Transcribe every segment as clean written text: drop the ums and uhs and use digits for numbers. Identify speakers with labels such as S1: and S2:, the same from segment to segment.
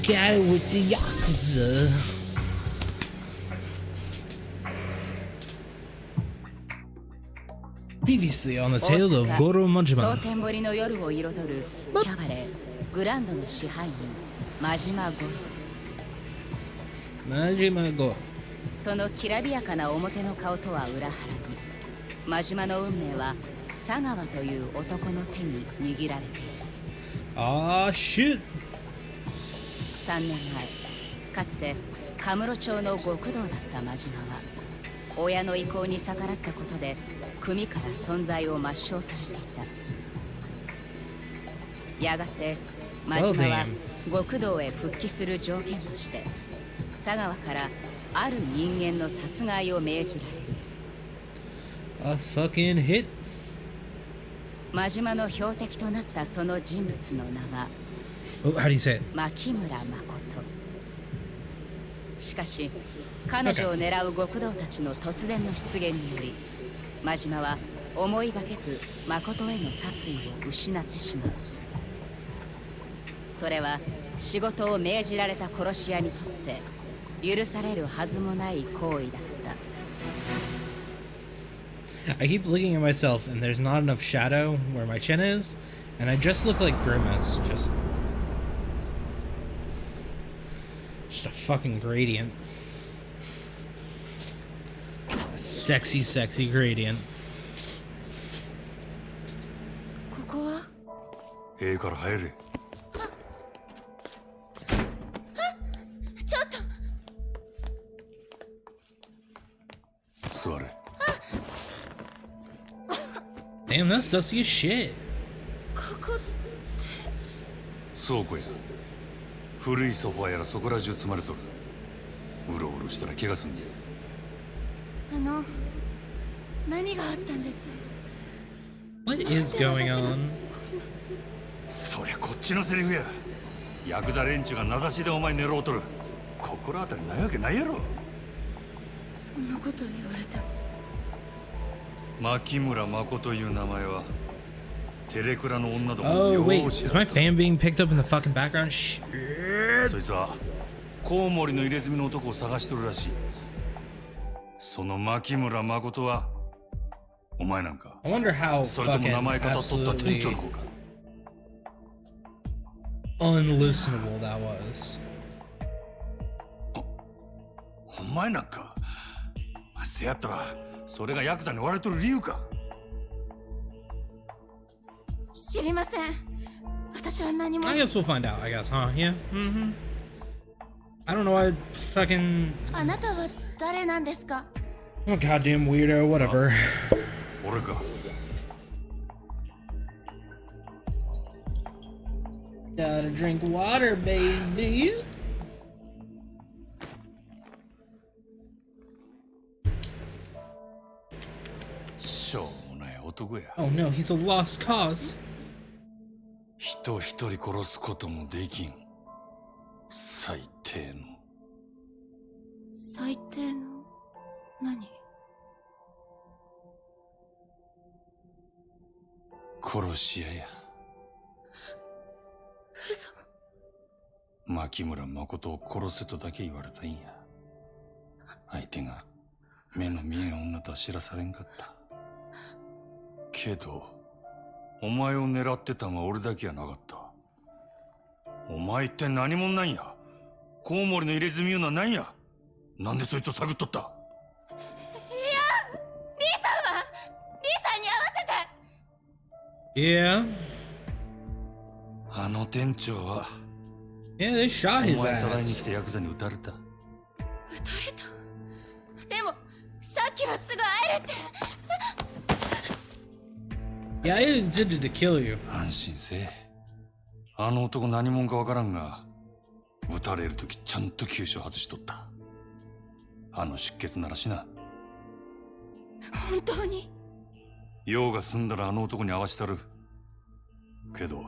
S1: guy with the Yakuza. Previously on the tale of Goro Majima.
S2: 蒼天堀の夜を彩るキャバレーグランドの支配人真島ゴロ。
S1: Majima Goro.
S2: そのきらびやかな表の顔とは裏腹に真島の運命は佐川という男の手に握られている。
S1: Ah, shit.
S2: 3年前かつてカムロ町の極道だった真島は親の意向に逆らったことで組から存在を抹消されていた。やがて真島は極道へ復帰する条件として佐川からある人間の殺害を命じられる。
S1: A fucking hit.
S2: 真島の標的となったその人物の名は
S1: Oh, how do you say it?
S2: 牧村誠。しかし彼女を狙う極道たちの突然の出現により真島は思いがけず誠への殺意を失ってしまう。それは仕事を命じられた殺し屋にとって許されるはずもない行為だった。
S1: I keep looking at myself and there's not enough shadow where my chin is, and I just look like Grimace. Just a fucking gradient. A sexy, sexy gradient.
S2: ここは
S3: ええから入れ。
S2: ちょっと
S3: 座れ。
S1: Damn, that's dusty as shit.
S2: ここ
S3: 倉庫や。古いソファやらそこら中積まれとる。うろうろしたら怪我すんじゃ。
S2: 何があったんです？
S1: What is going on?
S3: そりゃこっちのセリフや。ヤクザ連中が名指しでお前狙おうとる。心当たりないわけないやろ。
S2: そんなこと言われても。
S3: 牧村誠という名前はテレクラの女ども
S1: Oh,
S3: の
S1: wait.
S3: 容姿
S1: Is
S3: だ
S1: my
S3: った。
S1: fan being picked up in the fucking background? Shit.
S3: そいつはコウモリの入れ墨の男を探しとるらしい。その牧村誠はお前なんか、
S1: I wonder how
S3: それとも名
S1: fucking
S3: 前語っとった店長
S1: absolutely
S3: の方か。
S1: unlistenable that was.
S3: お前なんか、せやったらそれがヤクザに追われとる理由か。
S2: 知りません。私は何も。
S1: I guess we'll find out, I guess, huh? Yeah? Mm-hmm. I don't know, I fucking...
S2: あなたは誰なんですか？
S1: I'm a goddamn weirdo, whatever.
S3: 俺か。
S1: Gotta drink water, baby.
S3: しょうもない男や。
S1: Oh no, he's a lost cause.
S3: 人一人殺すこともできん。最低の。
S2: 最低の何？
S3: 殺し屋や。
S2: 嘘。
S3: 牧村誠を殺せとだけ言われたんや。相手が目の見えん女とは知らされんかった。けどお前を狙ってたんは俺だけやなかった。お前って何者なんや。コウモリの入れ墨いうのは何や。なんでそいつを探っとった。いや、
S2: B さんは B さんに合わせて。
S1: Yeah.
S3: あの店長は
S1: Yeah, they shot
S3: お
S1: his
S3: 前さらいに
S1: ass.
S3: 来てヤクザに撃たれた。
S2: 撃たれた。でもさっきはすぐ会えるって。
S1: Yeah, I intended to kill you.
S3: 安心せえ。あの男何者かわからんが、撃たれるときちゃんと急所外しとった。あの出血ならしな。
S2: 本当に？
S3: 用が済んだらあの男に会わしたる。けど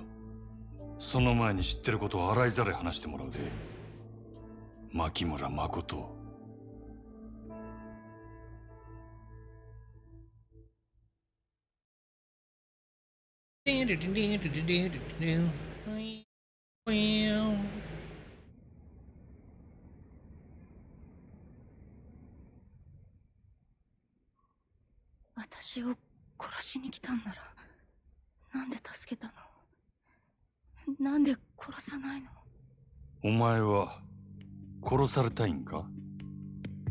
S3: その前に知ってることを洗いざらい話してもらうで。牧村誠。
S4: 私を殺しに来たんならなんで助けたの？なんで殺さないの？
S3: お前は殺されたいんか？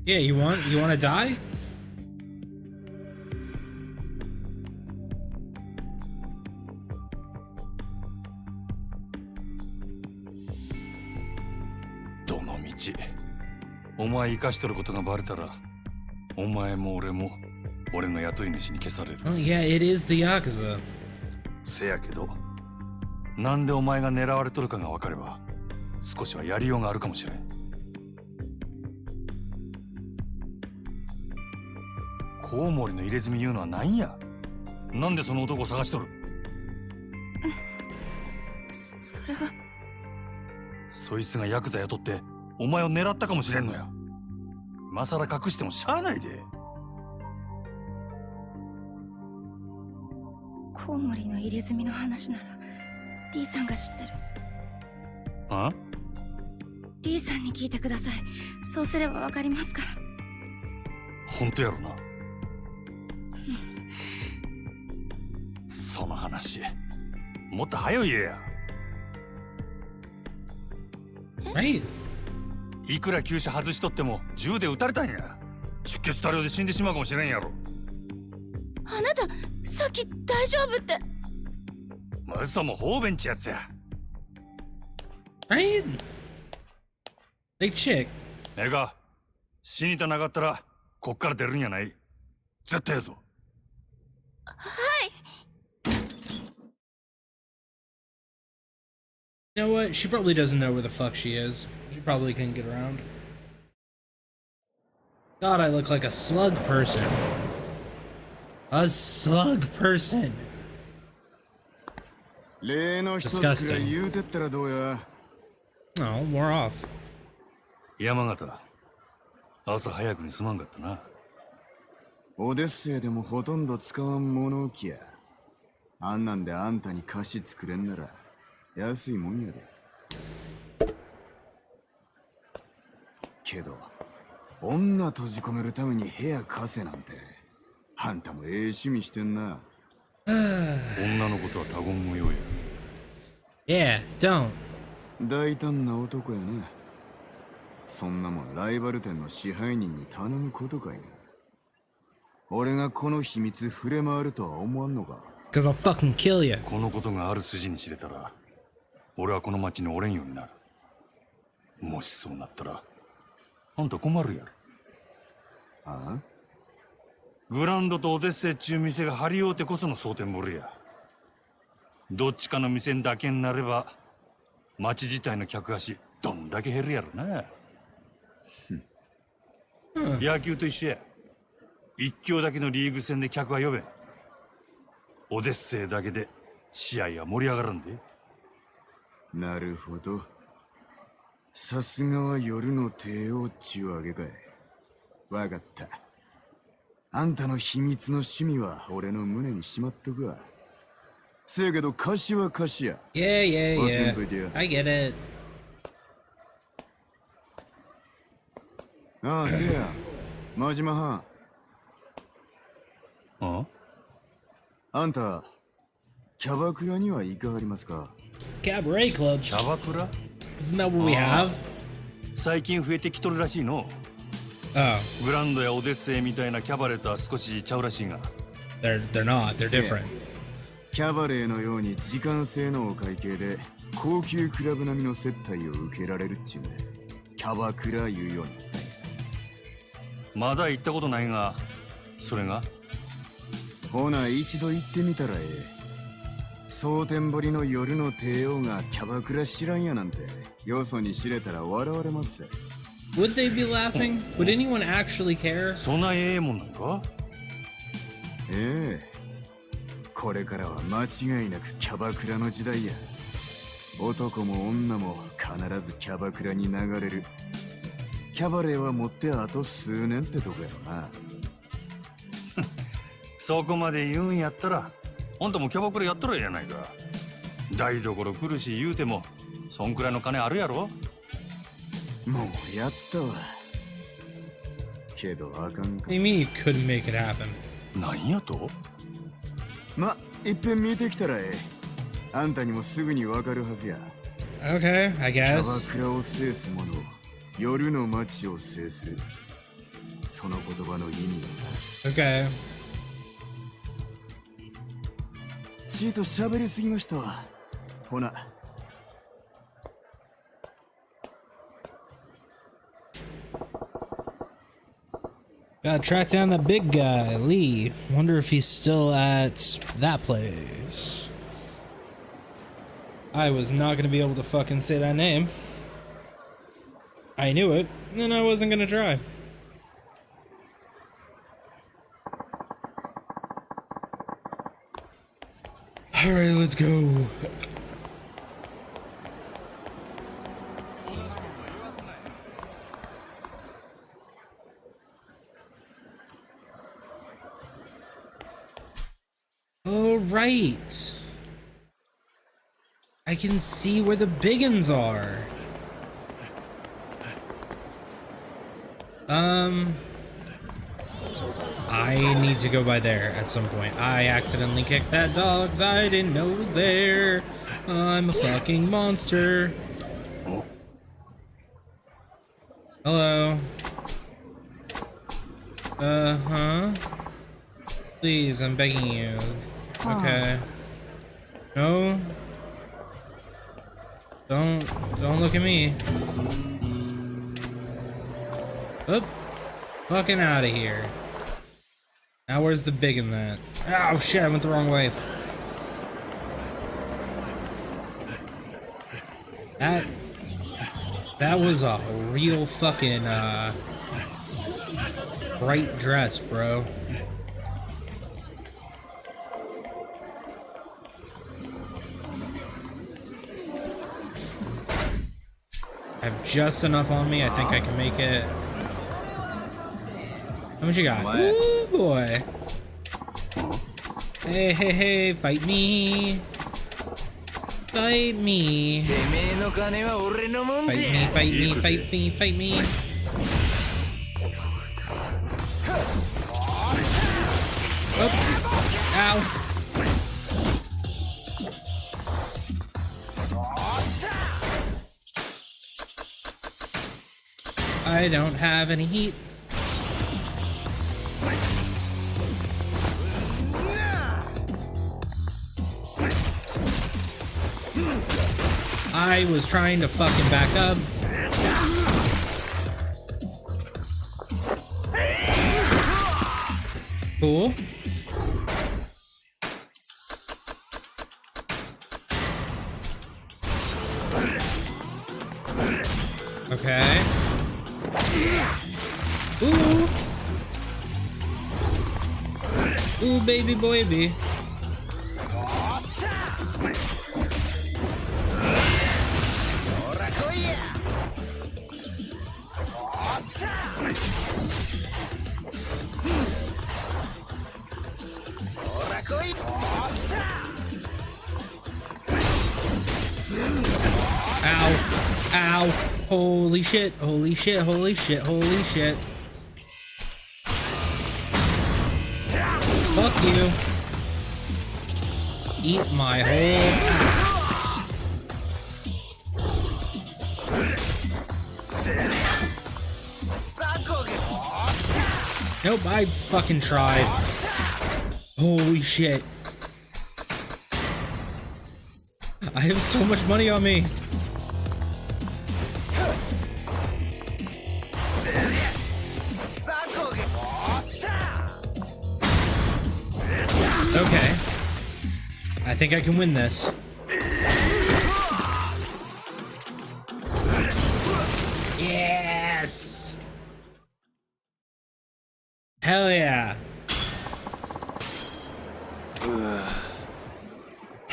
S1: Yeah, you wanna die?
S3: どのみちお前生かしとることがバレたらお前も俺も俺の雇い主に消される。
S1: Oh yeah, it is the Yakuza.
S3: せやけどなんでお前が狙われとるかが分かれば少しはやりようがあるかもしれん。コウモリの入れ墨言うのは何や？なんでその男を探しとる？
S4: それは
S3: そいつがヤクザ雇ってお前を狙ったかもしれんのや。今さら隠してもしゃあないで。
S4: コウモリの入れ墨の話ならリーさんが知ってる。
S3: あ？
S4: リーさんに聞いてください。そうすればわかりますから。
S3: 本当やろな。その話もっと早い言えや。
S1: Right?
S3: いくら注射外しとっても銃で撃たれたんや。出血多量で死んでしまうかもしれんやろ。
S4: あなたさっき大丈夫って。
S3: 嘘も方便ちやつや。
S1: Right? Big chick.
S3: ええか、死にたなかったらこっから出るんやない。絶対やぞ。
S4: はい。
S1: You know what? She probably doesn't know where the fuck she is. She probably couldn't get around. God, I look like a slug person. A slug person.
S5: 例の一つくらい言うてったらどうや。
S1: Oh, more off.
S3: 山形、朝早くにすまんかったな。
S5: オデッセイでもほとんど使わん物置や。あんなんであんたに菓子作れんなら安いもんやで。けど女閉じ込めるために部屋貸せなんてあんたもええ趣味してんな。
S3: 女のことは他言無用や。
S1: Yeah, don't.
S5: 大胆な男やな。そんなもんライバル店の支配人に頼むことかいな。俺がこの秘密触れ回るとは思わんのか。
S1: Cause I'll fucking kill you.
S3: このことがある筋に知れたら俺はこの町におれんようになる。もしそうなったらあんた困るやろ。
S5: ああ？
S3: グランドとオデッセイっちゅう店が張り合うてこその蒼天堀や。どっちかの店だけになれば町自体の客足どんだけ減るやろな。野球と一緒や。一強だけのリーグ戦で客は呼べん。オデッセイだけで試合は盛り上がらんで。
S5: なるほど。さすがは夜の帝王っちゅうわけかい。わかった。あんたの秘密の趣味は俺の胸にしまっとくわ。せやけど貸しは貸しや。
S1: Yeah, yeah,
S5: 忘れん
S1: yeah.
S5: といてや。
S1: I get it.
S5: ああ、せや。真島藩。
S3: あ？
S5: あんた、キャバクラには行かはりますか？
S1: Cabaret
S3: キ
S1: clubs.
S3: ャバクラ？
S1: Isn't that what we have?
S3: 最近増えてきとるらしいの。
S1: Oh,
S3: グランドやオデッセイみたいなキャバレーとは少しちゃうらしいが。
S1: they're not. They're different.
S5: キャバレーのように時間制のお会計で高級クラブ並みの接待を受けられるっちゅうんで、キャバクラ言うようになったんや。
S3: まだ行ったことないが、それが？
S5: ほな一度行ってみたらええ。蒼天堀の夜の帝王がキャバクラ知らんやなんてよそに知れたら笑われますよ。
S1: Would they be laughing? Would anyone actually care?
S3: そんなええもんなんか？
S5: ええ。これからは間違いなくキャバクラの時代や。男も女も必ずキャバクラに流れる。キャバレーは持ってあと数年ってとこやろな。
S3: そこまで言うんやったらあんたもキャバクラやったらええやないか。台所来るし言うてもそんくらいの金あるやろ。
S5: もうやったわ。けどあかん
S1: What
S5: か。
S1: do you mean you couldn't make it happen?
S3: なんやと？
S5: ま、いっぺん見てきたらええ。あんたにもすぐにわかるはずや。
S1: Okay, I
S5: キャ
S1: guess.
S5: バクラを制す者、夜の街を制する。その言葉の意味が。
S1: Okay.
S5: ちいと喋りすぎましたわ。ほな。
S1: Gotta track down that big guy, Lee. Wonder if he's still at that place. I was not gonna be able to fucking say that name. I knew it, and I wasn't gonna try. Alright, let's go. Oh, right. I can see where the biggins are. I need to go by there at some point. I accidentally kicked that dog 'cause I didn't know it was there. I'm a fucking monster. Hello. Huh? Please, I'm begging you. Okay. No. Don't look at me. Oop. Fucking out of here. Now where's the big in that? Oh shit, I went the wrong way. That was a real fucking bright dress, bro. I have just enough on me. I think I can make it. How much you got? Ooh, boy. Hey, hey, hey, fight me. Fight me. Fight me, fight me, fight me, fight me. Oh. Ow. I don't have any heat. I was trying to fucking back up. Cool. Okay. Ooh. Ooh, baby boy, baby. Ow. Ow. Holy shit. Holy shit. Holy shit. Holy shit. Fuck you. Eat my whole ass. Nope, I fucking tried. Holy shit. I have so much money on me. Okay. I think I can win this. Yes! Hell yeah.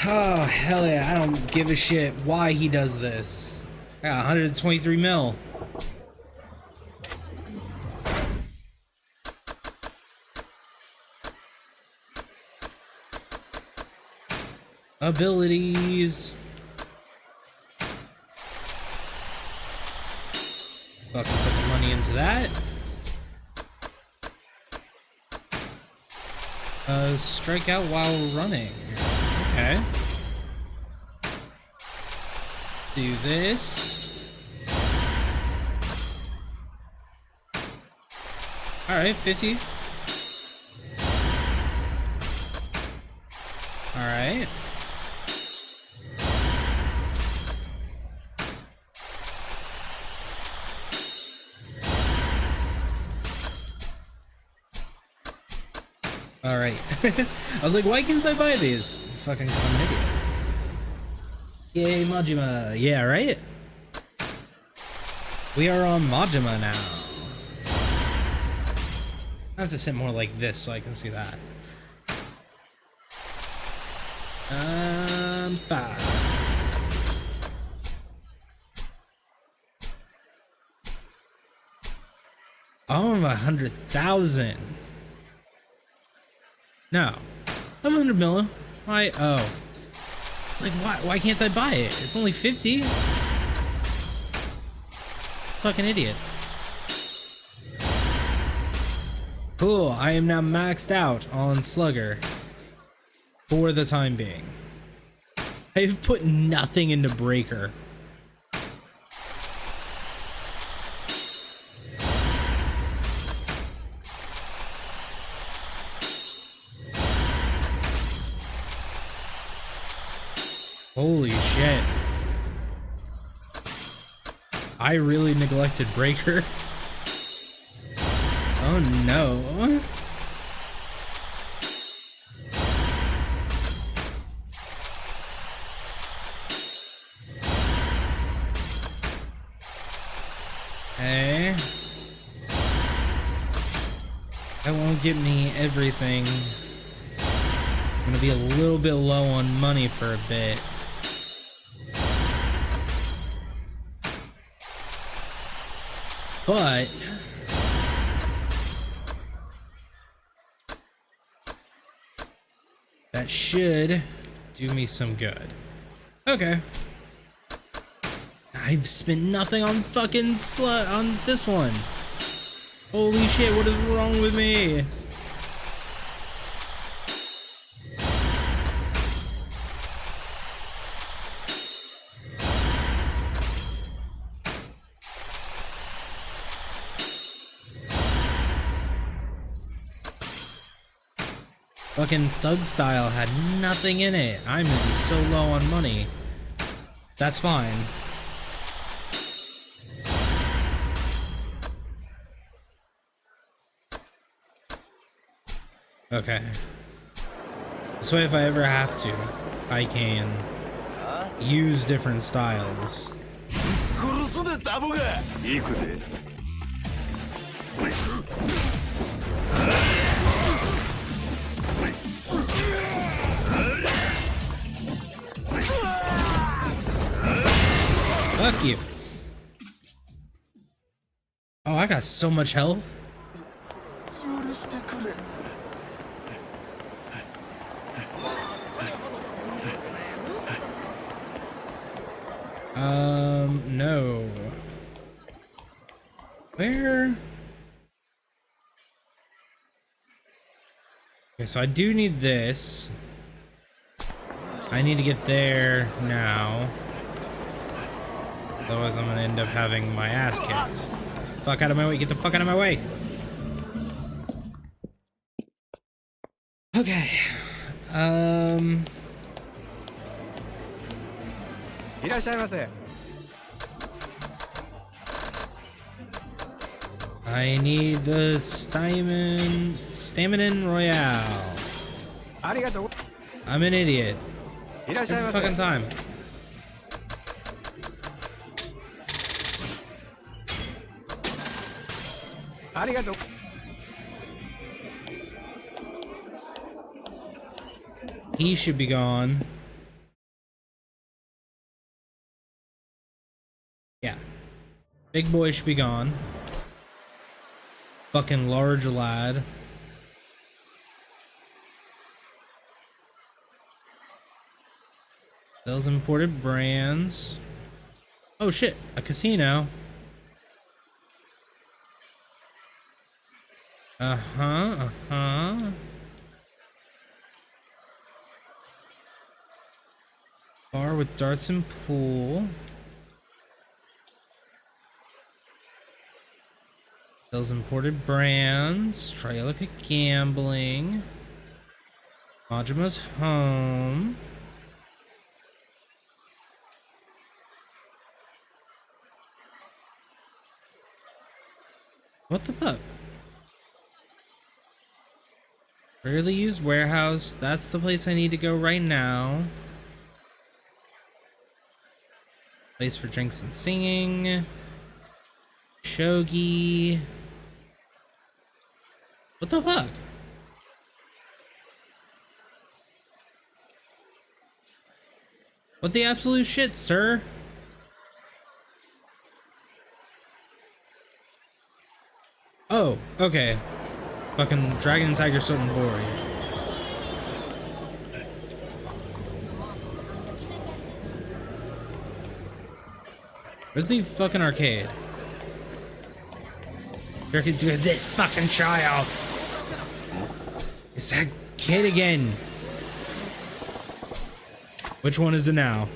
S1: Oh, hell yeah. I don't give a shit why he does this. I got 123 mil. Abilities. Fucking put the money into that. Strike out while running. Okay. Do this. Alright, 50. Alright. Alright. I was like, why can't I buy these? Fucking 'cause I'm an idiot. Yay, Majima. Yeah, right? We are on Majima now. I have to sit more like this so I can see that. 5. Oh, I'm 100,000. No, I'm 100 million. Why? Oh, like why can't I buy it? It's only 50. Fucking idiot. Cool. I am now maxed out on Slugger for the time being. I've put nothing into Breaker. Holy shit. I really neglected Breaker. Oh no. Hey. That won't get me everything. I'm gonna be a little bit low on money for a bit. But that should do me some good. Okay. I've spent nothing on fucking on this one. Holy shit, what is wrong with me? Fucking Thug Style had nothing in it. I'm gonna be so low on money. That's fine. Okay. This way, if I ever have to, I can use different styles. Fuck you. Oh, I got so much health. No. Where? Okay, so I do need this. I need to get there now. Otherwise, I'm gonna end up having my ass kicked. Get the fuck out of my way. Get the fuck out of my way. Okay. I need the Stamina Royale. I'm an idiot. Every fucking time. He should be gone. Yeah. Big boy should be gone. Fucking large lad. Those imported brands. Oh shit, a casino. Bar with darts and pool. Sells imported brands. Try a look at gambling. Majima's home. What the fuck? Rarely used warehouse. That's the place I need to go right now. Place for drinks and singing. Shogi. What the fuck? What the absolute shit, sir? Oh, okay. Fucking Dragon and Tiger Sotenbori. Where's the fucking arcade? You're gonna do this fucking child. It's that kid again. Which one is it now?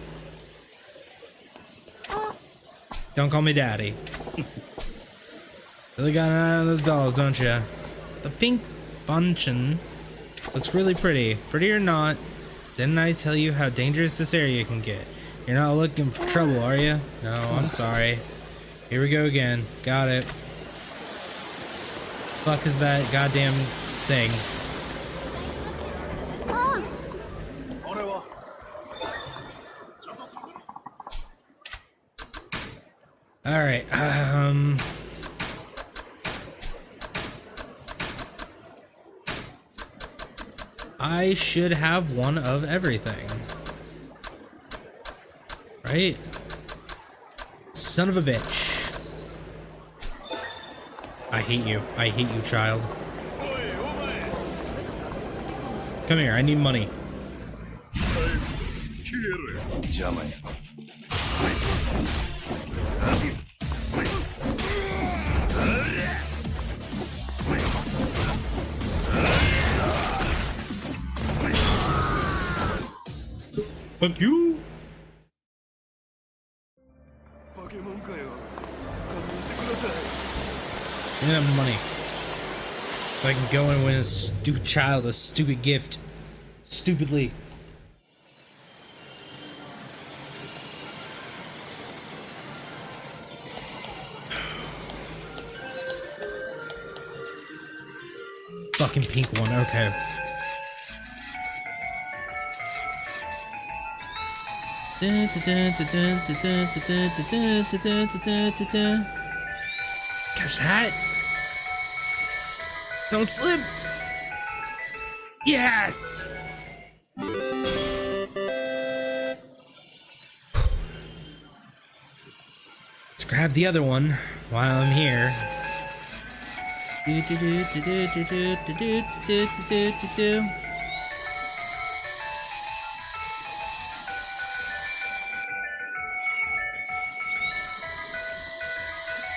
S1: Don't call me daddy. Really got an eye on those dolls, don't you? The pink bunchen looks really pretty. Pretty or not, didn't I tell you how dangerous this area can get? You're not looking for trouble, are you? No, I'm sorry. Here we go again. Got it. Fuck is that goddamn thing? All right. I should have one of everything. Right? Son of a bitch. I hate you. I hate you, child. Come here, I need money. Fuck you. I need that money. So I can go and win a stupid child a stupid gift. Stupidly. Fucking pink one, okay. Catch that. Don't slip. Yes. Let's grab the other one while I'm here.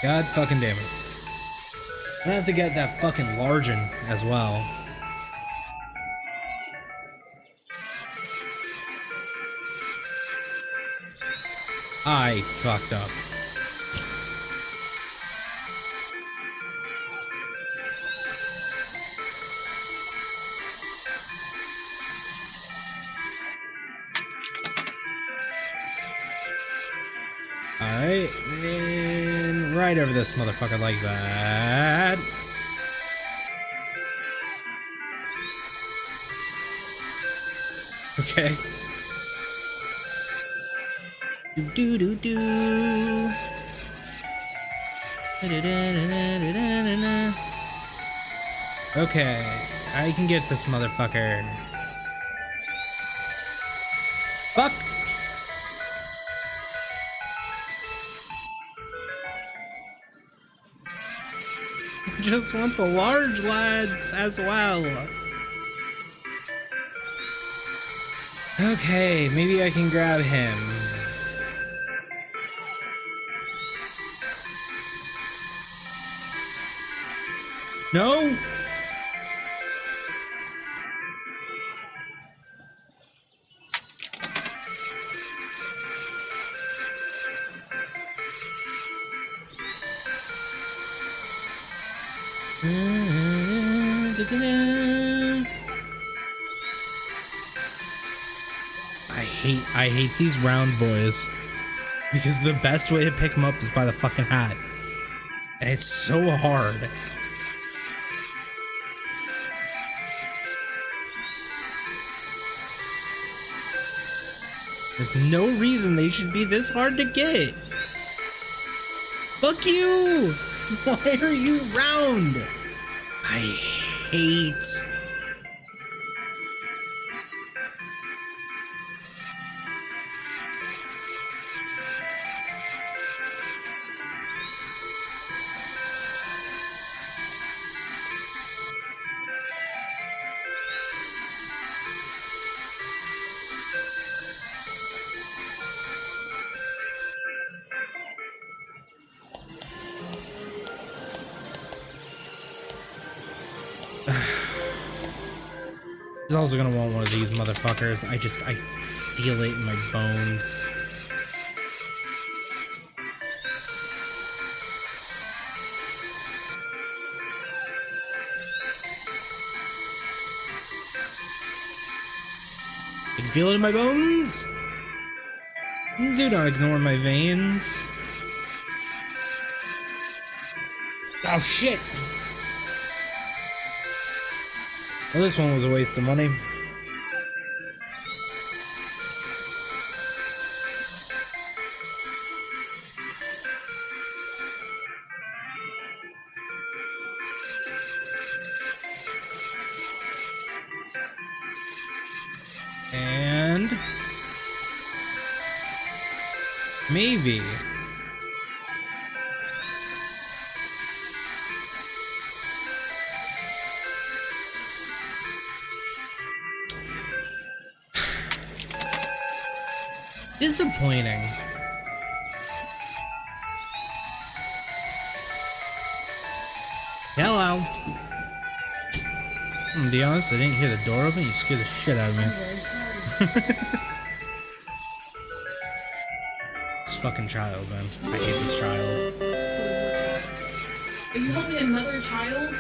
S1: God fucking damn it. I have to get that fucking largen as well. I fucked up. Alright, and right over this motherfucker like that. Okay. Do do do do. Okay, I can get this motherfucker. Fuck! Just want the large lads as well. Okay, maybe I can grab him. No? I hate these round boys because the best way to pick them up is by the fucking hat, and it's so hard. There's no reason they should be this hard to get. Fuck you! Why are you round? I hate. He's also gonna want one of these motherfuckers. I feel it in my bones. I can feel it in my bones. Do not ignore my veins. Oh shit! Well, this one was a waste of money. And maybe. Disappointing. Hello. I'm gonna be honest, I didn't hear the door open. You scared the shit out of me. This fucking child, man. I hate this child.
S6: Are you helping another child?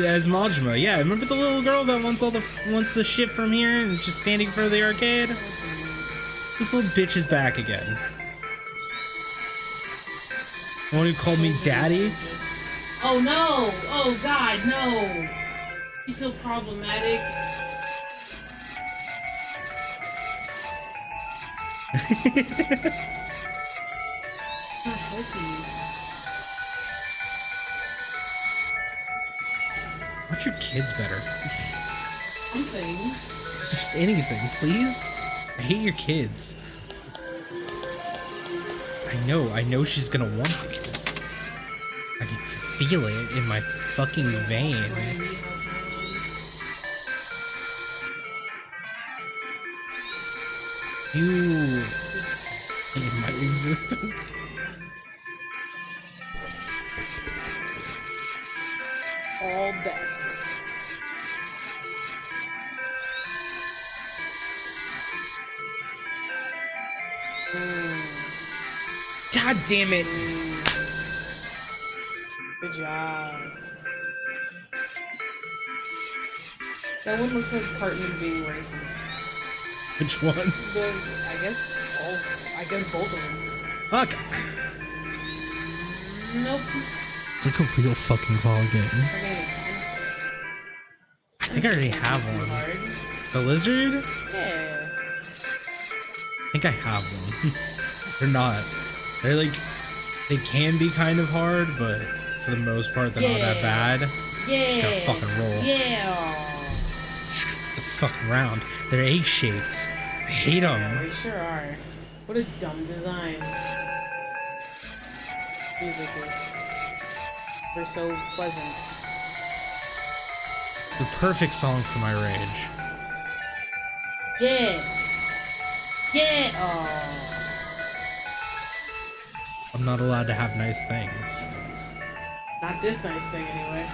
S1: As Majima, yeah. Remember the little girl that wants the shit from here and is just standing in front of the arcade? This little bitch is back again. The one who called me daddy?
S6: Oh no! Oh god, no! He's so problematic. Not healthy.
S1: Watch your kids better.
S6: Something.
S1: Just anything, please. I hate your kids. I know she's gonna want this. I can feel it in my fucking veins. You hate my existence.
S6: All basket.
S1: God damn it!
S6: Good job. That one looks like Cartman being racist.
S1: Which one?
S6: I guess both of them.
S1: Fuck!
S6: Nope.
S1: It's like a real fucking ball game.
S6: Okay.
S1: I think I already have
S6: Too
S1: one.
S6: hard.
S1: The lizard?
S6: Yeah.
S1: I think I have one. They're not. They're like, they can be kind of hard, but for the most part, they're not that bad.
S6: Yeah.
S1: Just gotta fucking roll.
S6: Yeah.
S1: The fucking round. They're egg shaped. I hate them.
S6: They sure are. What a dumb design. Music is. They're so pleasant.
S1: It's the perfect song for my rage.
S6: Yeah. Yeah. Oh.
S1: I'm not allowed to have nice things.
S6: Not this nice thing, anyway.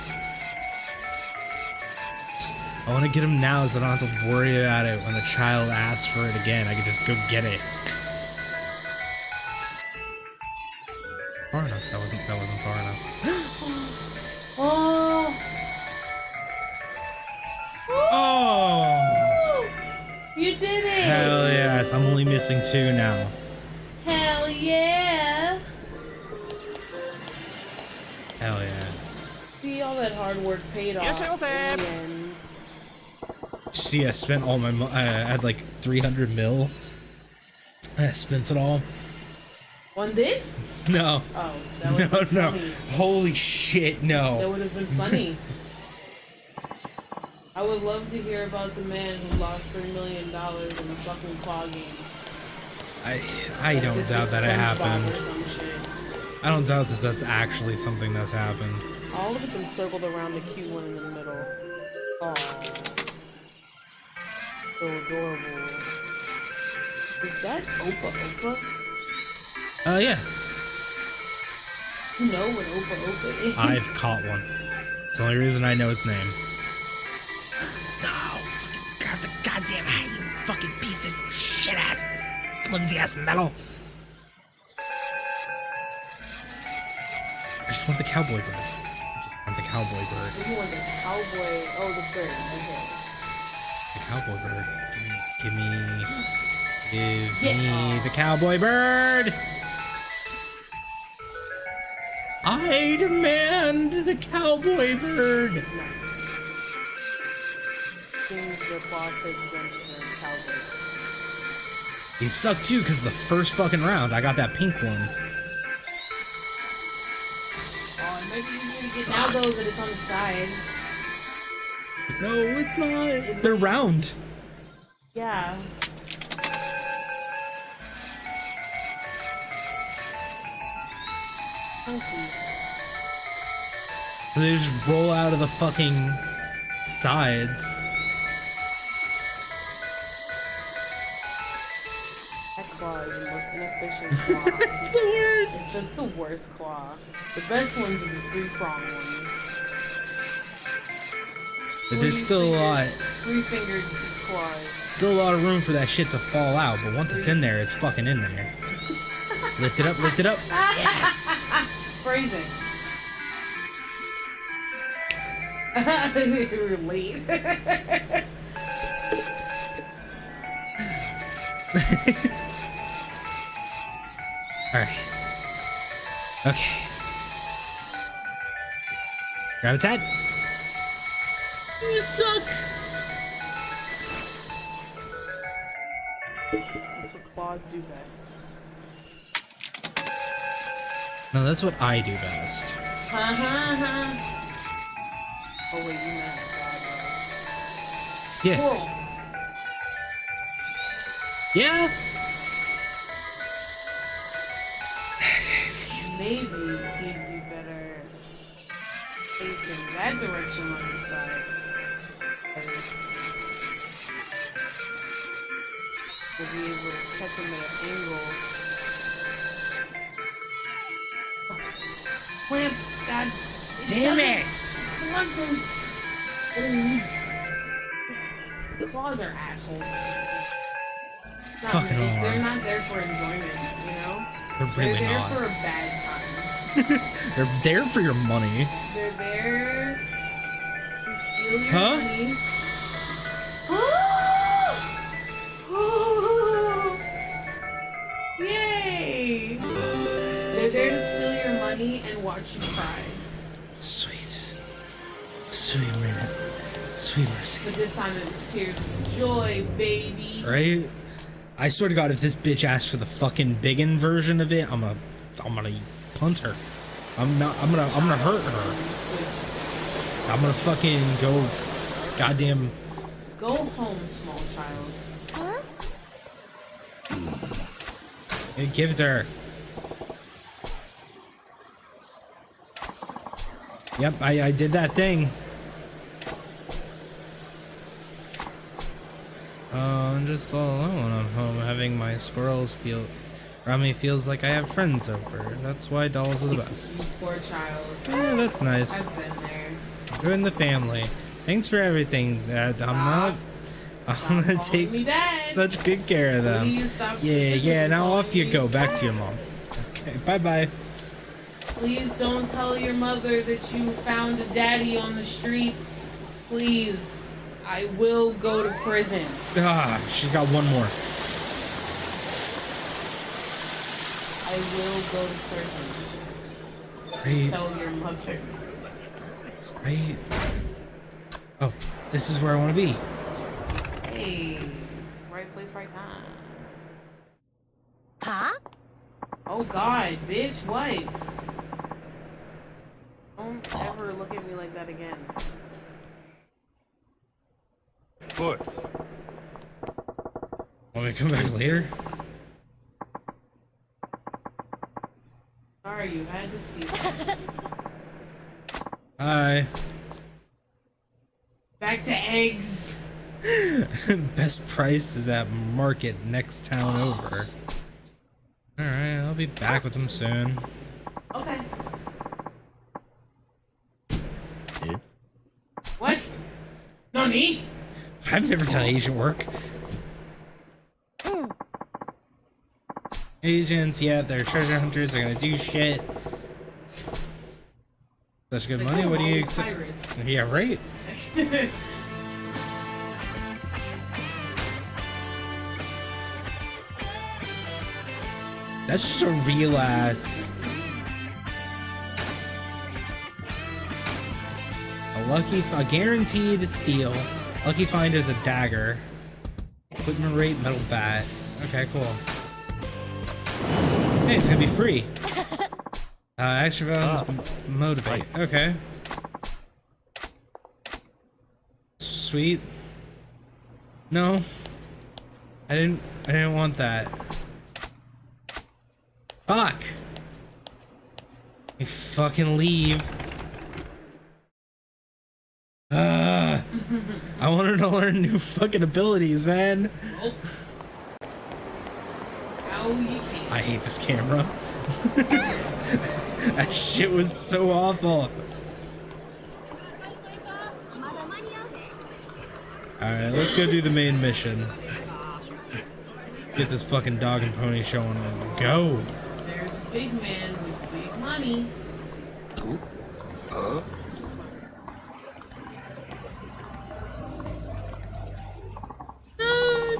S1: I want to get them now so I don't have to worry about it when the child asks for it again. I can just go get it. Far enough. That wasn't far enough.
S6: Oh,
S1: Oh!
S6: You did it!
S1: Hell yes, I'm only missing 2 now.
S6: Hell yeah!
S1: Hell yeah.
S6: See, all that hard work paid off. In the end.
S1: See, I spent all my I had like 300 mil. I spent it all.
S6: On this?
S1: No.
S6: Oh, that would have been funny.
S1: Holy shit, no.
S6: That would have been funny. I would love to hear about the man who lost $3 million in a fucking claw game.
S1: I don't
S6: This
S1: doubt
S6: is
S1: that it
S6: SpongeBob
S1: happened.
S6: or some shit.
S1: I don't doubt that that's actually something that's happened.
S6: All of them circled around the cute one in the middle. Aww. So adorable. Is that Opa Opa?
S1: Yeah.
S6: You know what Opa Opa is?
S1: I've caught one. It's the only reason I know its name. No! Fucking grab the goddamn hat, you fucking piece of shit ass, flimsy ass metal! I just want the cowboy bird. I just want the cowboy bird.
S6: You want the cowboy? Oh, the bird. Okay.
S1: The cowboy bird. Give me the cowboy bird! I demand the cowboy bird!
S6: Things the boss said you don't deserve cowboy.
S1: He sucked too, because the first fucking round, I got that pink one.
S6: Oh, maybe you need to get now though that it's on the side.
S1: No, it's not. They're round.
S6: Yeah. Funky.
S1: They just roll out of the fucking sides.
S6: That claw is the most inefficient claw.
S1: It's the worst.
S6: That's the worst claw. The best ones are the 3-prong ones.
S1: But there's still a lot.
S6: 3-fingered claws.
S1: Still a lot of room for that shit to fall out, but once it's in there, it's fucking in there. Lift it up, lift it up. Yes!
S6: Phrasing. You were late.
S1: Alright. Okay. Grab its head. You suck!
S6: That's what claws do best.
S1: No, that's what I do best.
S6: Oh wait, you meant God.
S1: Yeah.
S6: Cool.
S1: Yeah?
S6: Maybe he'd be better facing that direction on the side. We'll be able to catch him at an angle. Wham! God!
S1: Damn it!
S6: Claws them! The claws are assholes. Not
S1: Fucking
S6: nice.
S1: are.
S6: They're not there for enjoyment, you know?
S1: They're really
S6: They're there
S1: not.
S6: for a bad time.
S1: They're there for your money.
S6: They're there to steal your
S1: Huh?
S6: money. Yay! They're there to steal your money and watch you cry.
S1: Sweet. Sweet man. Sweet mercy.
S6: But this time it was tears of joy, baby.
S1: Right? I swear to God, if this bitch asks for the fucking biggin version of it, I'm gonna punt her. I'm gonna hurt her. I'm gonna fucking go goddamn.
S6: Go home, small child.
S1: Give it to her. Yep, I did that thing. I'm just all alone. I'm home having my squirrels feel around me. Feels like I have friends over. That's why dolls are the best.
S6: You poor child.
S1: Yeah, that's nice.
S6: I've been there.
S1: Join the family. Thanks for everything, Dad. I'm gonna
S6: calling
S1: take
S6: me Dad.
S1: such good care of them.
S6: Please stop
S1: Yeah. Now
S6: calling
S1: off you
S6: me.
S1: go. Back to your mom. Okay. Bye.
S6: Please don't tell your mother that you found a daddy on the street. Please. I will go to prison.
S1: Ah, she's got one more.
S6: I will go to prison.
S1: Right.
S6: Tell your mother.
S1: Right. Oh, this is where I want to be.
S6: Hey, right place, right time.
S4: Huh?
S6: Oh God, bitch, what? Don't ever look at me like that again.
S3: Boy.
S1: Want me to come back later?
S6: Sorry, you had to see that.
S1: Hi.
S6: Back to eggs.
S1: Best price is at market next town over. Alright, I'll be back with them soon.
S6: Okay.
S3: Yeah.
S6: What? Nani?
S1: I've never done agent work. Agents, yeah, they're treasure hunters, they're gonna do shit. Such good money, what do you expect?
S6: Pirates.
S1: Yeah, right? That's just a real ass. A guaranteed steal. Lucky find is a dagger. Equipment rate, metal bat. Okay, cool. Hey, it's gonna be free. Extra values motivate. Okay. Sweet. No. I didn't want that. Fuck! You fucking leave. I wanted to learn new fucking abilities, man.
S6: Oh. No, you can't.
S1: I hate this camera. That shit was so awful. Alright, let's go do the main mission. Get this fucking dog and pony show on. Go!
S6: There's a big man with big money.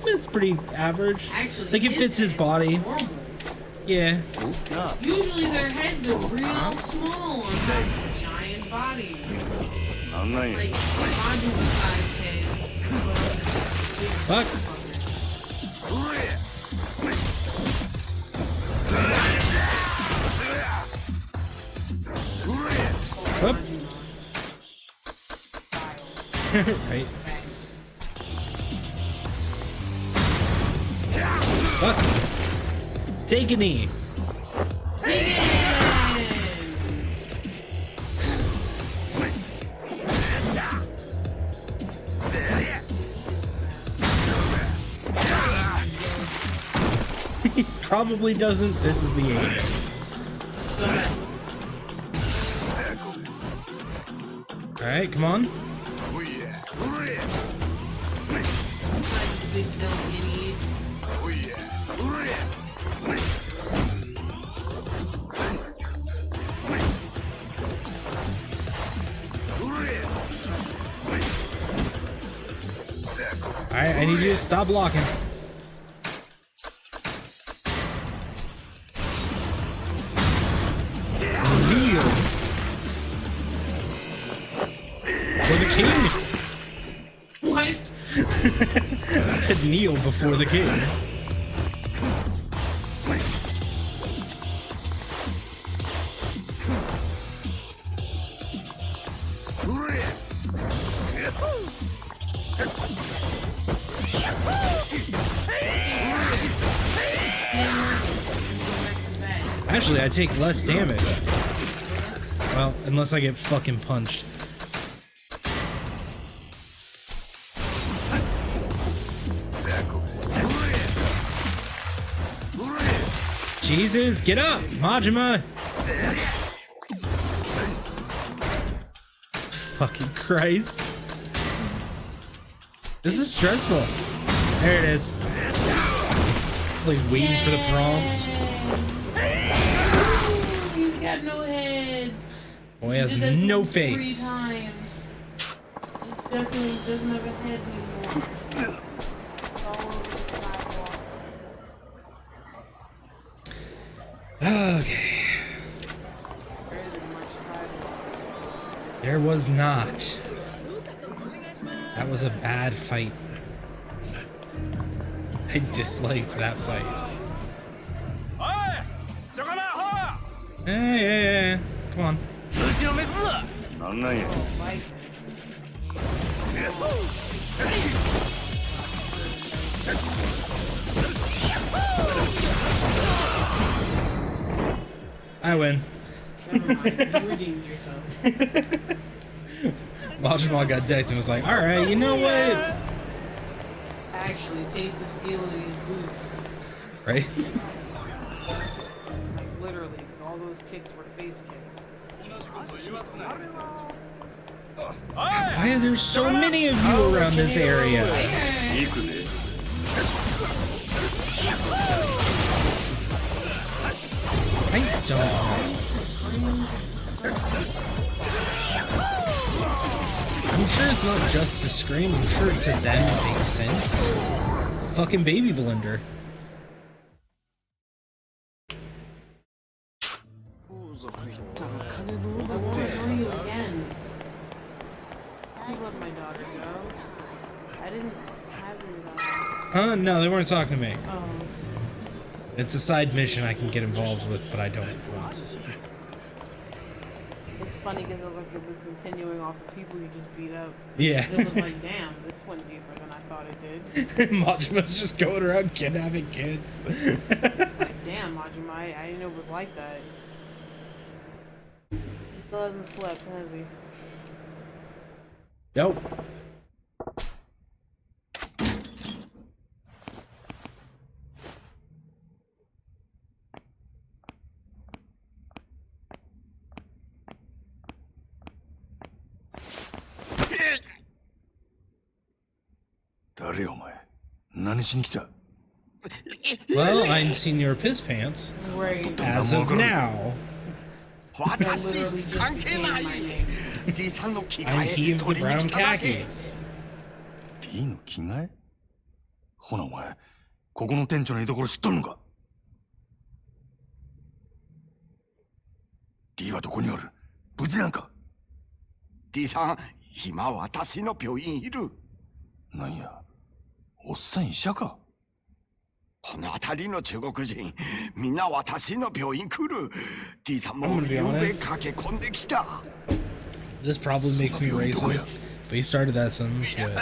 S1: It's pretty average.
S6: Actually,
S1: like it fits his body.
S6: Normal.
S1: Yeah.
S6: Usually their heads are real small and have giant bodies. Like modular size head.
S1: Fuck. Whoop. Right. Fuck. Take a knee. He probably doesn't. This is the 80s. Alright, come on. Alright, I need you to stop blocking. Kneel. For the king.
S6: What?
S1: I said kneel before the king. Actually, I take less damage. Well, unless I get fucking punched. Jesus, get up, Majima! Fucking Christ. This is stressful. There it is. It's like waiting for the prompt.
S6: He's got no head.
S1: Boy has no face.
S6: 3 times. He's doesn't have a head anymore. It's all over the sidewalk.
S1: Okay.
S6: There isn't much sidewalk.
S1: There was not. That was a bad fight. I disliked that fight. Hey, come on.
S3: なんなんや
S1: I win.
S6: Never mind. You redeemed yourself.
S1: Majima got decked and was like, alright, you know what?
S6: Actually, taste the steel of these boots.
S1: Right?
S6: Like, literally, because all those kicks were face kicks.
S1: Why are there so many of you around this area?
S3: 行くで
S1: I don't know. I'm sure it's not just to scream, I'm sure to them it makes sense. Fucking baby blender.
S6: Again. Please let my daughter go. I didn't have your daughter.
S1: No, they weren't talking to me.
S6: Oh.
S1: It's a side mission I can get involved with, but I don't want.
S6: It's funny because it looked like it was continuing off the people you just beat up.
S1: Yeah.
S6: It was like, damn, this went deeper than I thought it did.
S1: Majima's just going around kidnapping kids.
S6: Like, damn, Majima, I didn't know it was like that. He still hasn't slept, has he?
S1: Nope. Well, I'm Senior Piss Pants.
S6: Right.
S1: As of now.
S6: That literally just became my name.
S1: I'm he of the brown khakis.
S3: リーの着替えほなお前ここの店長の居所知っとるのかリーはどこにおる無事なんか
S7: D さん、今私の病院いる。
S3: なんやおっさん医者か
S7: この辺りの中国人、みんな私の病院来る。D さんも
S1: I'm gonna be
S7: ゆうべ
S1: honest.
S7: 駆け込んできた。
S1: This probably makes me racist, but he started that sentence with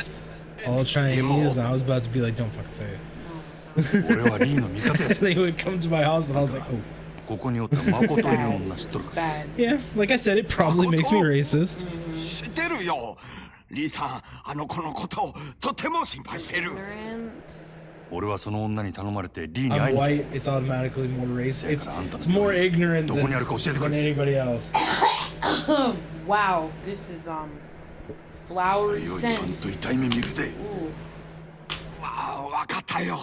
S1: all Chinese, and I was about to be like, don't fucking say it.
S3: 俺はリーの味方や
S1: They would come to my house, and I was like, oh.
S3: ここにおった誠という女知っとるか
S6: Bad.
S1: Yeah, like I said, it probably makes me racist.
S7: 知ってるよ。リーさん、あの子のこととても心配してる。
S6: Ignorant.
S3: 俺はその女に頼まれてリーに
S1: I'm
S3: 会いに来
S1: white, it's automatically more racist. It's more ignorant
S3: ど
S1: than,
S3: こにあるか教えてく
S1: than
S3: れ
S1: anybody else.
S6: Wow, this is flowery
S3: いよいよあんと
S6: scents.
S3: 痛い目見るで
S6: Ooh.
S7: わかったよ。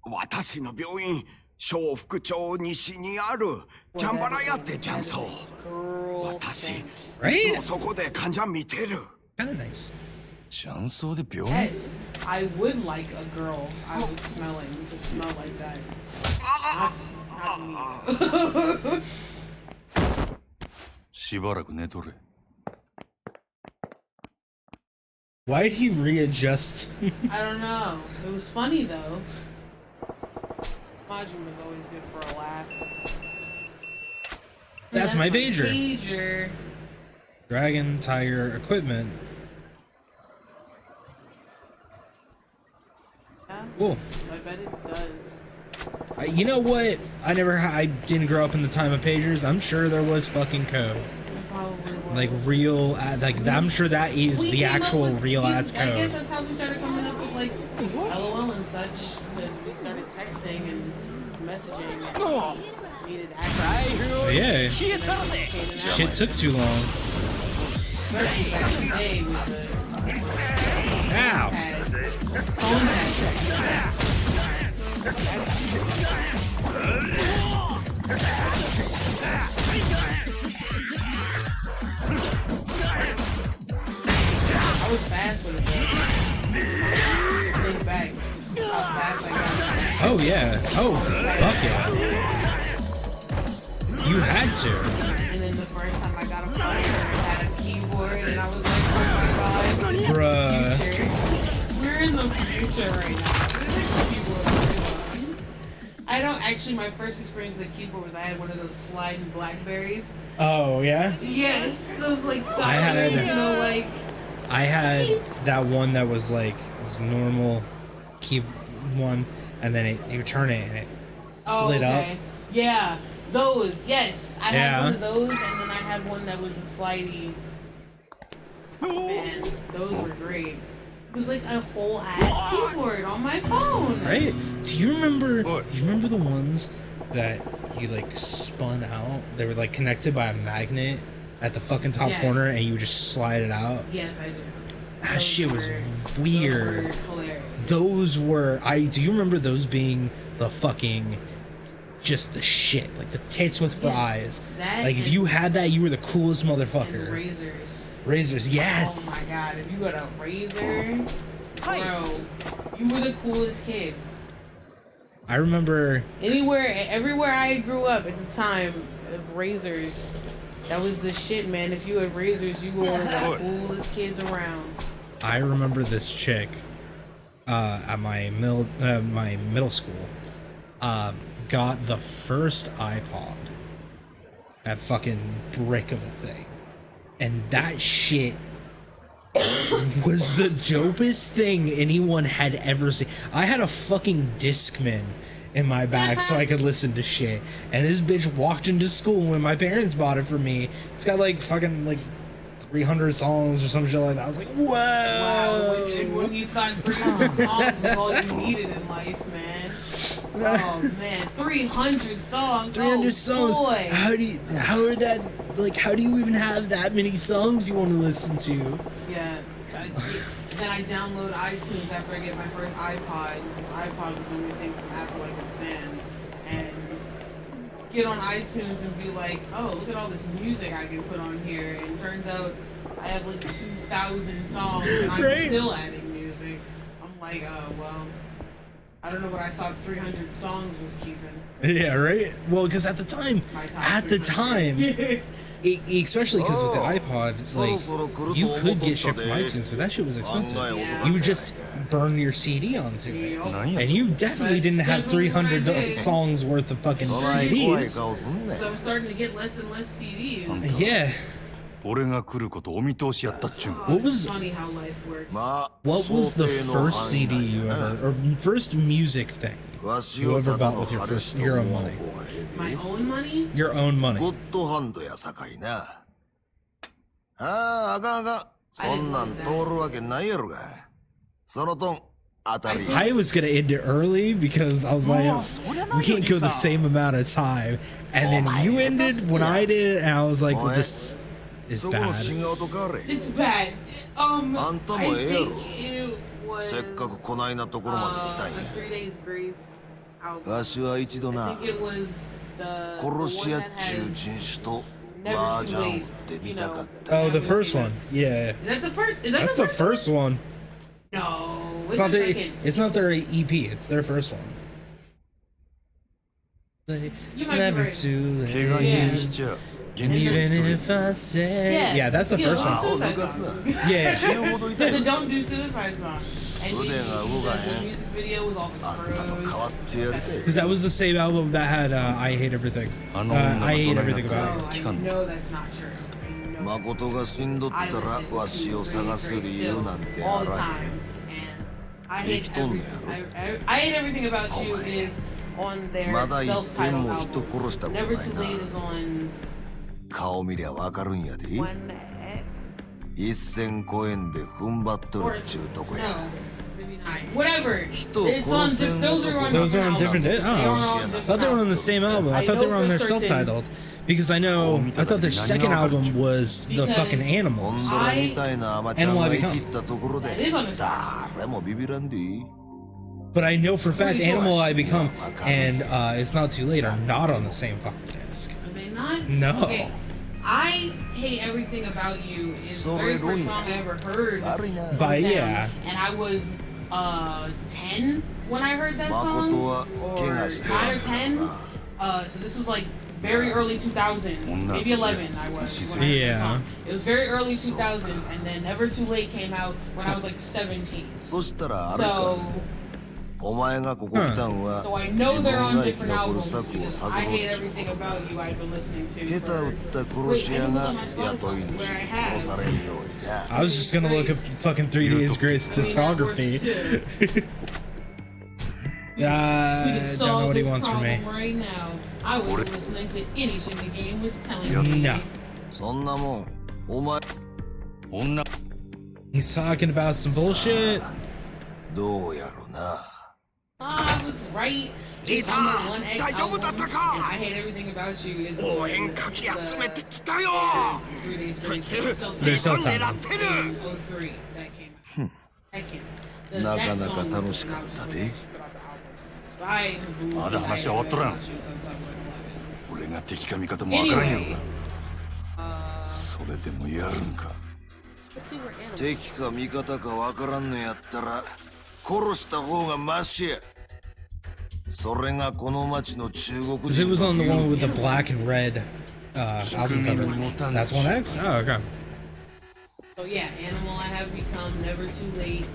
S7: 私の病院、小福町西にあるジャンバラ屋ってジャンソー。
S6: Girl
S7: 私、
S6: scent.
S7: い
S1: Right?
S7: つもそこで患者見てる。
S1: Kind of nice.
S3: 雀荘で病院
S6: Yes, I would like a girl I was smelling to smell like that. Not me.
S3: しばらく寝とれ
S1: Why did he readjust?
S6: I don't know. It was funny though. Majin was always good for a laugh.
S1: That's my pager.
S6: Pager.
S1: Dragon, Tiger, equipment.
S6: Yeah,
S1: Cool.
S6: I bet it does.
S1: You know what? I didn't grow up in the time of pagers. I'm sure there was fucking code.
S6: It probably was.
S1: Like real, like I'm sure that is
S6: We
S1: the
S6: came up
S1: actual
S6: with-
S1: real ass
S6: I guess
S1: code.
S6: that's how we started coming up with like LOL and such, because we started texting and messaging and needed access.
S1: But yeah, shit took too long.
S6: Especially back in the day with the
S1: Ow!
S6: phone pad. was fast with it though. Think back how fast I got.
S1: Oh yeah. Oh fuck yeah. You had to.
S6: And then the first time I got a phone, I had a keyboard, and I was like, oh my god,
S1: Bruh.
S6: future. We're in the future right now. Keyboard. I don't actually. My first experience with the keyboard was I had one of those sliding Blackberries.
S1: Oh yeah.
S6: Yes, those like
S1: I had-
S6: sideways, you know, like.
S1: I had that one that was like it was normal key one, and then you turn it and it slid up.
S6: Yeah, those. Yes, I
S1: Yeah.
S6: had one of those, and then I had one that was a slidey. Man, those were great. It was like a whole ass keyboard on my phone.
S1: Right? Do you remember? You remember the ones that you like spun out? They were like connected by a magnet at the fucking top
S6: Yes.
S1: corner, and you would just slide it out.
S6: Yes, I do.
S1: That shit was
S6: Those
S1: weird.
S6: were hilarious.
S1: Those were do you remember those being the fucking just the shit, like the tits with fries?
S6: That
S1: Like if
S6: and-
S1: you had that, you were the coolest
S6: And
S1: motherfucker.
S6: razors.
S1: Razors, yes.
S6: Oh my god, if you got a razor, bro, you were the coolest kid.
S1: I remember.
S6: Everywhere I grew up at the time of razors, that was the shit, man. If you had razors, you were one of the coolest kids around.
S1: I remember this chick at my middle school got the first iPod, that fucking brick of a thing, and that shit was the dopest thing anyone had ever seen. I had a fucking Discman in my bag so I could listen to shit, and this bitch walked into school when my parents bought it for me. It's got like fucking like 300 songs or some shit like that. I was like, whoa.
S6: Wow, when you thought 300 songs was all you needed in life, man. Oh man, 300 songs.
S1: 300
S6: oh,
S1: songs.
S6: Boy.
S1: How do you even have that many songs you want to listen to?
S6: Yeah. Then I download iTunes after I get my first iPod, because iPod was the only thing from Apple I could stand. And get on iTunes and be like, oh, look at all this music I can put on here. And turns out I have like 2,000 songs and I'm
S1: Right.
S6: still adding music. I'm like, oh, well, I don't know what I thought 300 songs was keeping.
S1: Yeah, right? Well, because at the time, especially because with the iPod, like, you could get shit from iTunes, but that shit was expensive. You would just burn your CD onto it. And you definitely didn't have 300 songs worth of fucking CDs.
S6: So I'm starting to get less and less CDs.
S1: Yeah.
S3: 俺が来ることお見通しやったっちゅう。
S1: What was
S6: It's funny how life works.
S1: what was the first CD you ever, or first music thing you ever bought with your own money?
S6: My own money?
S1: Your own money.
S5: ゴッドハンドやさかいな。ああ、あかんあかん。そんなん通るわけないやろが。そのとん、当たり。
S1: I was gonna end it early because I was like, we can't go the same amount of time. And then you ended when I did, and I was like, well, this is
S5: そこの
S1: bad.
S5: 違うとかあれ。
S6: It's bad. I
S5: あんたもええやろ。
S6: think it was
S5: せっかくこないなところまで来たん
S6: a 3
S5: や。
S6: Days Grace album.
S5: わしは一度
S6: I
S5: な、
S6: think it was the
S5: 殺し屋
S6: one
S5: っ
S6: that
S5: ちゅう
S6: has
S5: 人種と
S6: Never
S5: 麻
S6: Too
S5: 雀を打
S6: Late.
S5: ってみたかった。
S1: Oh, the first one. Yeah.
S6: Is that the first? Is that
S1: That's
S6: the
S1: the first one.
S6: No,
S1: It's not it's not their EP, it's their first one. It's
S6: might be
S1: never
S6: right.
S1: too
S3: 怪我
S1: late.
S3: 人しちゃ
S1: And even if I say, yeah, that's the first one.
S6: Suicide song.
S1: Yeah,
S5: 死ぬほど痛い
S6: The
S5: わ。
S6: Don't Do Suicide song. And
S5: 腕が動かへん。
S6: the music video was all the
S5: あんたと変わ
S6: pros.
S5: ってやるで。
S1: because that was the same album that had I Hate Everything. I Hate Everything About It.
S6: Oh, I know that's not true. I know.
S5: 誠が死んどった
S6: I
S5: ら
S6: listen
S5: わし
S6: to
S5: を探す
S6: Grace
S5: 理由
S6: still
S5: なんて
S6: all
S5: あ
S6: the
S5: らへん。
S6: time. And I hate
S5: 生きとんね
S6: everything. I hate everything about you is on their
S5: まだ一遍
S6: self-titled
S5: も人
S6: album.
S5: 殺したこと
S6: Never
S5: ない
S6: Too
S5: な。
S6: Late is on
S5: 顔見りゃわかるんやで。
S6: 1X.
S5: 一線越えんで踏ん張っと
S6: Or
S5: るっちゅうとこ
S6: no,
S5: や。
S6: maybe not. Whatever.
S5: 人を
S6: It's on.
S5: 殺せん
S6: Those are on.
S1: Those are on
S6: different
S1: different.
S6: albums. They are on
S1: Oh, I
S6: different
S1: thought they were on the same album. I thought they were on their
S6: for certain-
S1: self-titled. Because I thought their second album was the
S6: Because-
S1: fucking
S5: ほん
S1: Animals.
S5: どれみたいなアマちゃんが生きったところで
S6: That is on the side.
S5: 誰もビビらんでいい。
S1: But I know for a fact
S6: Pretty sure.
S1: Animal I Become and It's Not Too Late are not on the same fucking disc.
S6: Are they not?
S1: No.
S6: Okay. I Hate Everything About You is the very first song I ever heard.
S1: But yeah.
S6: And I was 10 when I heard that song, or 9 or 10. So this was like very early 2000, maybe 11 I was when I heard that song. It was very early 2000s, and then Never Too Late came out when I was like 17. So I know they're on different albums because I Hate Everything About You I've been listening to
S1: I was just gonna look up fucking 3 Days Grace discography. Don't know what he wants from me.
S6: Right now, I was listening to anything the game was telling me.
S1: No. He's talking about some bullshit.
S6: I was right. It's on the 1X album, and I Hate Everything About You is on the 3 Days Grace.
S1: They're self-titled.
S6: In 03 that came out. That came out. That song was when I was put out the album. So I believe
S3: まだ話は終わっとらん。俺が敵か味方もわからんやろが。それでもやるんか。
S5: 敵か味方かわからんのやったら殺した方がマシや。それがこの町の中国人。
S1: It was on the one with the black and red album cover. That's 1X? Oh, okay.
S6: So yeah, Animal I Have Become, Never Too Late.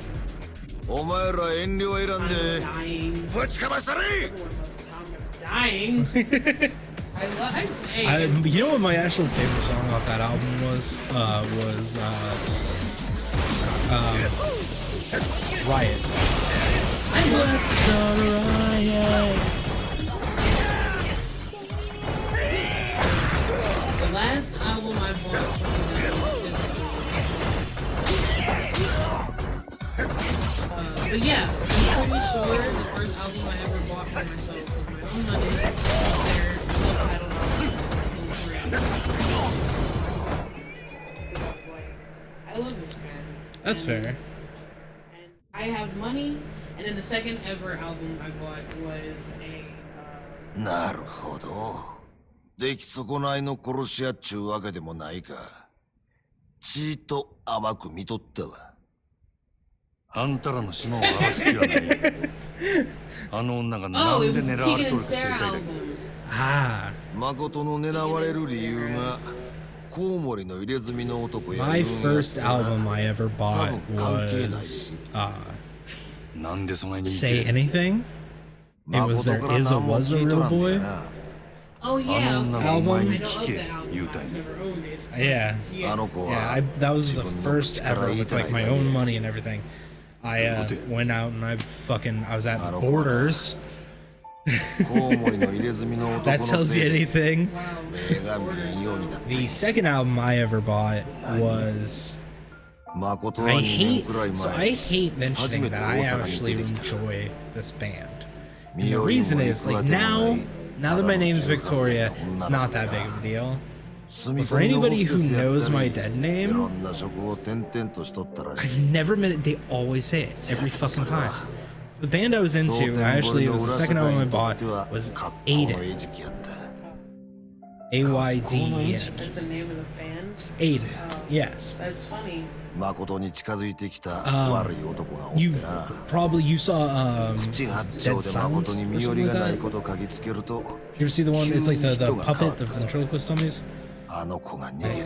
S5: お前ら遠慮選んで
S6: Dying.
S5: ぶちかましたね。
S6: Dying.
S1: You know what my actual favorite song off that album was? Riot. What's a riot?
S6: The last album I bought from them is but yeah, I'm pretty sure the first album I ever bought for myself with my own money, their self-titled album. I love this band.
S1: That's fair.
S6: And I Have Money, and then the second ever album I bought was a
S5: なるほど。出来損ないの殺し屋っちゅうわけでもないか。ちーと甘く見とったわ。
S3: あんたらの島を荒らす気はない。あの女がなんで狙われとるか知りたいだけ。
S5: 誠の狙われる理由がコウモリの入れ墨の男や。
S1: My first album I ever bought was Say Anything. It was There Is a Was a Real Boy.
S6: Oh yeah,
S1: album.
S6: I know of that album. I've never owned it.
S1: Yeah. That was the first ever with like my own money and everything. I went out and I was at Borders. That tells you anything. The second album I ever bought was I hate mentioning that I actually enjoy this band. And the reason is like now that my name's Victoria, it's not that big of a deal. But for anybody who knows my dead name, I've never met it. They always say it every fucking time. The band I was into, it was the second album I bought, was Aiden. A-Y-D-E-N.
S6: That's the name of the band?
S1: Aiden, yes.
S6: That's funny.
S1: You saw Dead Silence or something like that? You ever see the one, it's like the puppet, the ventriloquist dummies? Like,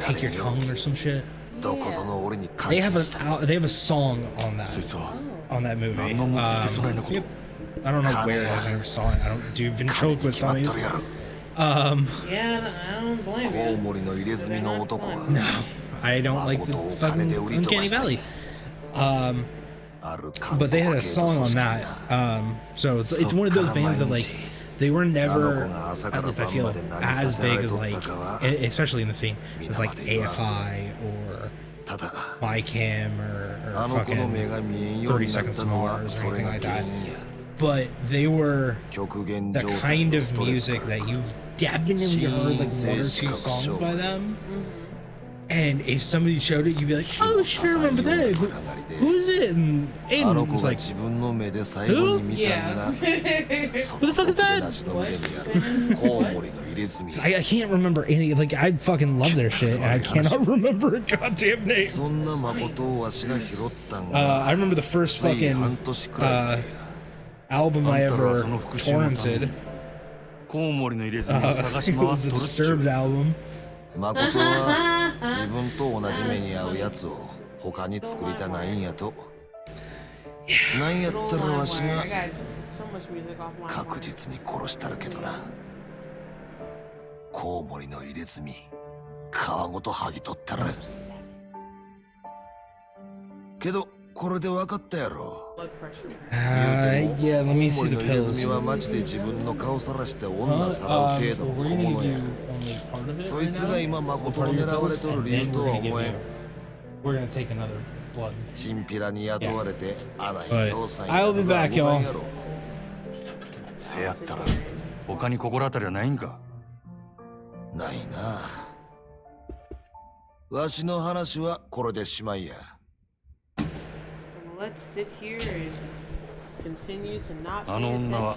S1: take your tongue or some shit. They have a song on that movie. Yep. I don't know where it is. I never saw it. I don't do ventriloquist dummies.
S6: Yeah, I don't blame you.
S1: No, I don't like the fucking Uncanny Valley. But they had a song on that. So it's one of those bands that like they were never, at least I feel, as big as like, especially in the scene, as like AFI or MyCam or fucking 30 Seconds to Mars or anything like that. But they were the kind of music that you've definitely heard like one or two songs by them. And if somebody showed it, you'd be like, oh shit, I remember that. Who's it? And Aiden was like, who?
S6: Yeah.
S1: Who the fuck is that? I can't remember any, like, I fucking love their shit, and I cannot remember a goddamn name. I remember the first fucking album I ever torrented. It was a Disturbed album.
S8: 誠は自分と同じ目に遭うやつを他に作りたないんやと。なんやったらわしが確実に殺したるけどな。コウモリの入れ墨、皮ごと剥ぎ取ったる。けどこれで分かったやろ。
S1: Yeah, let me see the pills.
S8: はマジで自分の顔さらして女さらう程度の小物や。そいつが今誠に狙われとる理由とは思えん。チンピラに雇われて穴に量産や。
S1: I'll be back, y'all.
S3: せやったら他に心当たりはないんか。
S8: ないな。わしの話はこれでしまいや。
S3: あの女は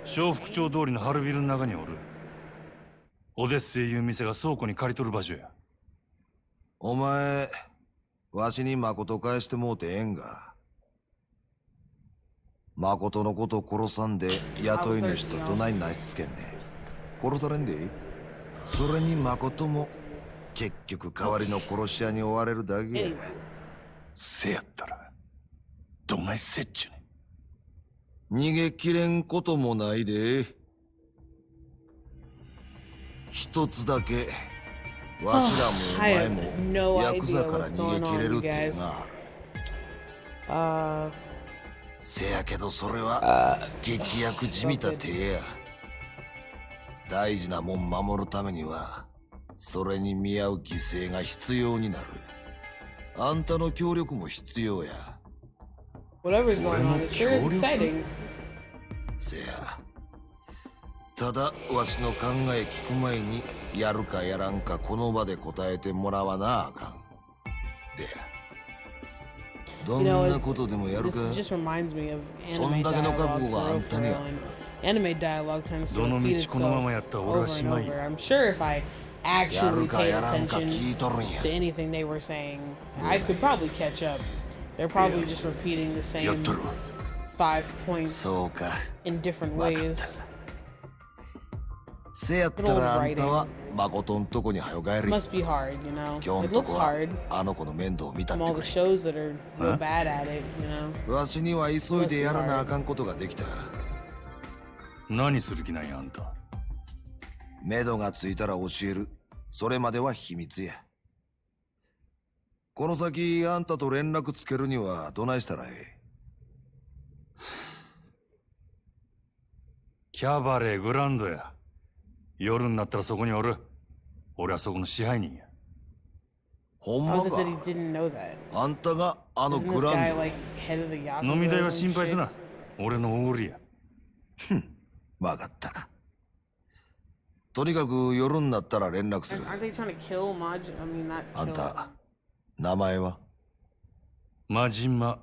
S3: 小福町通りの春ビルの中におる。オデッセイいう店が倉庫に借り取る場所や。
S8: お前、わしに誠返してもうてええんが。誠のこと殺さんで雇い主とどないなしつけんね。殺されんでいい。それに誠も結局代わりの殺し屋に追われるだけや。
S3: せやったらどないせっちゅうね。
S8: 逃げきれんこともないで。一つだけわしらもお前もヤクザから逃げきれるってがある。せやけどそれは劇薬じみた手や。大事なもん守るためにはそれに見合う犠牲が必要になる。あんたの協力も必要や。
S6: Whatever's going on, it sure is exciting.
S8: せや。ただわしの考え聞く前にやるかやらんかこの場で答えてもらわなあかん。でどんなことでもやるか。そんだけの覚悟があんたにあるな。
S6: Anime dialogue tends to repeat itself over and over. I'm sure if I actually paid attention to anything they were saying, I could probably catch up. They're probably just repeating the same 5 points in different ways.
S8: せやったらあんたは誠んとこに早帰り。
S6: Must be hard, you know.
S8: 今日
S6: It
S8: んと
S6: looks
S8: こは
S6: hard
S8: あの子の面倒を見たっ
S6: from
S8: て
S6: all
S8: く
S6: the
S8: れ。
S6: shows that are real bad at it, you know.
S8: わしには急いでやらなあかんことができた。
S3: 何する気なんやあんた。
S8: 目処がついたら教える。それまでは秘密や。この先あんたと連絡つけるにはどないしたらええ。
S3: キャバレーグランドや。夜になったらそこにおる。俺はそこの支配人や。
S8: ほん
S6: How
S8: ま
S6: is it
S8: か。
S6: that he didn't know that?
S8: あんたがあの
S6: Isn't this
S8: グラ
S6: guy
S8: ンド。
S6: like head of the Yakuza
S3: 飲み代は
S6: or
S3: 心
S6: some
S3: 配す
S6: shit?
S3: な。俺のおごりや。
S8: わかった。とにかく夜になったら連絡する。
S6: Aren't they trying to kill Maj? I mean, not
S8: あん
S6: kill.
S8: た、名前は
S3: 真島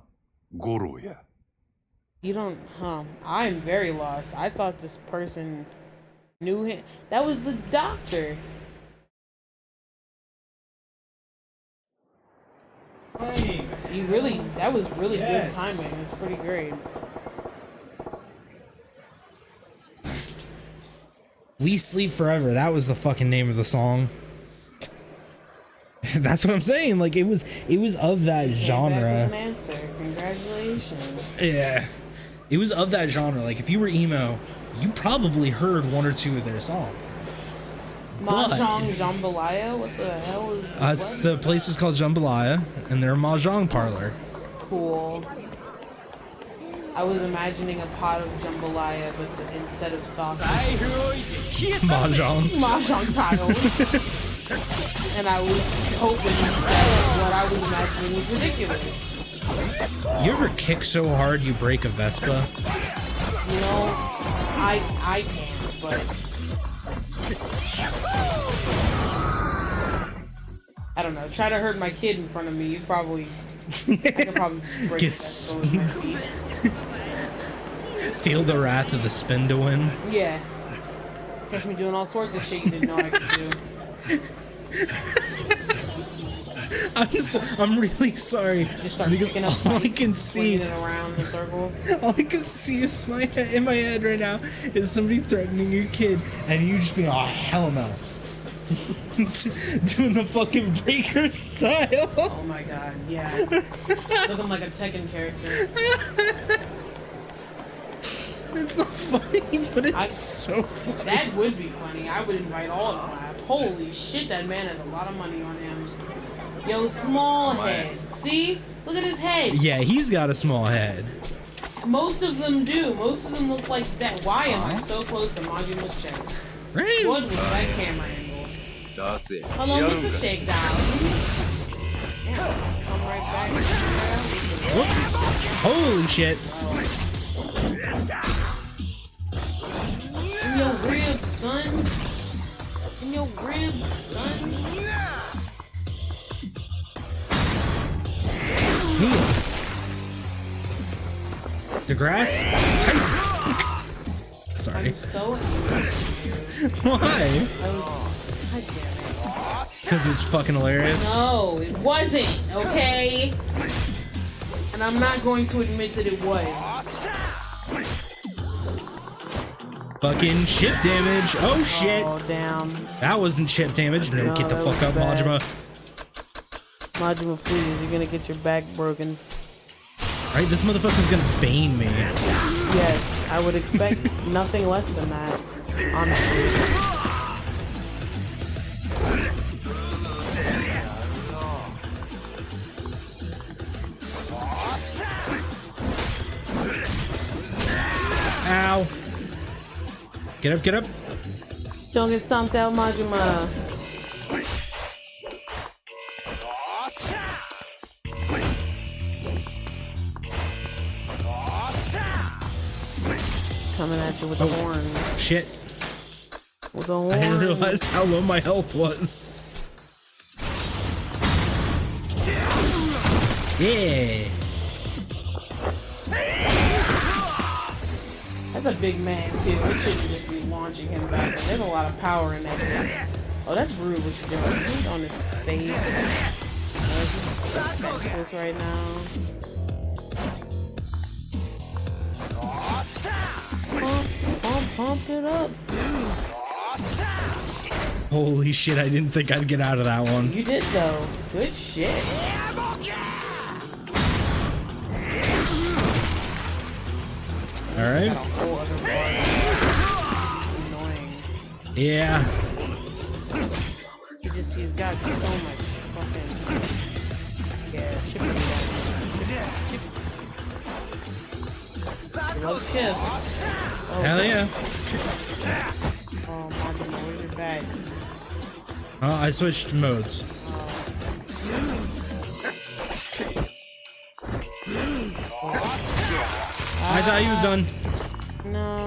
S3: 五郎や。
S6: You don't, huh? I'm very lost. I thought this person knew him. That was the doctor. You really, that was really good timing. It's pretty great.
S1: We Sleep Forever. That was the fucking name of the song. That's what I'm saying. Like it was of that genre.
S6: Congratulations.
S1: Yeah. It was of that genre. Like if you were emo, you probably heard one or two of their songs.
S6: Mahjong Jambalaya? What the hell is
S1: It's the place is called Jambalaya, and they're a mahjong parlor.
S6: Cool. I was imagining a pot of jambalaya, but instead of sauce,
S1: Mahjong.
S6: mahjong tiles. And I was hoping that what I was imagining was ridiculous.
S1: You ever kick so hard you break a Vespa?
S6: You know, I can't, but I don't know. Try to hurt my kid in front of me. He's probably. I could probably break his neck with my feet.
S1: Feel the wrath of the Spindle-win.
S6: Yeah. Catch me doing all sorts of shit you didn't know I could do.
S1: I'm really sorry.
S6: Just start
S1: because
S6: picking up
S1: all I
S6: fights,
S1: can see
S6: swinging it around in a circle.
S1: All I can see is in my head right now is somebody threatening your kid, and you just being, oh hell no, doing the fucking breaker style.
S6: Oh my god, yeah. Looking like a Tekken character.
S1: It's not funny, but it's so funny.
S6: That would be funny. I would invite all to laugh. Holy shit, that man has a lot of money on him. Yo, small head. See? Look at his head.
S1: Yeah, he's got a small head.
S6: Most of them do. Most of them look like that. Why am I so close to Majima's chest?
S1: Right?
S6: What was that camera angle? Hello, Mr. Shakedown. Come right back.
S1: Holy shit.
S6: In your ribs, son. In your ribs, son.
S1: DeGrasse Tyson. Sorry.
S6: I'm so angry.
S1: Why?
S6: God damn it.
S1: Because it's fucking hilarious.
S6: No, it wasn't, okay? And I'm not going to admit that it was.
S1: Fucking chip damage. Oh shit.
S6: Oh, damn.
S1: That wasn't chip damage. No, get the
S6: that
S1: fuck
S6: was
S1: up,
S6: bad.
S1: Majima.
S6: Majima, please, you're gonna get your back broken.
S1: Right, this motherfucker's gonna bane me.
S6: Yes, I would expect nothing less than that, honestly.
S1: Ow. Get up, get up.
S6: Don't get stomped out, Majima. Coming at you with the horns.
S1: Shit.
S6: With the horns.
S1: I didn't realize how low my health was. Yeah.
S6: That's a big man, too. We shouldn't just be launching him back. There's a lot of power in that thing. Oh, that's rude what you're doing. He's on his face. That's this right now. Pump it up.
S1: Holy shit, I didn't think I'd get out of that one.
S6: You did, though. Good shit.
S1: Alright.
S6: Annoying.
S1: Yeah.
S6: He's got so much fucking. Yeah, chippy. I love chips. Oh,
S1: Hell yeah.
S6: Oh, Majima, where's your bag?
S1: Oh, I switched modes. I thought he was done.
S6: No.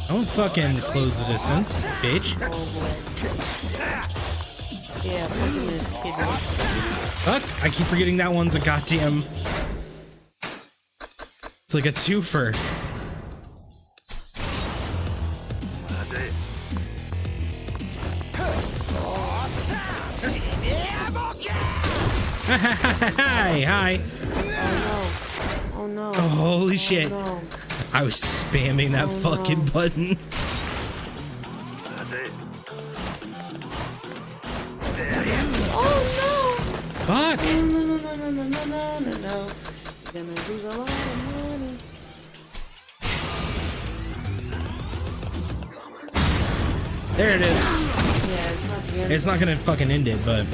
S1: Don't fucking close the distance, bitch.
S6: Yeah, fucking this kid.
S1: Fuck, I keep forgetting that one's a goddamn... It's like a twofer. Hi.
S6: Oh no.
S1: Oh, holy shit.
S6: No.
S1: I was spamming that fucking button.
S6: Oh
S1: Fuck.
S6: no. No. You're gonna lose a lot of money.
S1: There it is.
S6: Yeah, it's not the end.
S1: It's not gonna fucking end it, but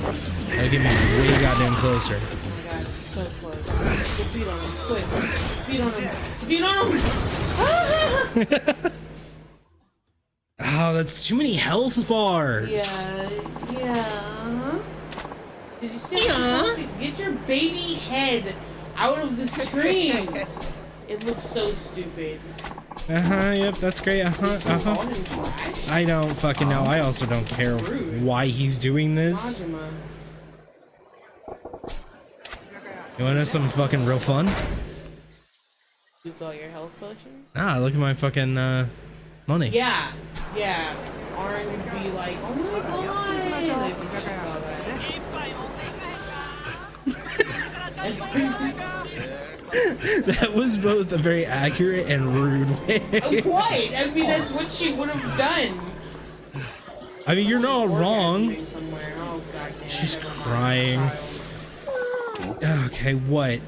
S1: it'll get me way goddamn closer.
S6: Oh my god, it's so close. Go beat on him, quick. Beat on him. Beat on him!
S1: Oh, that's too many health bars.
S6: Yeah. Did you see that? Get your baby head out of the screen. It looks so stupid.
S1: Yep, that's great. I don't fucking know. I also don't care why he's doing this.
S6: Majima.
S1: You wanna know something fucking real fun?
S6: Use all your health potions?
S1: Ah, look at my fucking money.
S6: Yeah. Orin would be like, oh my god. Like, you just saw that.
S1: That was both a very accurate and rude way.
S6: What? I mean, that's what she would have done.
S1: I mean, you're not wrong.
S6: Oh, goddamn.
S1: She's crying. Okay, what?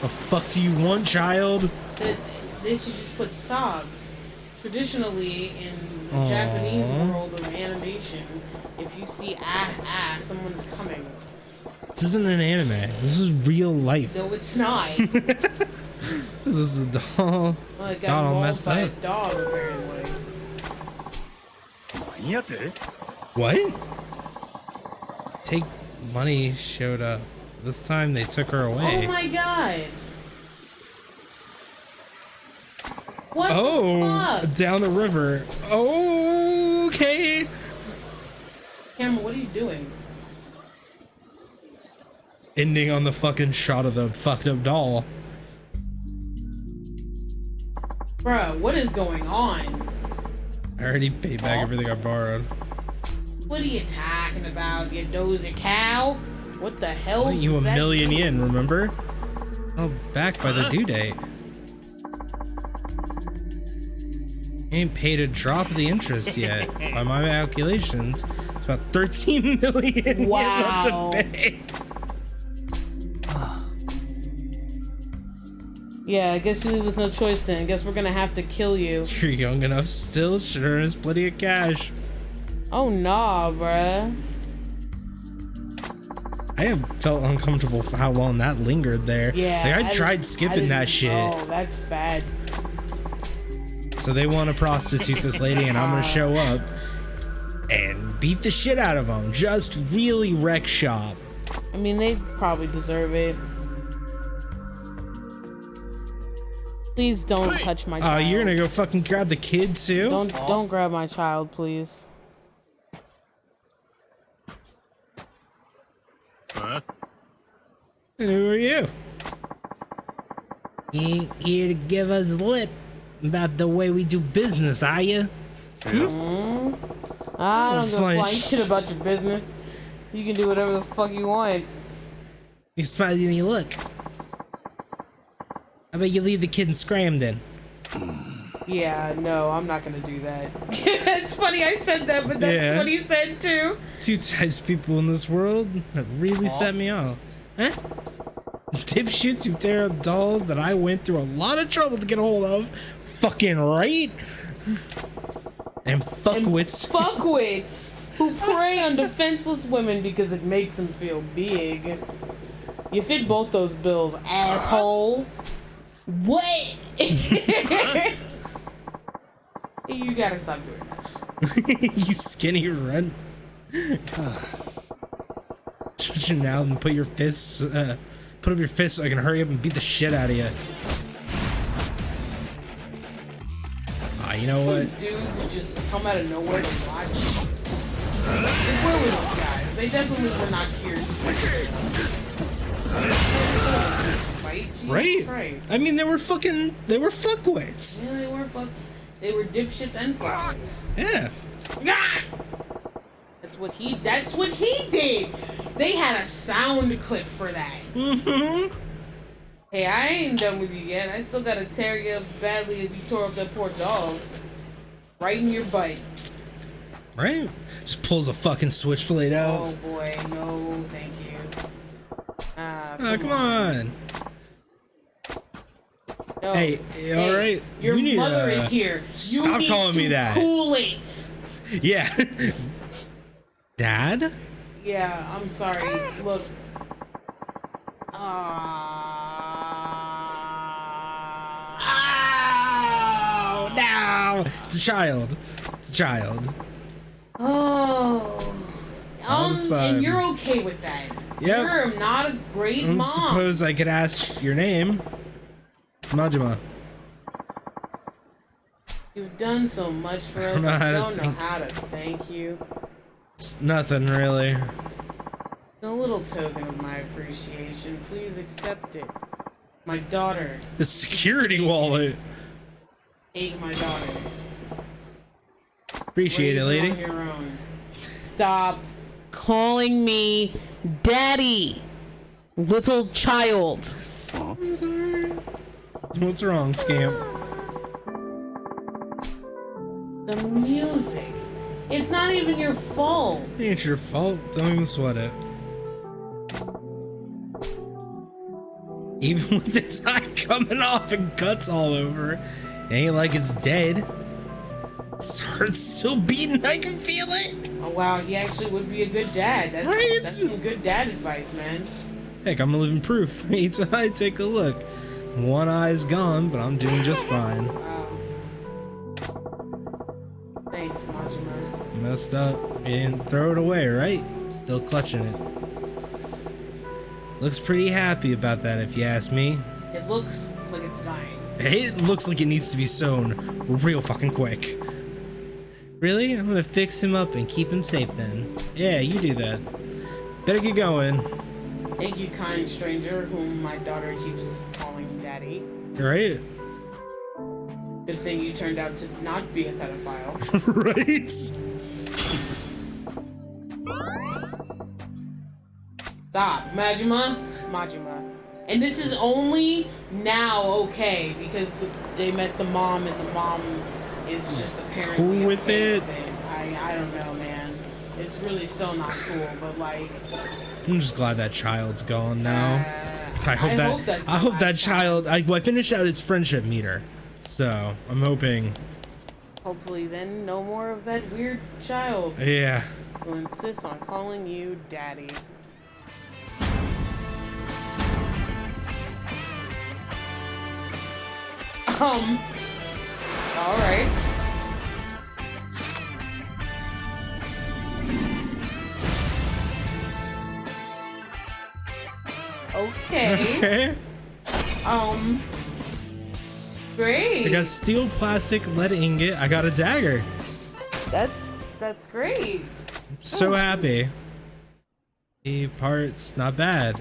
S1: The fuck do you want, child?
S6: Then she just put sobs. Traditionally, in the Japanese world of animation, if you see someone's coming.
S1: This isn't an anime. This is real life.
S6: No, it's not.
S1: This is a doll.
S6: Well, it
S1: Not
S6: got
S1: all
S6: mauled
S1: messed
S6: by a
S1: up.
S6: dog, apparently.
S1: What? Take money showed up. This time they took her away.
S6: Oh my god. What the fuck?
S1: Down the river. Okay.
S6: Cameron, what are you doing?
S1: Ending on the fucking shot of the fucked up doll.
S6: Bruh, what is going on?
S1: I already paid back everything I borrowed.
S6: What are you talking about, you nosy cow? What the hell?
S1: I lent you a
S6: does that
S1: million
S6: mean?
S1: yen, remember? Oh, back by the due date. You ain't paid a drop of the interest yet. By my calculations, it's about 13 million yen left to pay.
S6: Yeah, I guess you leave us no choice then. I guess we're gonna have to kill you.
S1: You're young enough still, should earn us plenty of cash.
S6: Oh nah, bruh.
S1: I have felt uncomfortable for how long that lingered there.
S6: Yeah.
S1: Like, I tried skipping that shit.
S6: Oh, that's bad.
S1: So they want to prostitute this lady, and I'm gonna show up and beat the shit out of them. Just really wreck shop.
S6: I mean, they probably deserve it. Please don't touch my child.
S1: Oh, you're gonna go fucking grab the kid too?
S6: Don't grab my child, please.
S1: And who are you? You ain't here to give us lip about the way we do business, are you?
S6: I don't give a flying shit about your business. You can do whatever the fuck you want.
S1: You smile and you look. I bet you leave the kid and scram then.
S6: Yeah, no, I'm not gonna do that. It's funny I said that, but that's what he said too.
S1: Two types of people in this world that really set me off. Huh? Dipshits who tear up dolls that I went through a lot of trouble to get a hold of. Fucking right? And fuckwits.
S6: Fuckwits who prey on defenseless women because it makes them feel big. You fit both those bills, asshole. What? You gotta stop doing that.
S1: You skinny runt. Judge you now and put your fists, put up your fists so I can hurry up and beat the shit out of you. You know what?
S6: Dudes just come out of nowhere to watch. Where were those guys? They definitely were not here.
S1: Right?
S6: Christ.
S1: I mean, they were fuckwits.
S6: Yeah, they were dipshits and fuckwits.
S1: Yeah.
S6: That's what he did. They had a sound clip for that. Mm-hmm. Hey, I ain't done with you yet. I still gotta tear you up badly as you tore up that poor dog. Right in your butt.
S1: Right? Just pulls a fucking switchblade out.
S6: Oh boy, no, thank you.
S1: Come on.
S6: No.
S1: Hey, alright.
S6: Your mother is here.
S1: Stop calling me that.
S6: Cool it.
S1: Yeah. Dad?
S6: Yeah, I'm sorry. Look.
S1: Oh, no! It's a child. It's a child.
S6: Oh. And you're okay with that.
S1: Yep.
S6: You're not a great
S1: I
S6: mom.
S1: suppose I could ask your name. It's Majima.
S6: You've done so much for us. I don't know how to thank you.
S1: It's nothing, really.
S6: A little token of my appreciation. Please accept it. My daughter.
S1: The security wallet.
S6: Ate my daughter.
S1: Appreciate it, lady.
S6: On your own. Stop calling me daddy, little child.
S1: I'm sorry. What's wrong, Scamp?
S6: The music. It's not even your fault.
S1: It ain't your fault. Don't even sweat it. Even with its eye coming off and cuts all over, it ain't like it's dead. Its heart's still beating. I can feel it.
S6: Oh wow, he actually would be a good dad. That's some good dad advice, man.
S1: Heck, I'm a living proof. Each eye, take a look. One eye's gone, but I'm doing just fine.
S6: Wow. Thanks, Majima.
S1: Messed up. You didn't throw it away, right? Still clutching it. Looks pretty happy about that, if you ask me.
S6: It looks like it's dying.
S1: It looks like it needs to be sewn real fucking quick. Really? I'm gonna fix him up and keep him safe then. Yeah, you do that. Better get going.
S6: Thank you, kind stranger, whom my daughter keeps calling daddy.
S1: Right?
S6: Good thing you turned out to not be a pedophile.
S1: Right?
S6: Stop, Majima. And this is only now okay because they met the mom and the mom is just apparently
S1: cool with
S6: okay
S1: it.
S6: with it. I don't know, man. It's really still not cool, but like.
S1: I'm just glad that child's gone now. I hope that child. I finished out its friendship meter, so I'm hoping.
S6: Hopefully, then no more of that weird child.
S1: Yeah.
S6: Who insists on calling you daddy. All right. Okay. Great.
S1: I got steel, plastic, lead ingot. I got a dagger.
S6: That's great.
S1: I'm so happy. The part's not bad.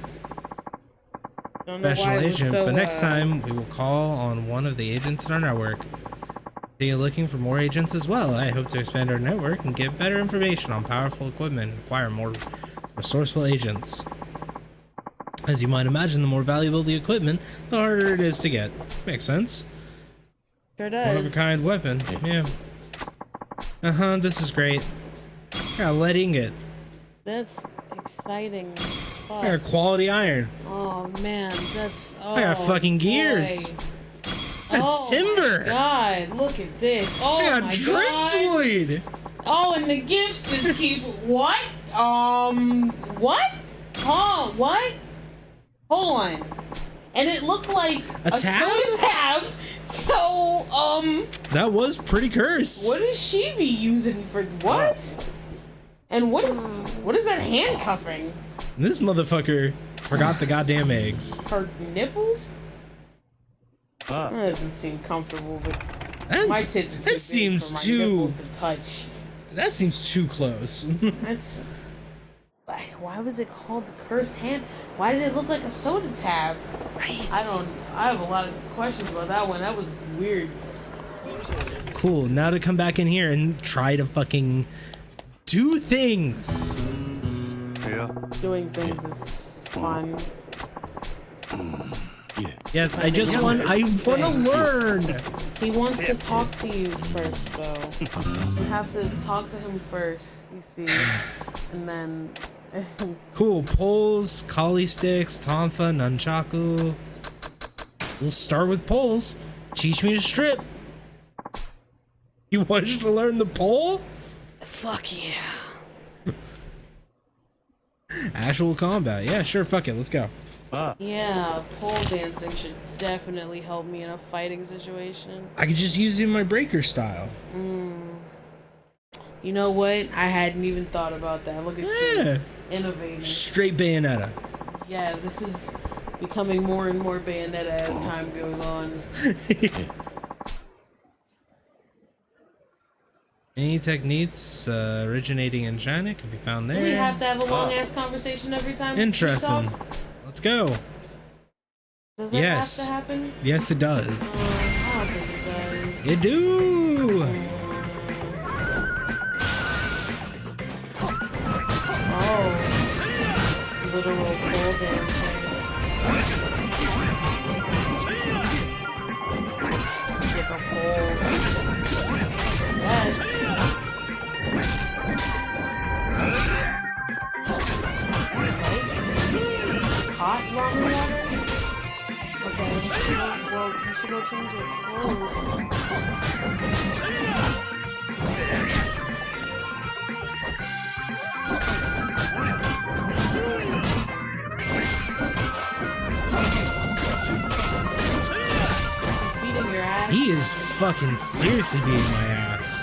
S1: Special agent, but next time we will call on one of the agents in our network. Are you looking for more agents as well? I hope to expand our network and get better information on powerful equipment and acquire more resourceful agents. As you might imagine, the more valuable the equipment, the harder it is to get. Makes sense.
S6: Sure does.
S1: One of a kind weapon. Yeah. This is great. Got lead ingot.
S6: That's exciting.
S1: I got quality iron.
S6: Oh man, that's. Oh,
S1: I got fucking gears. I got timber.
S6: My God, look at this. Oh
S1: I got
S6: my
S1: driftwood.
S6: God. Oh, and the gifts just keep. What? What? Oh, what? Hold on. And it looked like
S1: a tab?
S6: soda tab. So,
S1: That was pretty cursed.
S6: what does she be using for what? And what is that handcuffing?
S1: This motherfucker forgot the goddamn eggs.
S6: Her nipples? That doesn't seem comfortable, but my tits are too big
S1: seems
S6: for my
S1: too-
S6: nipples to touch.
S1: That seems too close.
S6: That's why was it called the cursed hand? Why did it look like a soda tab?
S1: Right.
S6: I have a lot of questions about that one. That was weird.
S1: Cool. Now to come back in here and try to fucking do things.
S3: Yeah.
S6: Doing things is fun.
S3: Yeah.
S1: Yes, I want to learn.
S6: He wants to talk to you first, though. You have to talk to him first, you see. And then...
S1: Cool. Poles, collie sticks, tonfa, nunchaku. We'll start with poles. Teach me to strip. You want to learn the pole?
S6: Fuck yeah.
S1: Actual combat. Yeah, sure. Fuck it. Let's go.
S6: Yeah, pole dancing should definitely help me in a fighting situation.
S1: I could just use it in my breaker style.
S6: You know what? I hadn't even thought about that. Look at you innovating.
S1: Straight bayonetta.
S6: Yeah, this is becoming more and more Bayonetta as time goes on.
S1: Any techniques originating in China can be found there.
S6: Do we have to have a long ass conversation every time?
S1: Interesting.
S6: we talk?
S1: Let's go.
S6: Does that have to happen?
S1: Yes, it does.
S6: I don't think it does.
S1: It do.
S6: Oh, literal pole dancing. Different poles. Yes. Hot ramen water? Okay. Well, you should go change your clothes.
S1: He is fucking seriously beating my ass.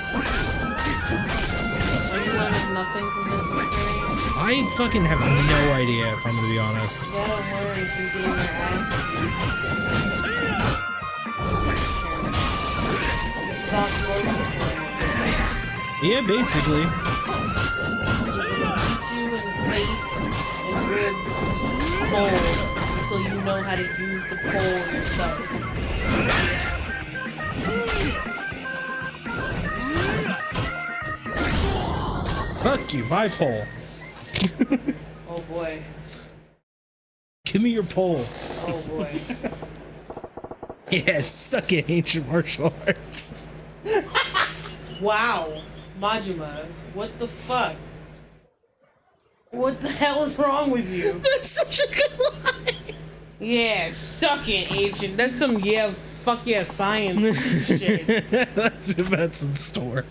S6: Are you learning nothing from this experience?
S1: I fucking have no idea, if I'm gonna be honest.
S6: You gotta learn from getting your ass beat.
S1: Yeah, basically.
S6: Beat you in face and ribs, pole, until you know how to use the pole yourself.
S1: Fuck you, my pole.
S6: Oh boy.
S1: Give me your pole.
S6: Oh boy.
S1: Yeah, suck it, ancient martial arts.
S6: Wow. Majima, what the fuck? What the hell is wrong with you?
S1: That's such a good line.
S6: Yeah, suck it, ancient. That's some fuck yeah science shit.
S1: That's in store.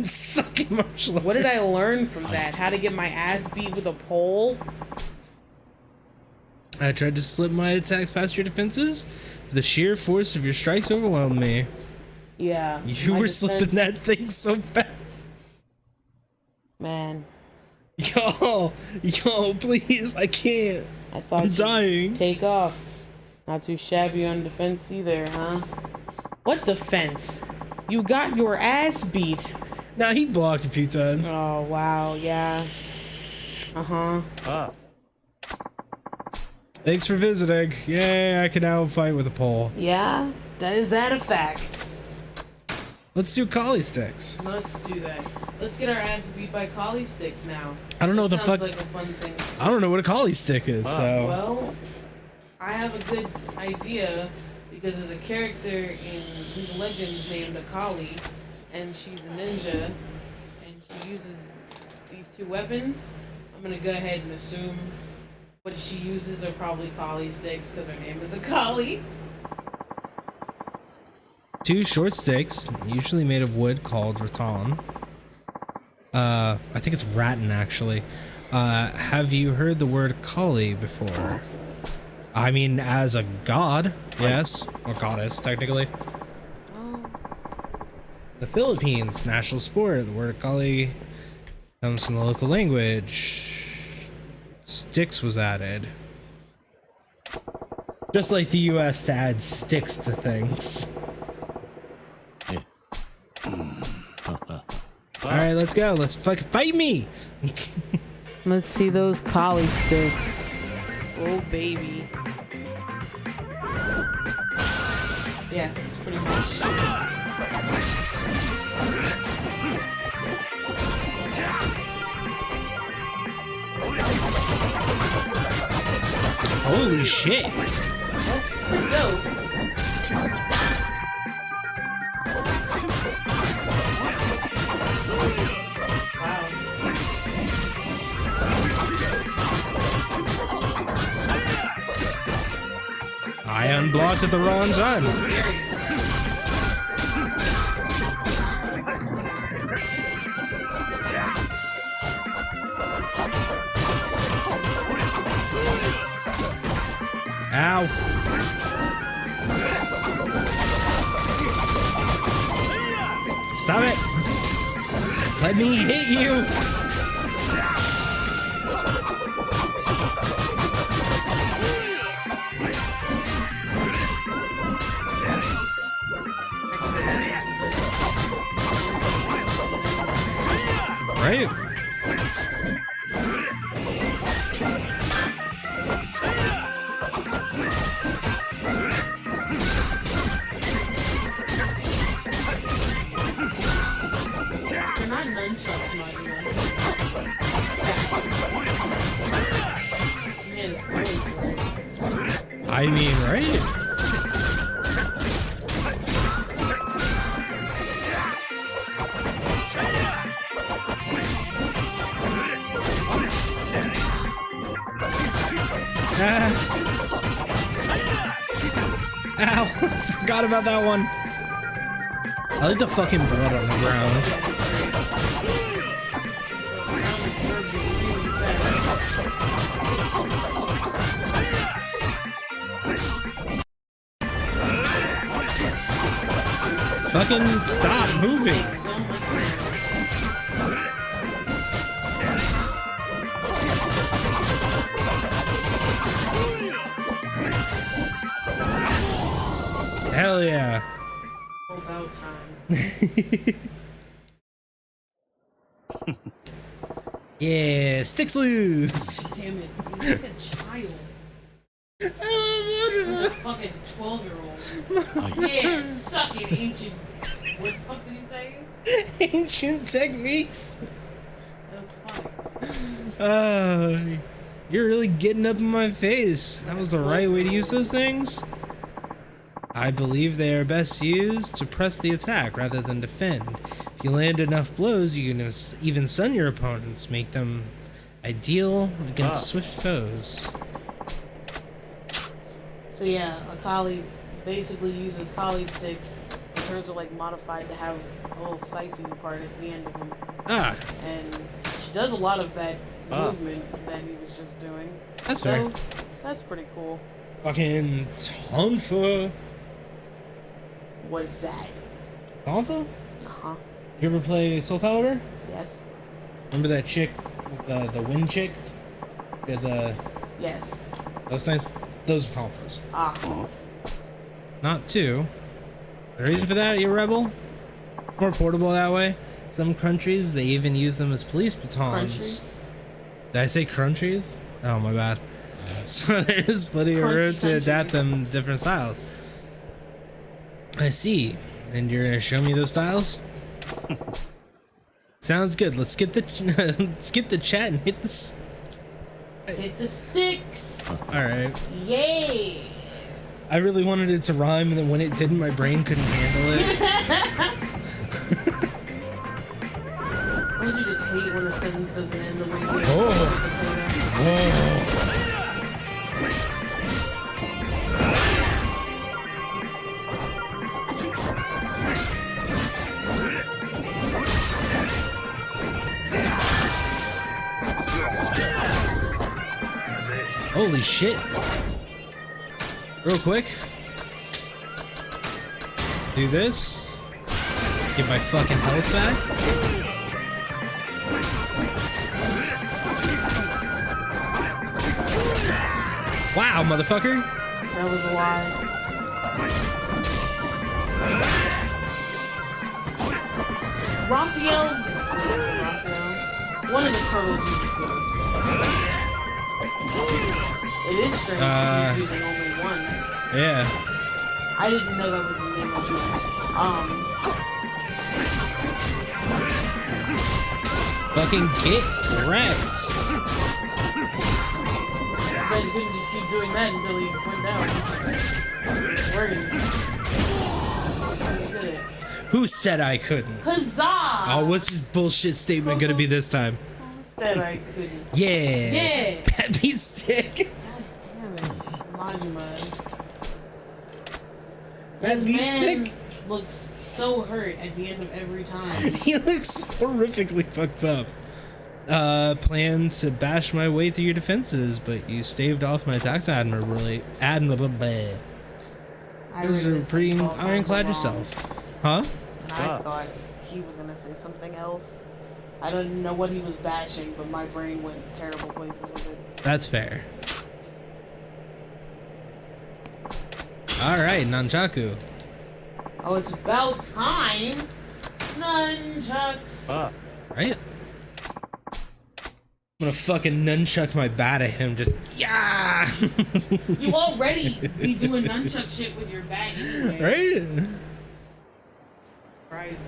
S1: Suck it, martial arts.
S6: What did I learn from that? How to get my ass beat with a pole?
S1: I tried to slip my attacks past your defenses, but the sheer force of your strikes overwhelmed me.
S6: Yeah.
S1: You were slipping that thing so fast.
S6: Man.
S1: Yo, please, I can't. I'm dying.
S6: Take off. Not too shabby on defense either, huh? What defense? You got your ass beat.
S1: Nah, he blocked a few times.
S6: Oh, wow, yeah. Uh-huh.
S1: Thanks for visiting. Yay, I can now fight with a pole.
S6: Yeah? Is that a fact?
S1: Let's do collie sticks.
S6: Let's do that. Let's get our ass beat by collie sticks now.
S1: I don't know what the fuck.
S6: Sounds like a fun thing.
S1: I don't know what a collie stick is, so.
S6: Well, I have a good idea because there's a character in League of Legends named Akali, and she's a ninja, and she uses these two weapons. I'm gonna go ahead and assume what she uses are probably collie sticks because her name is Akali.
S1: Two short sticks, usually made of wood, called rattan. I think it's rattan, actually. Have you heard the word Kali before? I mean, as a god, yes. Or goddess, technically. The Philippines, national sport. The word Kali comes from the local language. Sticks was added. Just like the US to add sticks to things. Alright, let's go. Let's fucking fight me!
S6: Let's see those collie sticks. Oh, baby. Yeah, it's pretty much.
S1: Holy shit!
S6: That's pretty dope. Wow.
S1: I unblocked at the wrong time. Ow. Stop it. Let me hit you. Right?
S6: They're not nunchucks, Majima. Man, it's crazy, right?
S1: I mean, right? Ow, forgot about that one. I like the fucking blood on the ground. Fucking stop moving. Hell yeah.
S6: About time.
S1: Yeah, sticks loose.
S6: Damn it, he's like a child.
S1: I love
S6: A fucking 12-year-old. Yeah, suck it, ancient. What the fuck did he say?
S1: ancient techniques.
S6: That was funny.
S1: You're really getting up in my face. That was the right way to use those things. I believe they are best used to press the attack rather than defend. If you land enough blows, you can even stun your opponents, make them ideal against swift foes.
S6: So yeah, a collie basically uses collie sticks. In terms of like modified to have a little scything part at the end of them.
S1: Ah,
S6: And she does a lot of that movement that he was just doing.
S1: that's
S6: So
S1: fair.
S6: that's pretty cool.
S1: Fucking Tonfa.
S6: What is that?
S1: Tonfa?
S6: Uh-huh.
S1: Did you ever play Soul Calibur?
S6: Yes.
S1: Remember that chick with the wind chick? Yeah,
S6: Yes.
S1: those things? Those are Tonfas.
S6: Ah.
S1: Not two. The reason for that, you rebel? More portable that way. Some countries, they even use them as police batons.
S6: Countries.
S1: Did I say countries? Oh, my bad. So there's plenty of room to adapt them to different styles. I see. And you're gonna show me those styles? Sounds good. Let's get the skip the chat and hit the.
S6: Hit the sticks.
S1: All right.
S6: Yay.
S1: I really wanted it to rhyme, and then when it didn't, my brain couldn't handle it.
S6: Don't you just hate when a sentence doesn't end the way you
S1: Oh. Holy shit. Real quick. Do this. Get my fucking health back. Wow, motherfucker.
S6: That was a lie. Raphael. One of the turtles uses those. It is strange that he's using only one.
S1: Yeah.
S6: I didn't know that was the name of it.
S1: Fucking get wrecked.
S6: I bet he couldn't just keep doing that until he went down. Working. He did it.
S1: Who said I couldn't?
S6: Huzzah!
S1: Oh, what's his bullshit statement gonna be this time?
S6: Who said I couldn't?
S1: Yeah.
S6: Yeah!
S1: That'd be sick.
S6: Damn it. Majima.
S1: That'd be
S6: Man
S1: sick.
S6: looks so hurt at the end of every time.
S1: He looks horrifically fucked up. Plan to bash my way through your defenses, but you staved off my attacks admirably. This is a pretty ironclad yourself. Huh?
S6: And I thought he was gonna say something else. I don't know what he was bashing, but my brain went terrible places with it.
S1: That's fair. Alright, Nunchaku.
S6: Oh, it's about time! Nunchucks!
S1: Right? gonna fucking nunchuck my bat at him, just yeah.
S6: You already be doing nunchuck shit with your bat anyway.
S1: Right?
S6: Surprise me.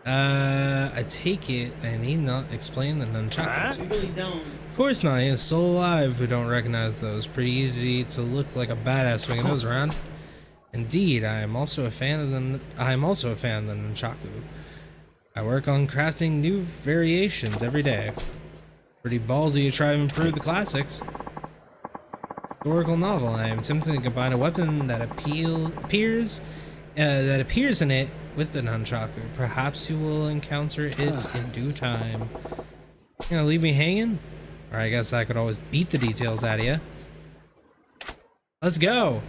S1: I take it I need not explain the nunchuck.
S6: You really don't.
S1: Of course not. He's so alive who don't recognize those. Pretty easy to look like a badass swinging those around. Indeed, I am also a fan of the nunchaku. I work on crafting new variations every day. Pretty ballsy to try to improve the classics. Historical novel. I am attempting to combine a weapon that appears in it with the nunchaku. Perhaps you will encounter it in due time. You gonna leave me hanging? Or I guess I could always beat the details out of you. Let's go.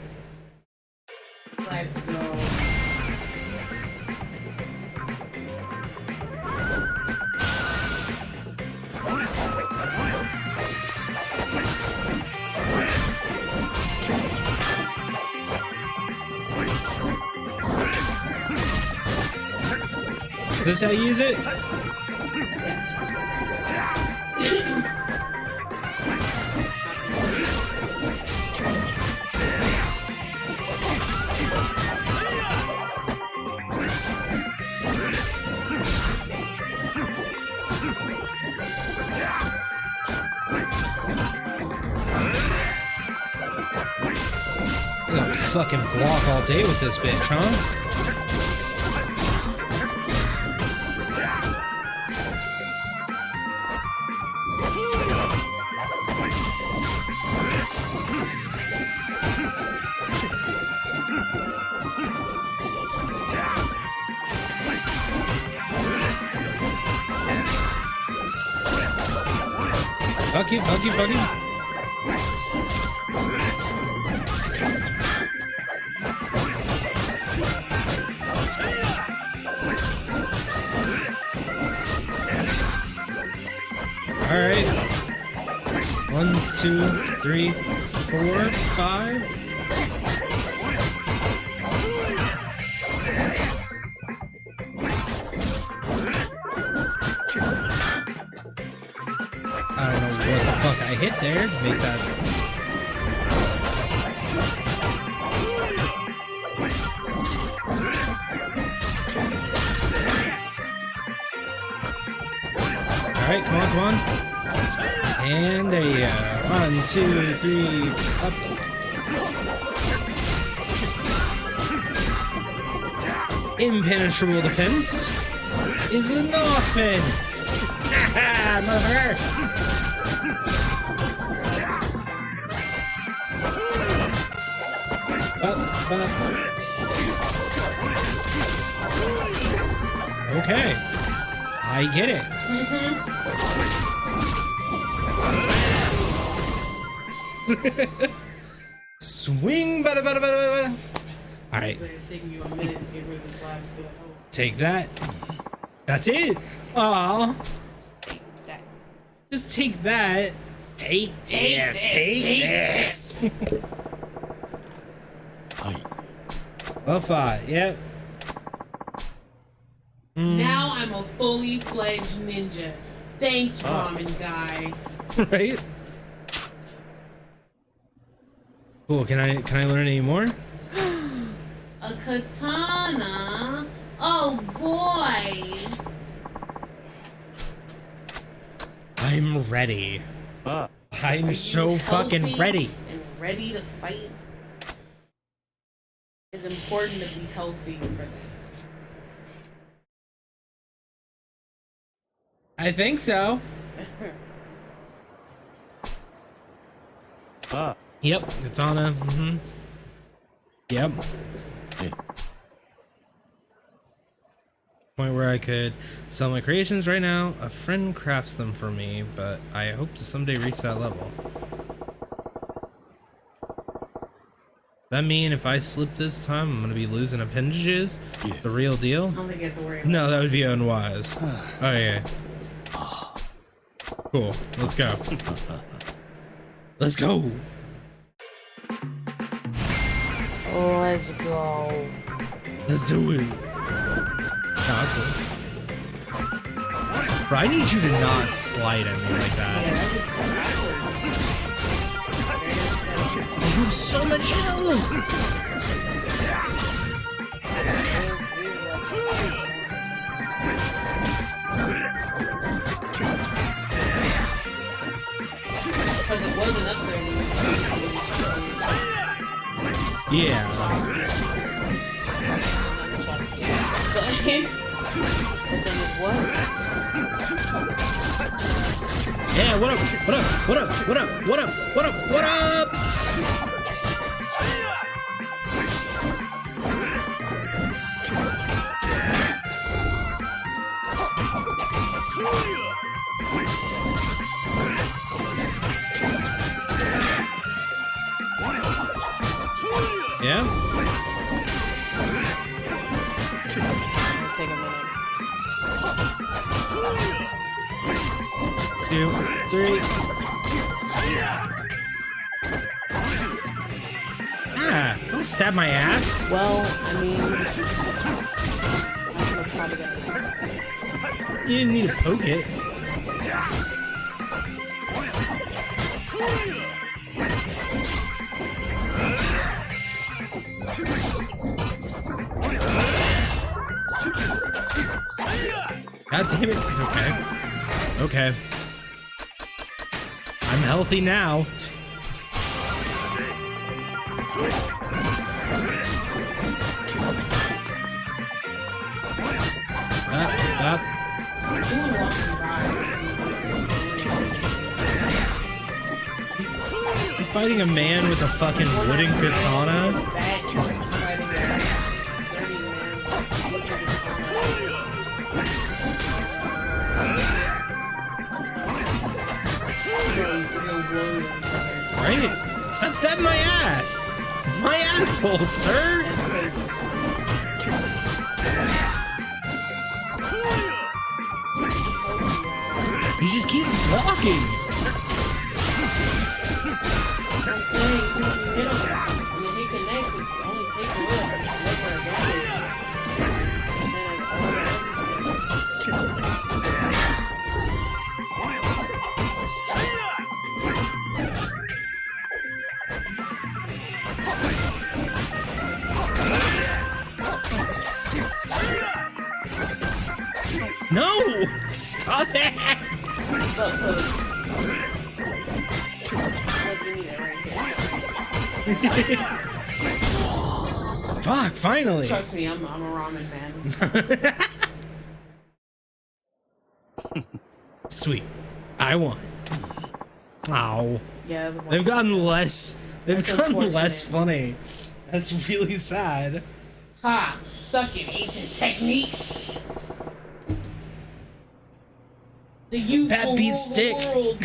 S6: Let's go.
S1: Is this how you use it? I'm gonna fucking block all day with this bitch, huh? Fuck you, fuck you, fuck you. Alright. 1, 2, 3, 4, 5. I don't know what the fuck I hit there to make that. Alright, come on, come on. And there you go. 1, 2, 3, up. Impenetrable defense is an offense. Motherfucker. Up. Okay. I get it. Swing, bada, bada, bada, bada. All right.
S6: It's taking you a minute to get rid of this last bit of health.
S1: Take that. That's it. Aw.
S6: Take that.
S1: Just take that. Take this. Well fought. Yep.
S6: Now I'm a fully fledged ninja. Thanks, ramen guy.
S1: Right? Cool. Can I learn any more?
S6: A katana? Oh boy!
S1: I'm ready. I'm so fucking ready.
S6: And ready to fight? It's important to be healthy for this.
S1: I think so. Yep, katana. Yep. Point where I could sell my creations right now. A friend crafts them for me, but I hope to someday reach that level. That mean if I slip this time, I'm gonna be losing appendages? It's the real deal?
S6: I don't think you have to worry about
S1: No, that would be unwise. Oh yeah. Cool. Let's go. Let's go.
S6: Let's go.
S1: Let's do it. No, that's cool. Bro, I need you to not slide at me like that. Oh, you have so much health!
S6: Because it wasn't up there.
S1: Yeah.
S6: But then it was.
S1: Yeah, what up? What up? What up? What up? What up? What up? What up? Yeah?
S6: It'll take a minute.
S1: 2, 3. Ah, don't stab my ass.
S6: Well, I mean, I should have probably got
S1: You didn't need to poke it. God damn it. Okay. Okay. I'm healthy now. Up. You're fighting a man with a fucking wooden katana? Right? Stop stabbing my ass! My asshole, sir! He just keeps blocking!
S6: I'm saying, you hit him, when he connects, it only takes a little sliver of damage.
S1: No! Stop it! Fuck, finally!
S6: Trust me, I'm a ramen man.
S1: Sweet. I won. Ow.
S6: Yeah, it was like,
S1: They've gotten less. They've
S6: That's
S1: gotten
S6: unfortunate.
S1: less funny. That's really sad.
S6: ha! Suck it, ancient techniques! The youthful
S1: That beat
S6: rule
S1: stick.
S6: the world.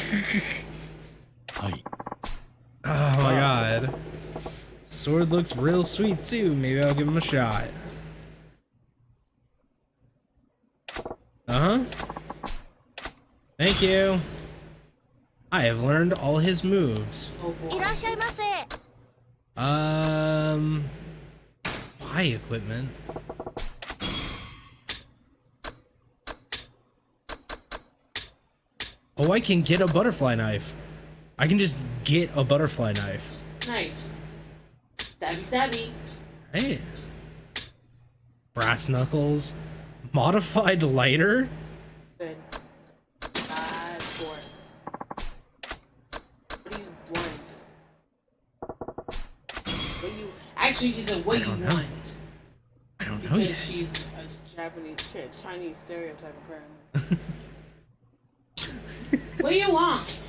S1: Oh my god. Sword looks real sweet too. Maybe I'll give him a shot. Uh-huh. Thank you. I have learned all his moves.
S6: Oh boy.
S1: Buy equipment. Oh, I can get a butterfly knife. I can just get a butterfly knife.
S6: Nice. Stabby stabby.
S1: Hey. Brass knuckles. Modified lighter?
S6: Good. 5, 4. What do you want? What do you... Actually, she said, what do you
S1: don't know.
S6: want?
S1: I don't know
S6: Because
S1: yet.
S6: she's a Japanese, Chinese stereotype, apparently. What do you want?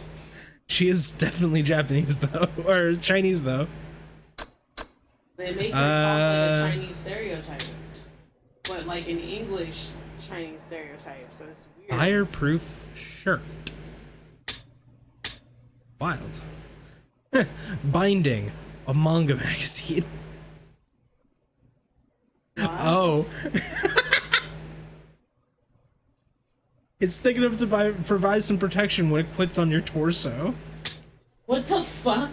S1: She is definitely Japanese though, or Chinese though.
S6: They make her talk like a Chinese stereotype, but like an English Chinese stereotype, so it's weird.
S1: Fireproof shirt. Wild. Binding. A manga magazine. Oh. It's thick enough to provide some protection when equipped on your torso.
S6: What the fuck?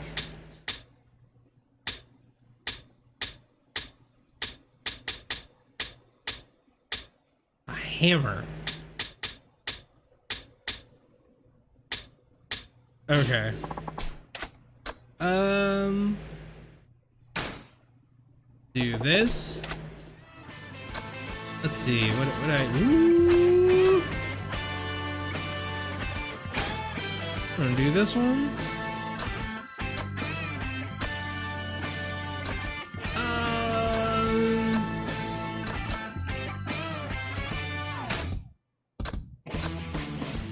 S1: A hammer. Okay. Do this. Let's see. What I? Ooh. I'm gonna do this one.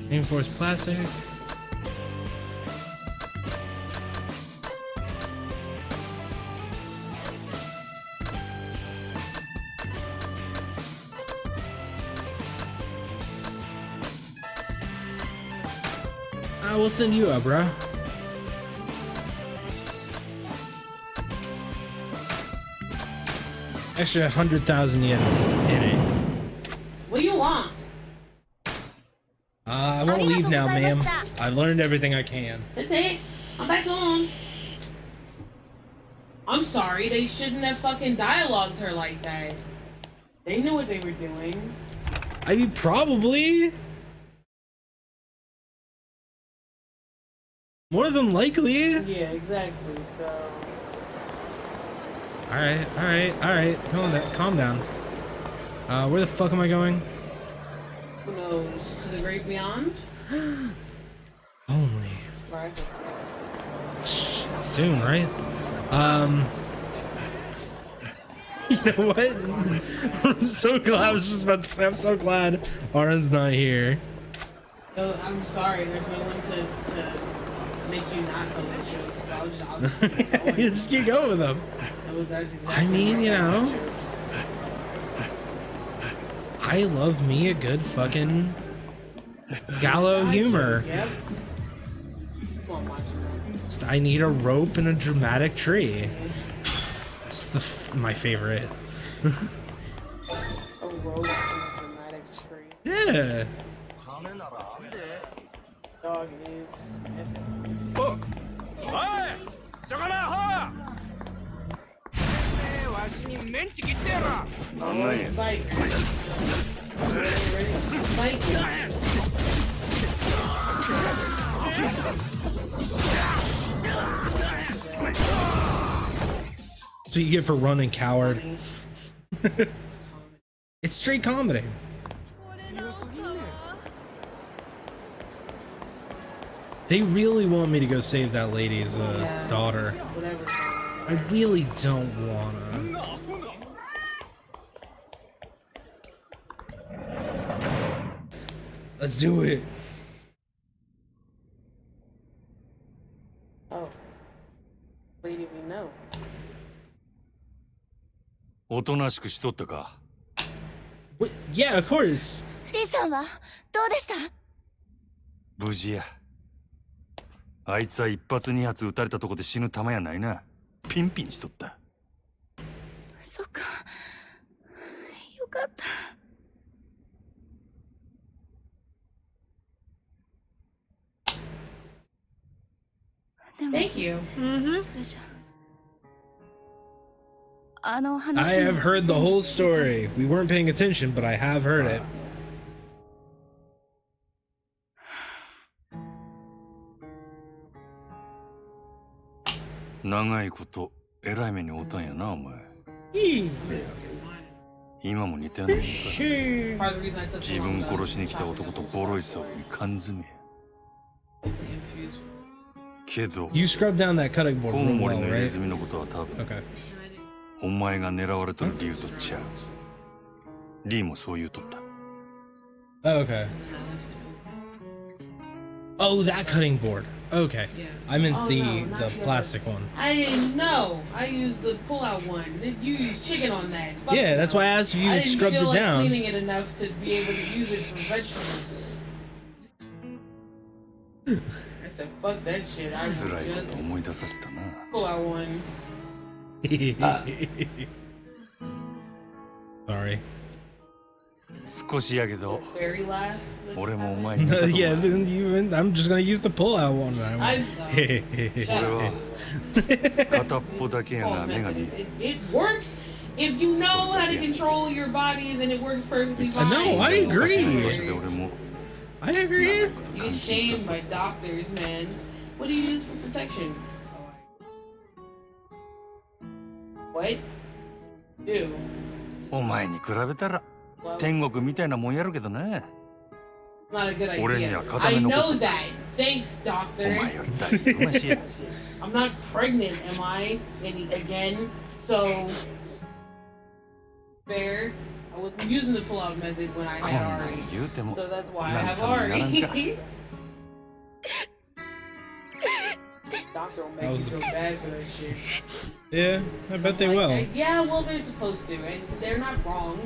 S1: Reinforced plastic. I will send you up, bro. Extra 100,000 yen in it.
S6: What do you want?
S1: I won't leave now, ma'am. I've learned everything I can.
S6: That's it. I'm back on. I'm sorry, they shouldn't have fucking dialogued her like that. They knew what they were doing.
S1: I mean, probably. More than likely.
S6: Yeah, exactly. So.
S1: Alright. Calm down. Where the fuck am I going?
S6: Who knows? To the great beyond?
S1: Only.
S6: Right.
S1: Soon, right? You know what? I'm so glad. I was just about to say, I'm so glad Aaron's not here.
S6: No, I'm sorry. There's no one to make you not tell those jokes. So I'll just keep going.
S1: You just keep going with them.
S6: That's exactly
S1: I mean, you know, I love me a good fucking gallow humor.
S6: Yep.
S1: I need a rope and a dramatic tree. It's my favorite.
S6: A rope and a dramatic tree.
S1: Yeah.
S6: Dog is effing.
S9: Oh! Hey!
S6: Oh, Spike. Spike.
S1: So you get for running, coward. It's straight comedy. They really want me to go save that lady's daughter.
S6: Whatever.
S1: I really don't wanna. Let's do it.
S6: Oh. Lady we know.
S3: おとなしくしとったか。
S1: Yeah, of course.
S4: リさんはどうでした？
S3: 無事や。あいつは一発二発撃たれたとこで死ぬ玉やないな。ピンピンしとった。
S4: そっか。よかった。でも、
S6: Thank you.
S4: それじゃ。あの話
S1: I have heard the whole story. We weren't paying attention, but I have heard it.
S3: 長いこと偉い目に遭うたんやなお前。今も似てんのか。
S6: Part of the reason I took
S3: 自分殺しに来た男とボロいそうに缶詰や。けど
S1: You scrubbed down that cutting board
S3: コウ
S1: real
S3: モリ
S1: well,
S3: の入れ
S1: right?
S3: 墨のことは多分
S1: Okay.
S3: お前が狙われとる理由とちゃう。リーもそう言うとった。
S1: Oh, okay. Oh, that cutting board. Okay. I meant
S6: Oh,
S1: the
S6: no, not
S1: plastic one.
S6: I didn't know. I used the pull-out one. You used chicken on that. Fuck
S1: Yeah,
S6: no.
S1: that's why I asked if you
S6: I didn't
S1: scrubbed
S6: feel
S1: it
S6: like
S1: down.
S6: cleaning it enough to be able to use it for vegetables. I said, fuck that shit. I
S3: 辛いこと
S6: just
S3: 思い出させたな。
S6: pull out one.
S1: Sorry.
S3: 少しやけど
S6: Fairy laugh.
S3: 俺もお前に似たとこ
S1: Yeah, then I'm just gonna use the pull-out one.
S6: I shut
S3: 俺
S6: up.
S3: は片っぽだけや
S6: Oh,
S3: な目が
S6: man,
S3: 見え
S6: it works if you know how to control your body. Then it works perfectly fine.
S1: No, I agree.
S3: 場所で俺も
S1: I agree.
S6: You get shamed by doctors, man. What do you use for protection? What? Do?
S3: お前に比べたら天国みたいなもんやるけどね。
S6: Not a good idea.
S3: 俺には片
S6: I
S3: 目残
S6: know
S3: って
S6: that. Thanks,
S3: お
S6: doctor.
S3: 前よりだいぶマシや。
S6: I'm not pregnant, am I? Again, so fair. I wasn't using the pull-out method when I
S3: こん
S6: had
S3: なん
S6: Ari,
S3: 言うても
S6: so that's why I
S3: なん
S6: have
S3: さもならんか。
S6: Ari. Doctor will make you
S1: was-
S6: feel bad for that shit.
S1: Yeah, I bet they will.
S6: Yeah, well, they're supposed to, and they're not wrong.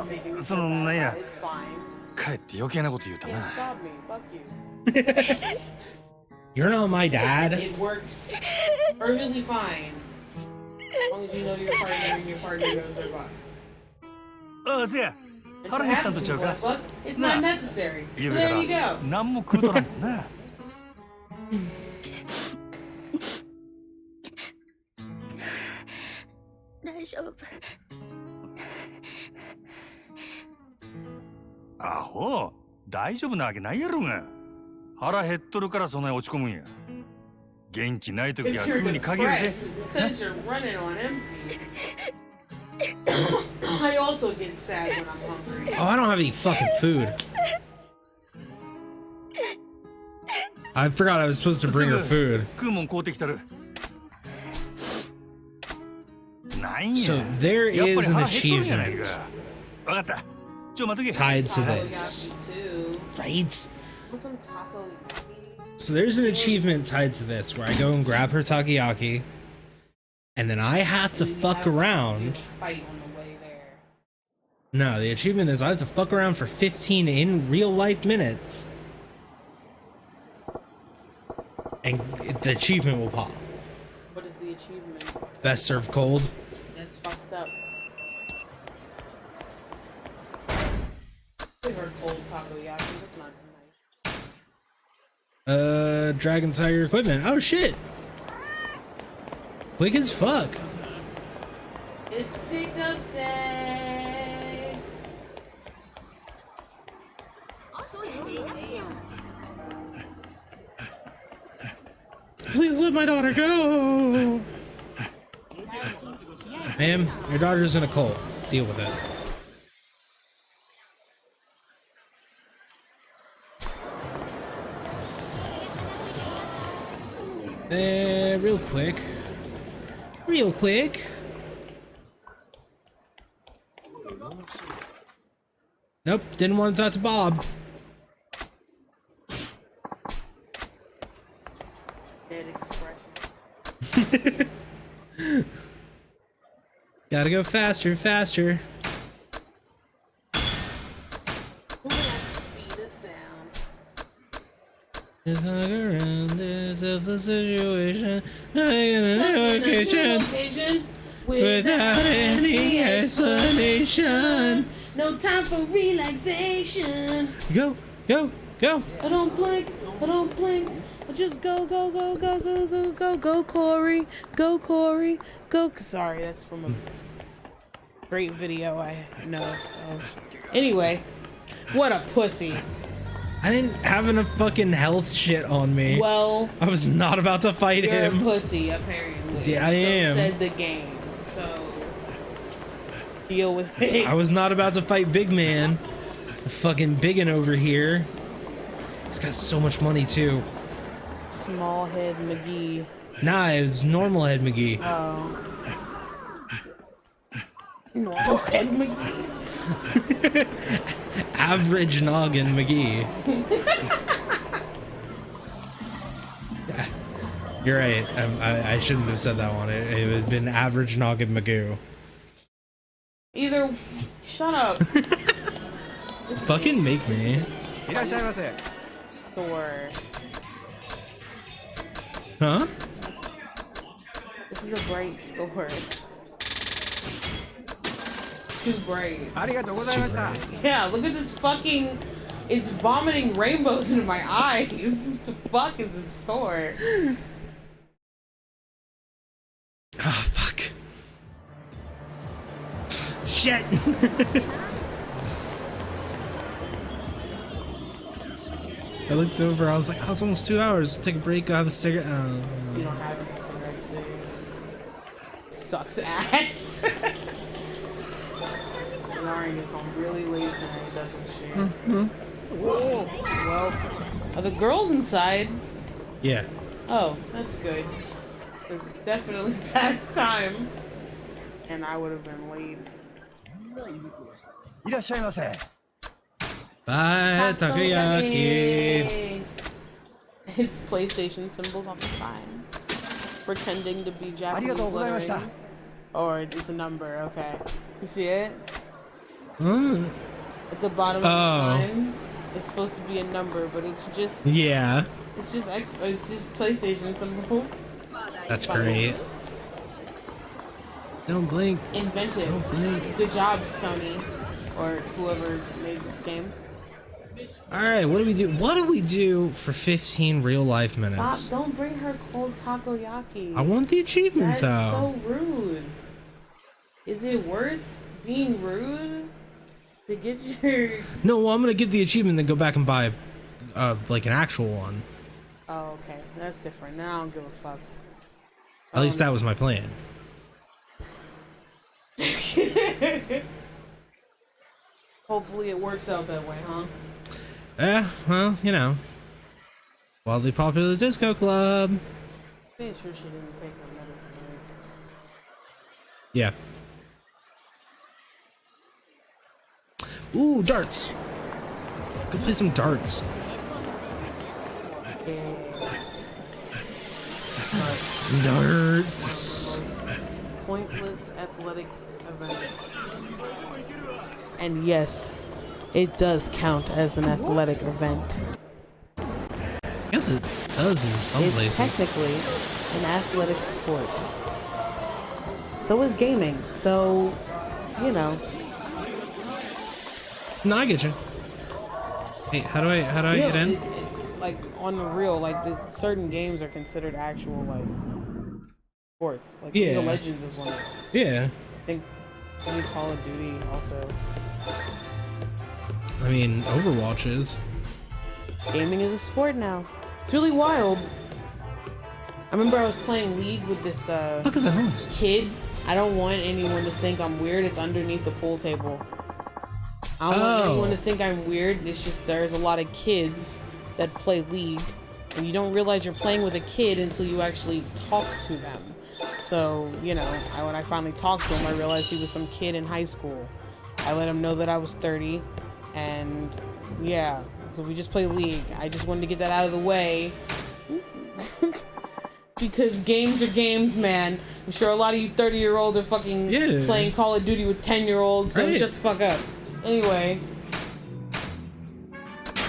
S6: Making me
S3: そ
S6: feel
S3: の
S6: bad
S3: なんや
S6: about it. It's fine.
S3: かえって余計なこと言うた
S6: Can't
S3: な。
S6: stop me. Fuck you.
S1: You're not my dad.
S6: It works perfectly fine. As long as you know your partner and your partner knows their body.
S3: ああ、せや。
S6: And
S3: 腹
S6: for
S3: 減った
S6: half
S3: んと
S6: of
S3: ちゃう
S6: people
S3: か。
S6: that fuck, it's
S3: Nah.
S6: not necessary. So
S3: ゆうべ
S6: there
S3: か
S6: you
S3: ら
S6: go.
S3: 何も食うとらんもんな。
S4: 大丈夫。
S3: アホ、大丈夫なわけないやろが。腹減っとるからそんなに落ち込むんや。元気ない時
S6: If
S3: は
S6: you're
S3: 食うに限るで。
S6: depressed, it's because you're running on empty. I also get sad when I'm hungry.
S1: Oh, I don't have any fucking food. I forgot I was supposed to bring her food.
S3: 食うもん買うてきたる。なんや。
S1: So there
S3: やっぱり
S1: is an
S3: 腹減っとるんやない
S1: achievement
S3: か。わかった。ちょ待っとけ。
S1: tied to this.
S6: Takoyaki too.
S1: Right?
S6: Want some takoyaki?
S1: So there's an achievement tied to this where I go and grab her takoyaki, and then I have to fuck around.
S6: Fight on the way there.
S1: No, the achievement is I have to fuck around for 15 in real life minutes. And the achievement will pop.
S6: What is the achievement?
S1: Best served cold.
S6: That's fucked up. Give her cold takoyaki. That's not nice.
S1: Dragon Tiger equipment. Oh shit. Quick as fuck.
S6: It's pickup day.
S1: Please let my daughter go. Ma'am, your daughter's in a cult. Deal with it. Real quick. Real quick. Nope, didn't want to talk to Bob.
S6: Dead expression.
S1: Gotta go faster, faster.
S6: Who would have to speed of sound?
S1: Just hug around this of the situation. I get a location
S6: Occasion
S1: without any explanation.
S6: No time for relaxation.
S1: Go, go, go.
S6: I don't blink. I don't blink. I just go, go, go, go, go, go, go, go, Corey. Go, Corey. Go. Sorry, that's from a great video I know of. Anyway, what a pussy.
S1: I didn't have enough fucking health shit on me.
S6: Well,
S1: I was not about to fight
S6: you're a
S1: him.
S6: pussy, apparently.
S1: Yeah, I
S6: So
S1: am.
S6: said the game. So deal with it.
S1: I was not about to fight Big Man. The fucking biggin over here. He's got so much money too.
S6: Small head McGee.
S1: Nah, it was normal head McGee.
S6: Oh. Normal head McGee.
S1: Average noggin McGee. You're right. I shouldn't have said that one. It would have been average noggin Magoo.
S6: Either. Shut up.
S1: Fucking make me.
S6: Thor.
S1: Huh?
S6: This is a bright store. Too bright.
S1: It's too bright.
S6: Yeah, look at this fucking. It's vomiting rainbows into my eyes. What the fuck is this store?
S1: Ah, fuck. Shit. I looked over. I was like, oh, it's almost 2 hours. We'll take a break. Go have a cigarette.
S6: You don't have any cigarettes, do you? Sucks ass. Lauren gets on really late tonight, doesn't she? Whoa. Well, are the girls inside?
S1: Yeah.
S6: Oh, that's good. 'Cause it's definitely past time. And I would have been late.
S1: Bye, takoyaki.
S6: It's PlayStation symbols on the sign. Pretending to be Japanese lettering. Or it's a number, okay. You see it? At the bottom of the sign, it's supposed to be a number, but it's just...
S1: Yeah.
S6: It's just PlayStation symbols.
S1: That's great. Don't blink.
S6: Inventive.
S1: Don't blink.
S6: Good job, Sony. Or whoever made this game.
S1: Alright, what do we do? What do we do for 15 real life minutes?
S6: Stop, don't bring her cold takoyaki.
S1: I want the achievement,
S6: That's
S1: though.
S6: so rude. Is it worth being rude to get your...
S1: No, well, I'm gonna get the achievement and then go back and buy, like an actual one.
S6: Oh, okay. That's different. Now I don't give a fuck.
S1: At least that was my plan.
S6: Hopefully it works out that way, huh?
S1: Yeah, well, you know. Wildly popular disco club.
S6: Pretty sure she didn't take her medicine, right?
S1: Yeah. Ooh, darts. Go play some darts. Darts.
S6: Pointless athletic events. And yes, it does count as an athletic event.
S1: I guess it does in some
S6: It's
S1: places.
S6: technically an athletic sport. So is gaming. So, you know.
S1: No, I get you. Hey, how do I get in?
S6: Like on the real, like this, certain games are considered actual like sports. Like League of Legends is one of them.
S1: Yeah.
S6: I think maybe Call of Duty also.
S1: I mean, Overwatch is.
S6: Gaming is a sport now. It's really wild. I remember I was playing League with this
S1: What is that noise?
S6: kid. I don't want anyone to think I'm weird. It's underneath the pool table. I don't want anyone to think I'm weird. It's just there's a lot of kids that play League, and you don't realize you're playing with a kid until you actually talk to them. So, you know, when I finally talked to him, I realized he was some kid in high school. I let him know that I was 30, and yeah, so we just play League. I just wanted to get that out of the way. Because games are games, man. I'm sure a lot of you 30-year-olds are fucking playing Call of Duty with 10-year-olds, so shut the fuck up. Anyway.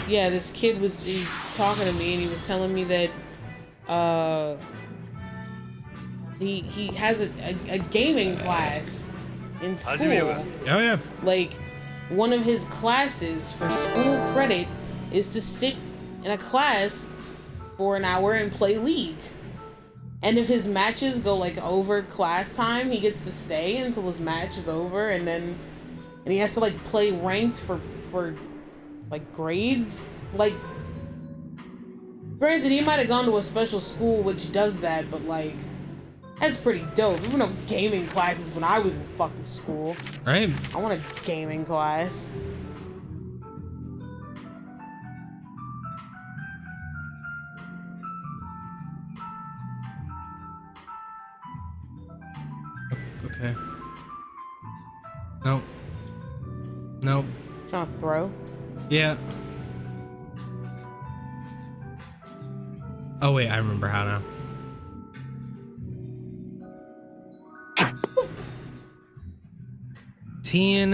S6: Yeah, this kid he's talking to me and he was telling me that he has a gaming class in school.
S1: Oh yeah.
S6: Like, one of his classes for school credit is to sit in a class for an hour and play League. And if his matches go like over class time, he gets to stay until his match is over, and he has to like play ranked for like grades. Like, granted, he might have gone to a special school which does that, but like, that's pretty dope. There were no gaming classes when I was in fucking school.
S1: Right.
S6: I want a gaming class.
S1: Okay. Nope. Nope.
S6: Trying to throw?
S1: Yeah. Oh wait, I remember how now. Teen.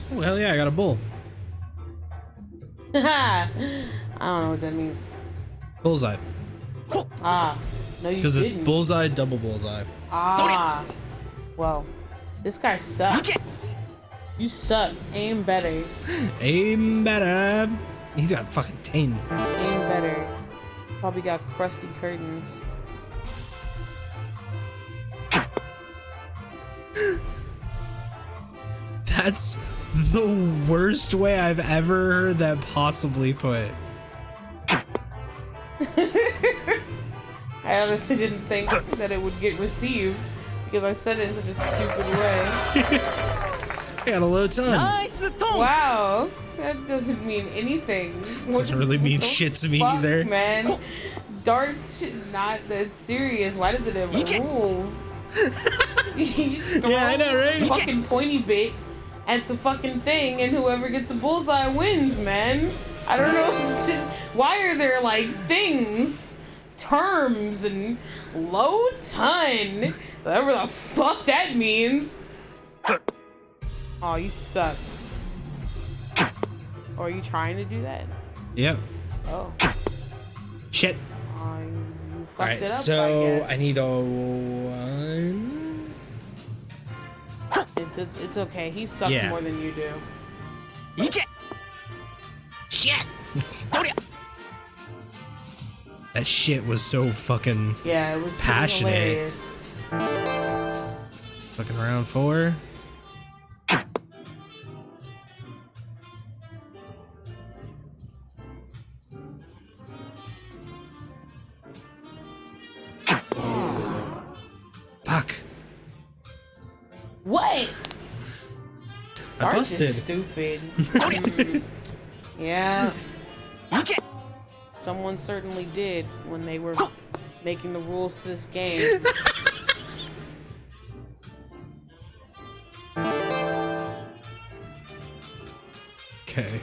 S1: Oh hell yeah, I got a bull.
S6: I don't know what that means.
S1: Bullseye.
S6: Ah, no, you didn't.
S1: Because it's bullseye, double bullseye.
S6: Ah, well, this guy sucks. You suck. Aim better.
S1: Aim better. He's got fucking 10.
S6: Aim better. Probably got crusty curtains.
S1: That's the worst way I've ever heard that possibly put.
S6: I honestly didn't think that it would get received because I said it in such a stupid way.
S1: I got a low ton.
S6: Wow, that doesn't mean anything.
S1: Doesn't really mean shit to me either.
S6: Man, darts not that serious. Why does it have rules?
S1: Yeah, I know, right?
S6: Fucking pointy bit at the fucking thing, and whoever gets a bullseye wins, man. I don't know. Why are there like things, terms, and low ton? Whatever the fuck that means. Oh, you suck. Or are you trying to do that?
S1: Yep.
S6: Oh.
S1: Shit.
S6: You fucked
S1: Alright,
S6: it up,
S1: so
S6: I
S1: I need a 1.
S6: It's okay. He sucks more than you do.
S1: Shit. That shit was so fucking
S6: Yeah, it was
S1: passionate.
S6: hilarious.
S1: Fucking round 4. Fuck.
S6: What?
S1: I
S6: Darts
S1: busted.
S6: is stupid. Yeah. Someone certainly did when they were making the rules to this game.
S1: Okay.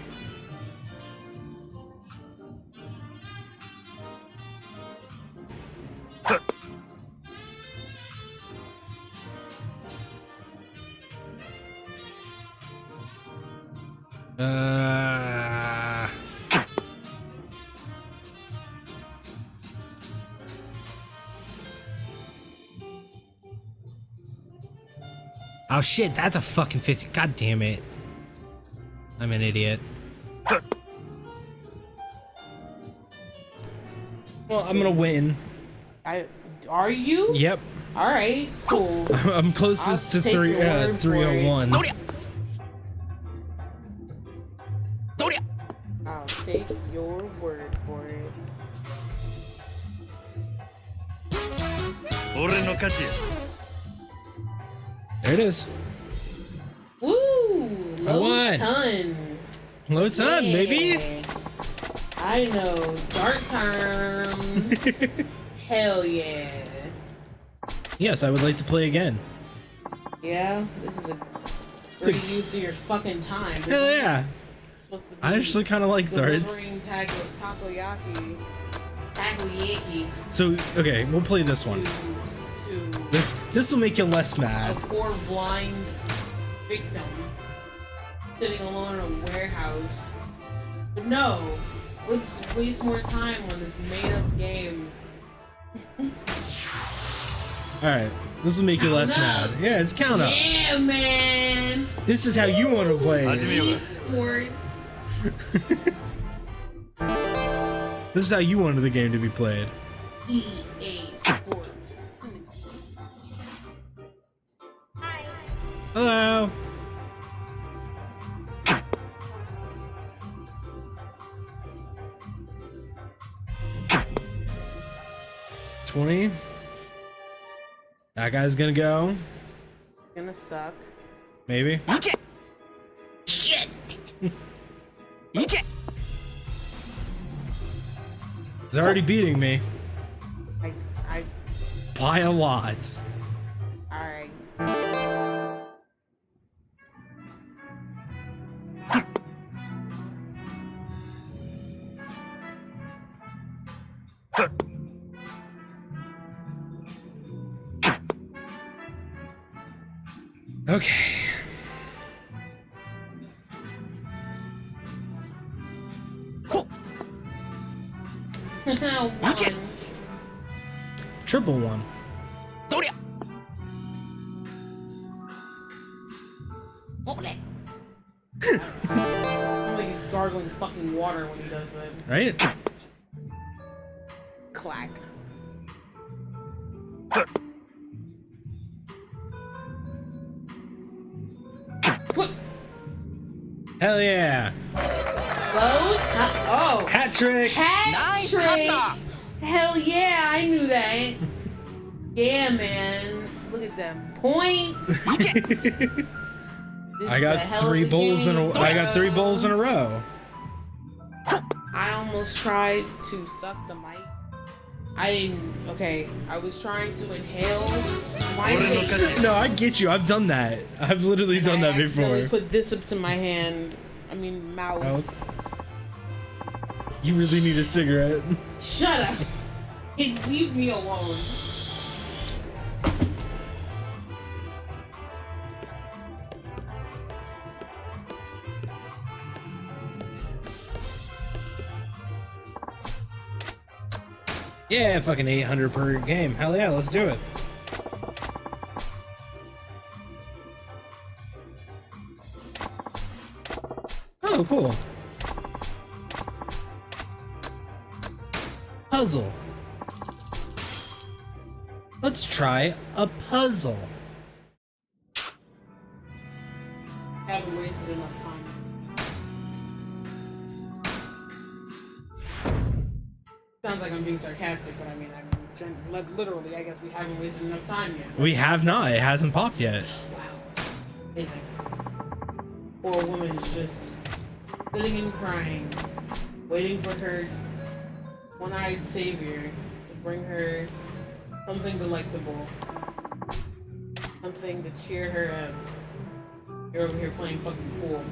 S1: Oh shit, that's a fucking 50. God damn it. I'm an idiot. Well, I'm gonna win.
S6: Are you?
S1: Yep.
S6: All right, cool.
S1: I'm closest to 301.
S6: I'll take your word for it.
S1: There it is.
S6: Woo!
S1: I won.
S6: Ton.
S1: Low ton, baby.
S6: I know dart terms. Hell yeah.
S1: Yes, I would like to play again.
S6: Yeah, this is a great use of your fucking time.
S1: Hell yeah.
S6: Supposed to be
S1: I actually kind of like darts.
S6: delivering takoyaki. Takoyaki.
S1: So, okay, we'll play this one.
S6: To
S1: This will make you less
S6: a
S1: mad.
S6: poor blind victim sitting alone in a warehouse. But no, let's waste more time on this made-up game.
S1: Alright, this will make you less mad. Yeah, it's count up.
S6: Yeah, man.
S1: This is how you want to play.
S6: Esports.
S1: This is how you wanted the game to be played.
S6: EA Sports.
S1: Hello. $20. That guy's gonna go.
S6: Gonna suck.
S1: Maybe.
S6: Shit.
S1: He's already beating me
S6: I.
S1: by a lot.
S6: All right.
S1: Okay.
S6: One.
S1: Triple one.
S6: Sounds like he's gargling fucking water when he does that.
S1: Right?
S6: Clack. What?
S1: Hell yeah.
S6: Oh.
S1: Hat trick.
S6: Hat trick. Hell yeah, I knew that. Yeah, man. Look at them points.
S1: I got 3 bowls in a row.
S6: I almost tried to suck the mic. I didn't. Okay, I was trying to inhale my vape.
S1: No, I get you. I've done that. I've literally done that before.
S6: I accidentally put this up to my hand. I mean, mouth.
S1: You really need a cigarette.
S6: Shut up. Leave me alone.
S1: Yeah, fucking 800 per game. Hell yeah, let's do it. Oh, cool. Puzzle. Let's try a puzzle.
S6: Haven't wasted enough time. Sounds like I'm being sarcastic, but I mean, literally, I guess we haven't wasted enough time yet.
S1: We have not. It hasn't popped yet.
S6: Wow. Amazing. Poor woman is just sitting and crying, waiting for her one-eyed savior to bring her something delectable. Something to cheer her up. You're over here playing fucking pool.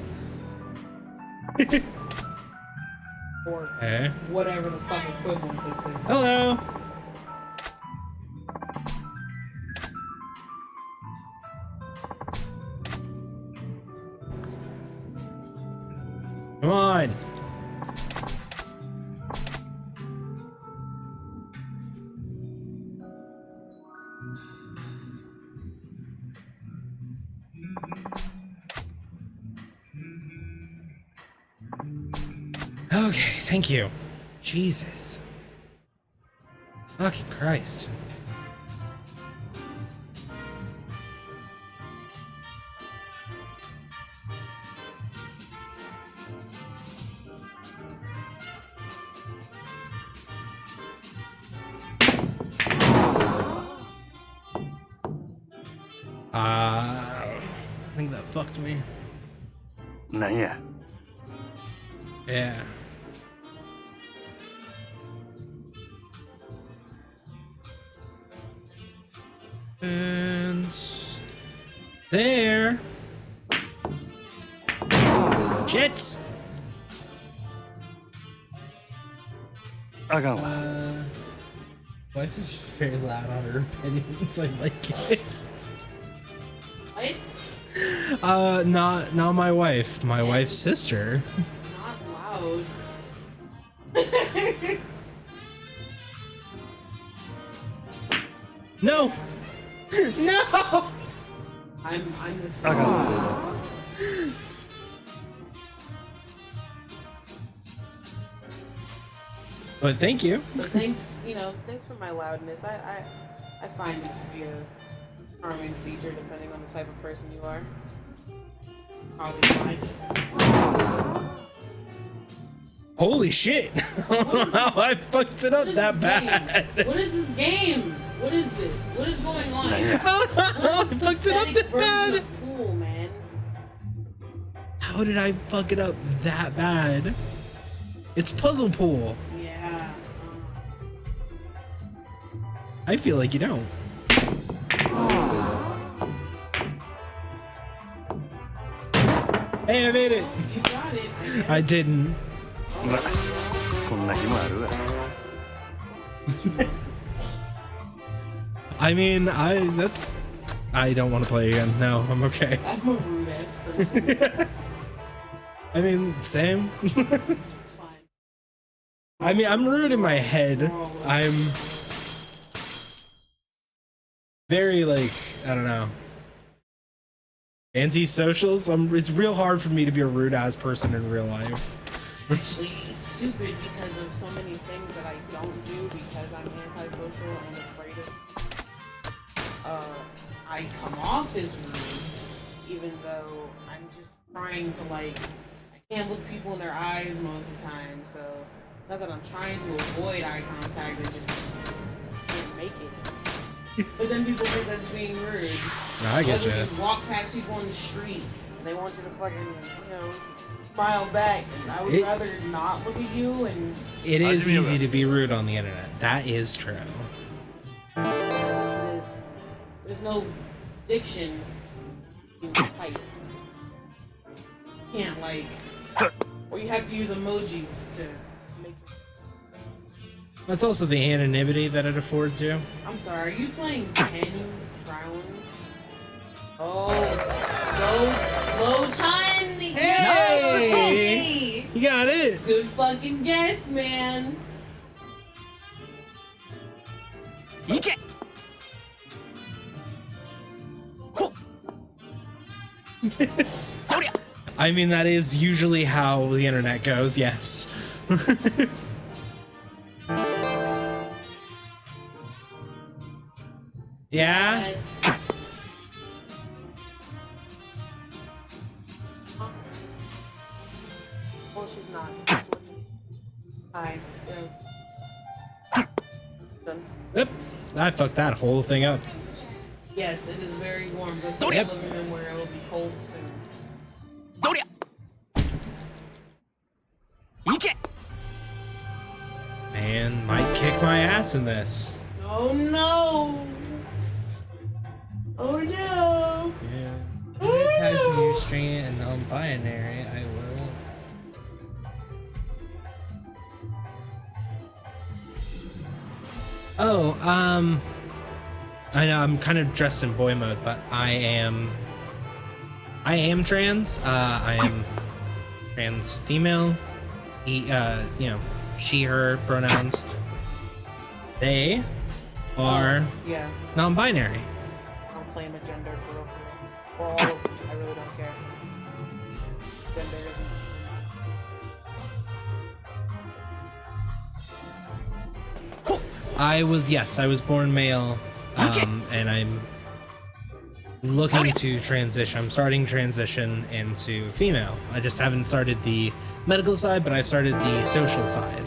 S6: Or whatever the fuck equivalent this is.
S1: Hello. Come on. Okay, thank you. Jesus. Fucking Christ. I think that fucked me.
S3: Yeah.
S1: Yeah. And there. Shit. Wife is very loud on her opinions. I like it.
S6: What?
S1: Not my wife. My wife's sister.
S6: Not loud.
S1: No. No.
S6: I'm the sister.
S1: But thank you.
S6: But thanks, thanks for my loudness. I find it to be a charming feature depending on the type of person you are. Probably like it.
S1: Holy shit! I don't know how I fucked it up that bad.
S6: What is this game? What is this? What is going on?
S1: I fucked it up that bad.
S6: Pool, man.
S1: How did I fuck it up that bad? It's puzzle pool.
S6: Yeah.
S1: I feel like you don't. Hey, I made it.
S6: You got it.
S1: I didn't. I mean, I don't want to play again. No, I'm okay.
S6: I'm a rude ass person.
S1: I mean, same.
S6: It's fine.
S1: I mean, I'm rude in my head. I'm very, I don't know. Anti-socials? It's real hard for me to be a rude ass person in real life.
S6: Actually, it's stupid because of so many things that I don't do because I'm antisocial and afraid of I come off as rude, even though I'm just trying to can't look people in their eyes most of the time, so not that I'm trying to avoid eye contact, I just can't make it. But then people think that's being rude.
S1: No, I get
S6: you.
S1: that.
S6: Just walk past people on the street and they want you to fucking, smile back. And I would rather not look at you. And
S1: it is easy to be rude on the internet. That is true.
S6: There's no diction you can type. You can't or you have to use emojis to make it.
S1: That's also the anonymity that it affords you.
S6: I'm sorry, are you playing 10 rounds? Oh, low time.
S1: Hey! You got it.
S6: Good fucking guess, man.
S1: I mean, that is usually how the internet goes, yes. Yeah?
S6: Yes. Well, she's not. Hi. Yeah. Done.
S1: Yep. I fucked that whole thing up.
S6: Yes, it is very warm. Go sit in the living room where it will be cold soon.
S1: Man, might kick my ass in this.
S6: Oh no! Oh no!
S1: Yeah. Monetizing your stream and non-binary, I will. Oh, I know I'm kind of dressed in boy mode, but I am trans. I am trans female. She, her pronouns. They are non-binary.
S6: I'm playing a gender for real. For all of them. I really don't care. Gender isn't.
S1: I was born male, and I'm looking to transition. I'm starting transition into female. I just haven't started the medical side, but I've started the social side.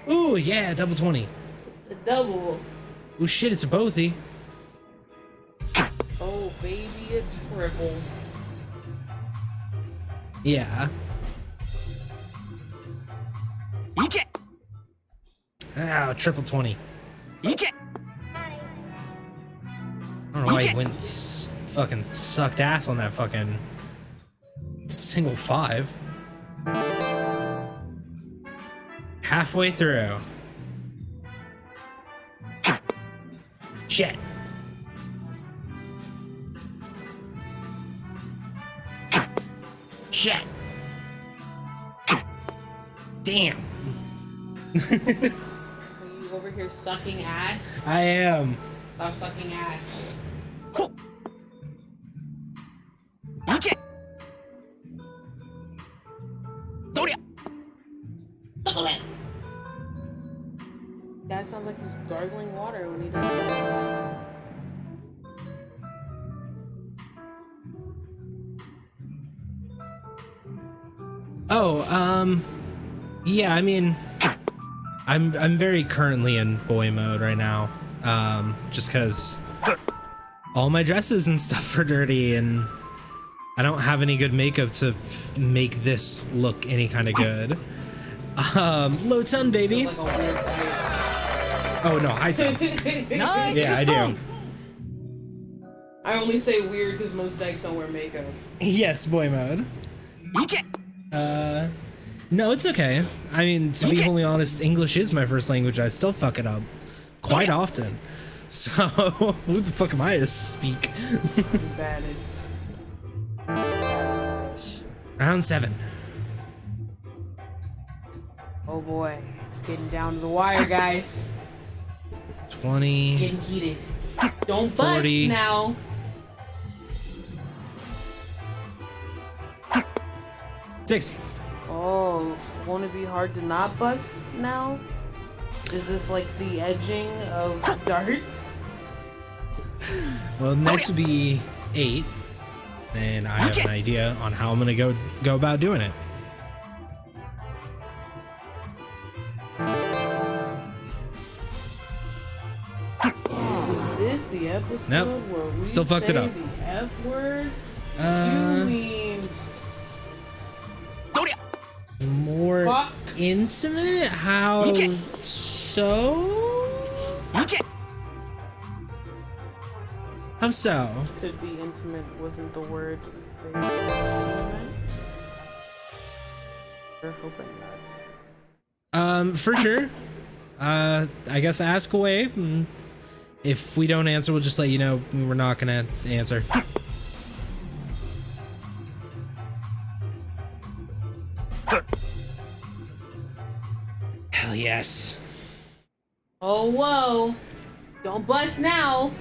S1: Ooh, yeah, double 20.
S6: It's a double.
S1: Ooh, shit, it's a bothy.
S6: Oh, baby, a triple.
S1: Yeah. Ah, triple 20. I don't know why he went fucking sucked ass on that fucking single 5. Halfway through. Shit. Shit. Damn.
S6: Are you over here sucking ass?
S1: I am.
S6: Stop sucking ass. That sounds like he's gargling water when he does that.
S1: Oh, yeah, I mean, I'm very currently in boy mode right now, just because all my dresses and stuff are dirty, and I don't have any good makeup to make this look any kind of good. Low ton, baby.
S6: Like a weird
S1: Oh no, high ton.
S6: Nice.
S1: Yeah, I do.
S6: I only say weird because most decks don't wear makeup.
S1: Yes, boy mode. No, it's okay. I mean, to be wholly honest, English is my first language. I still fuck it up quite often. So, who the fuck am I to speak?
S6: Bad.
S1: Round 7.
S6: Oh boy, it's getting down to the wire, guys.
S1: 20.
S6: Getting heated. Don't
S1: 40.
S6: bust now.
S1: Six.
S6: Oh, won't it be hard to not bust now? Is this like the edging of darts?
S1: Well, next would be 8, and I have an idea on how I'm gonna go about doing it.
S6: Is this the episode
S1: Nope.
S6: where we
S1: Still fucked
S6: say
S1: it up.
S6: the F word? You mean
S1: More
S6: fuck?
S1: intimate? How so? How so?
S6: Could be intimate wasn't the word they meant. We're hoping not.
S1: For sure. I guess ask away. And if we don't answer, we'll just let you know we're not gonna answer. Hell yes.
S6: Oh, whoa. Don't bust now.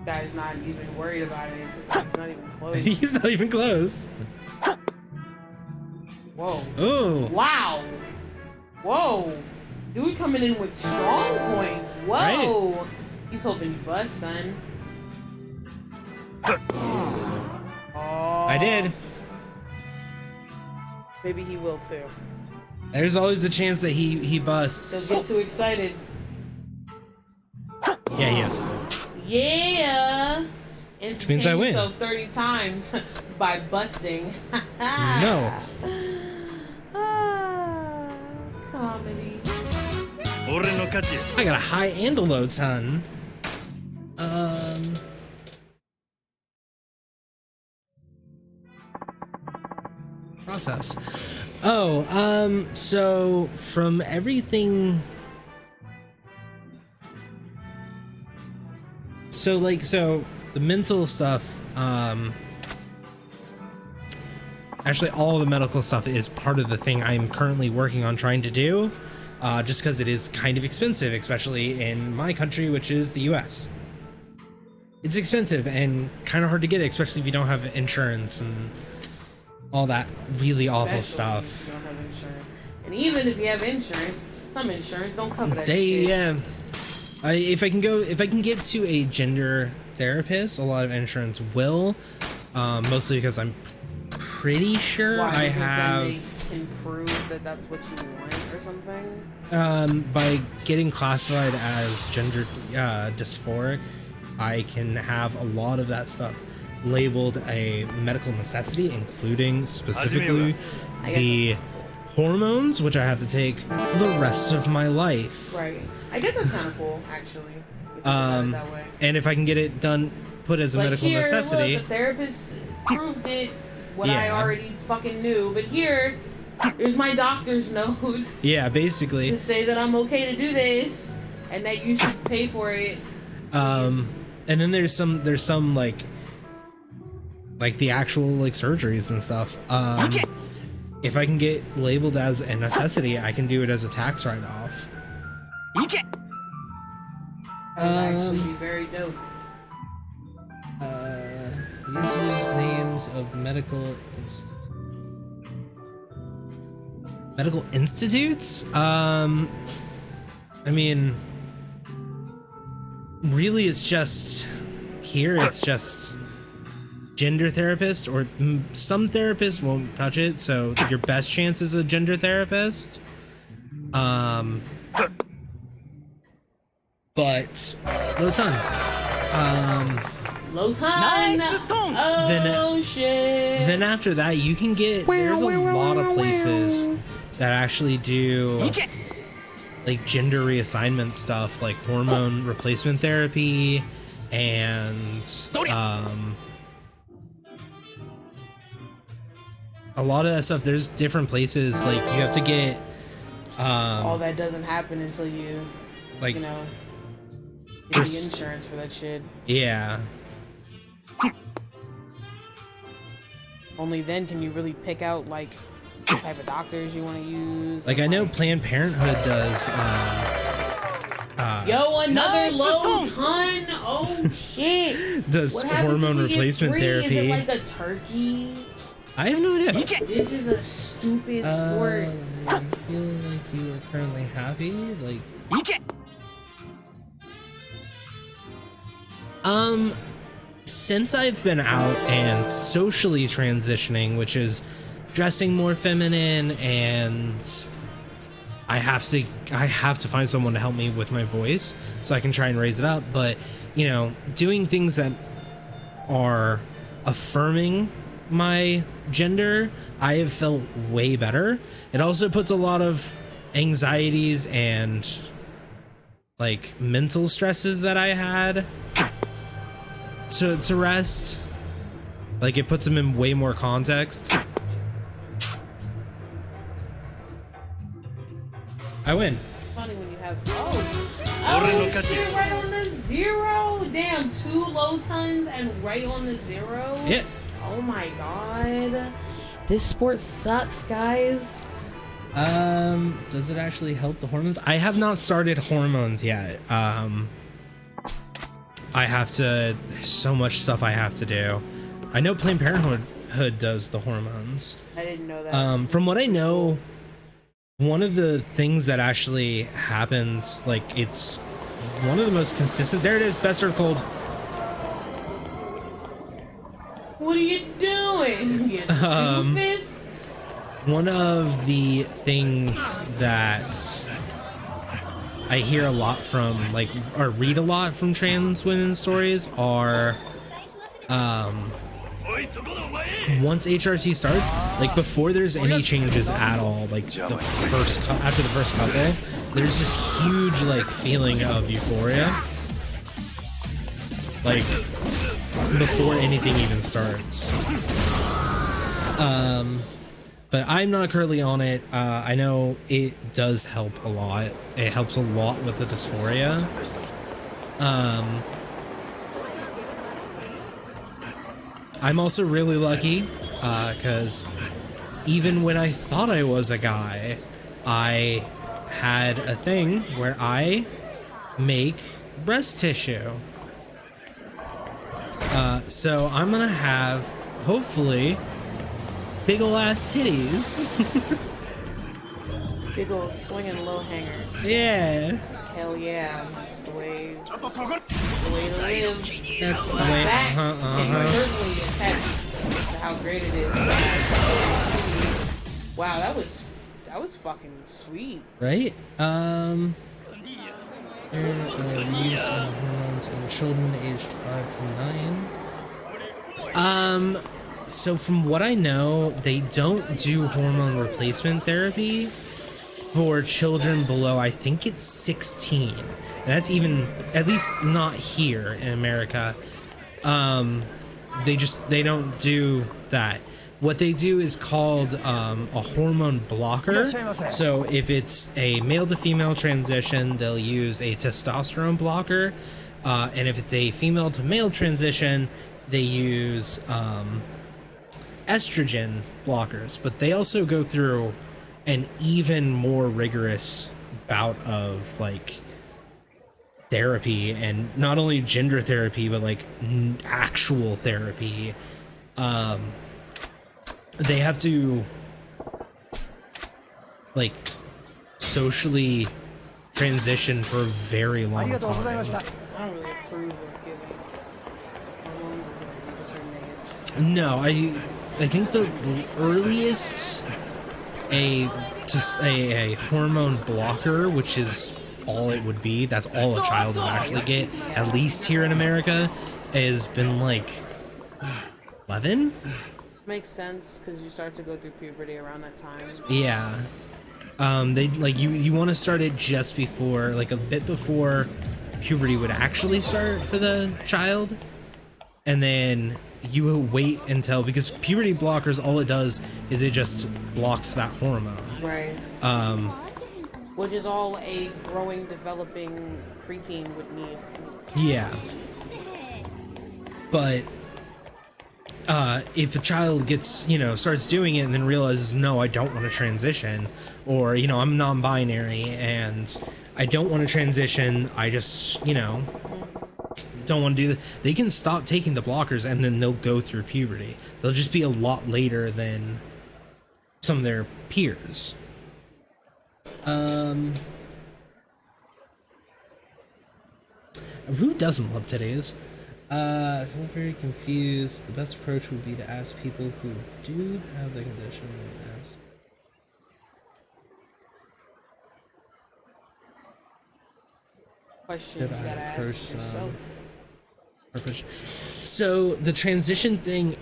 S6: Guy's not even worried about it because he's not even close.
S1: He's not even close.
S6: Whoa.
S1: Oh.
S6: Wow. Whoa. Dude coming in with strong points. Whoa.
S1: Right.
S6: He's hoping you bust, son. Oh.
S1: I did.
S6: Maybe he will too.
S1: There's always the chance that he busts.
S6: Don't get too excited.
S1: Yeah, he is.
S6: Yeah.
S1: Which means I win.
S6: Yourself 30 times by busting.
S1: No.
S6: Comedy.
S1: I got a high and a low ton. Process. Oh, so from everything. So the mental stuff, actually all the medical stuff is part of the thing I'm currently working on trying to do, just because it is kind of expensive, especially in my country, which is the US. It's expensive and kind of hard to get, especially if you don't have insurance and all that really awful
S6: Especially if
S1: stuff.
S6: you don't have insurance. And even if you have insurance, some insurance don't cover that
S1: They,
S6: shit.
S1: yeah. If I can get to a gender therapist, a lot of insurance will, mostly because I'm pretty sure
S6: Why?
S1: I
S6: Because
S1: have,
S6: then they can prove that that's what you want or something.
S1: by getting classified as gender dysphoric, I can have a lot of that stuff labeled a medical necessity, including specifically the hormones, which I have to take the rest of my life.
S6: Right. I guess that's kind of cool, actually. If you think about it that way.
S1: And if I can get it done, put as a
S6: Like
S1: medical
S6: here,
S1: necessity.
S6: Look, the therapist proved it, what I
S1: Yeah.
S6: already fucking knew. But here, there's my doctor's notes
S1: Yeah, basically.
S6: to say that I'm okay to do this and that you should pay for it.
S1: And then there's some like the actual like surgeries and stuff. If I can get labeled as a necessity, I can do it as a tax write-off.
S6: That would actually be very dope.
S1: These use names of medical institutes. I mean, really, it's just here. It's just gender therapist, or some therapists won't touch it. So your best chance is a gender therapist. But low ton.
S6: Low time. Oh shit.
S1: Then after that, you can get. There's a lot of places that actually do like gender reassignment stuff, like hormone replacement therapy, and a lot of that stuff. There's different places like you have to get.
S6: All that doesn't happen until you,
S1: like,
S6: you know, get the insurance for that shit.
S1: Yeah.
S6: Only then can you really pick out like the type of doctors you want to use.
S1: Like I know Planned Parenthood does.
S6: Yo, another low ton. Oh shit.
S1: Does
S6: What happens
S1: hormone
S6: if you get
S1: replacement
S6: 3?
S1: therapy.
S6: Is it like a turkey?
S1: I have no idea.
S6: This is a stupid sport.
S1: I feel like you are currently happy. Like. Since I've been out and socially transitioning, which is dressing more feminine, and I have to find someone to help me with my voice so I can try and raise it up. But, you know, doing things that are affirming my gender, I have felt way better. It also puts a lot of anxieties and like mental stresses that I had to rest. Like, it puts them in way more context. I win.
S6: It's funny when you have oh shit, right on the zero. Damn, 2 low tons and right on the zero.
S1: Yeah.
S6: Oh my god. This sport sucks, guys.
S1: Does it actually help the hormones? I have not started hormones yet. I have to, there's so much stuff I have to do. I know Planned Parenthood does the hormones.
S6: I didn't know that.
S1: From what I know, one of the things that actually happens, like, it's one of the most consistent, there it is, best or cold.
S6: What are you doing? You doofus?
S1: One of the things that I hear a lot from, like, or read a lot from trans women's stories are, once HRT starts, like, before there's any changes at all, like, after the first couple, there's this huge, like, feeling of euphoria, like, before anything even starts. But I'm not currently on it. I know it does help a lot. It helps a lot with the dysphoria. I'm also really lucky because even when I thought I was a guy, I had a thing where I make breast tissue. So I'm gonna have, hopefully, big ol' ass titties.
S6: Big ol' swinging low hangers.
S1: Yeah.
S6: Hell yeah. That's the way to live.
S1: That's the way.
S6: That can certainly attest to how great it is. Wow, that was fucking sweet.
S1: Right? Use of hormones in children aged 5 to 9. So from what I know, they don't do hormone replacement therapy for children below, I think it's 16. And that's even, at least not here in America. They don't do that. What they do is called a hormone blocker. So if it's a male to female transition, they'll use a testosterone blocker. And if it's a female to male transition, they use estrogen blockers. But they also go through an even more rigorous bout of, like, therapy, and not only gender therapy, but like actual therapy. They have to, like, socially transition for a very long time.
S6: I don't really approve of giving hormones until a certain age.
S1: No, I think the earliest a hormone blocker, which is all it would be, that's all a child would actually get, at least here in America, has been like 11.
S6: Makes sense because you start to go through puberty around that time.
S1: Yeah. They, like, you want to start it just before, like, a bit before puberty would actually start for the child, and then you will wait until, because puberty blockers, all it does is it just blocks that hormone.
S6: Right. Which is all a growing, developing preteen would need.
S1: Yeah. But if a child gets, starts doing it and then realizes, no, I don't want to transition, or, I'm non-binary and I don't want to transition, I just, don't want to do that, they can stop taking the blockers and then they'll go through puberty. They'll just be a lot later than some of their peers. Who doesn't love today's? I feel very confused. The best approach would be to ask people who do have the condition. Ask.
S6: Question you gotta ask yourself.
S1: So the transition thing,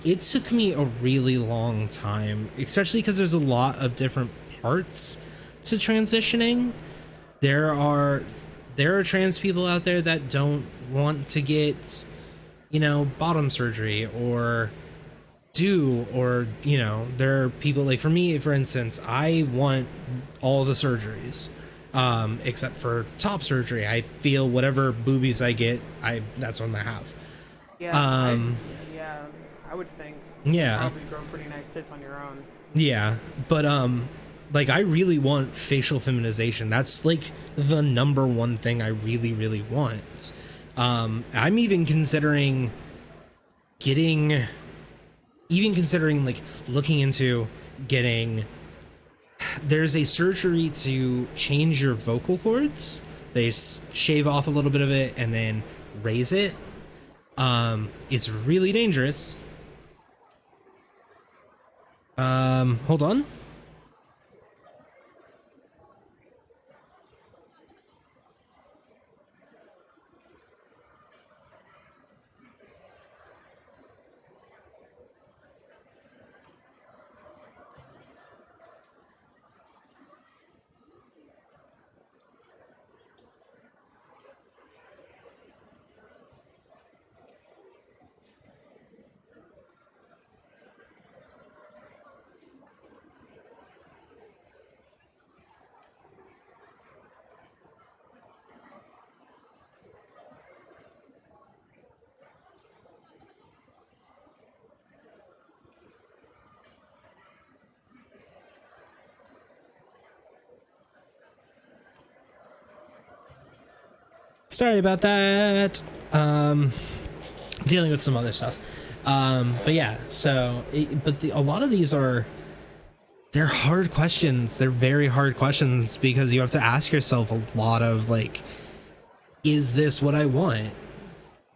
S1: it took me a really long time, especially because there's a lot of different parts to transitioning. There are trans people out there that don't want to get, you know, bottom surgery or there are people like, for me, for instance, I want all the surgeries, except for top surgery. I feel whatever boobies I get, that's what I'm gonna have.
S6: Yeah, I would think.
S1: Yeah.
S6: Probably grown pretty nice tits on your own.
S1: Yeah, but like, I really want facial feminization. That's like the number one thing I really, really want. I'm even considering like looking into getting, there's a surgery to change your vocal cords. They shave off a little bit of it and then raise it. It's really dangerous. Hold on. Sorry about that. Dealing with some other stuff. But yeah, so, a lot of these they're hard questions. They're very hard questions because you have to ask yourself a lot of, like, is this what I want?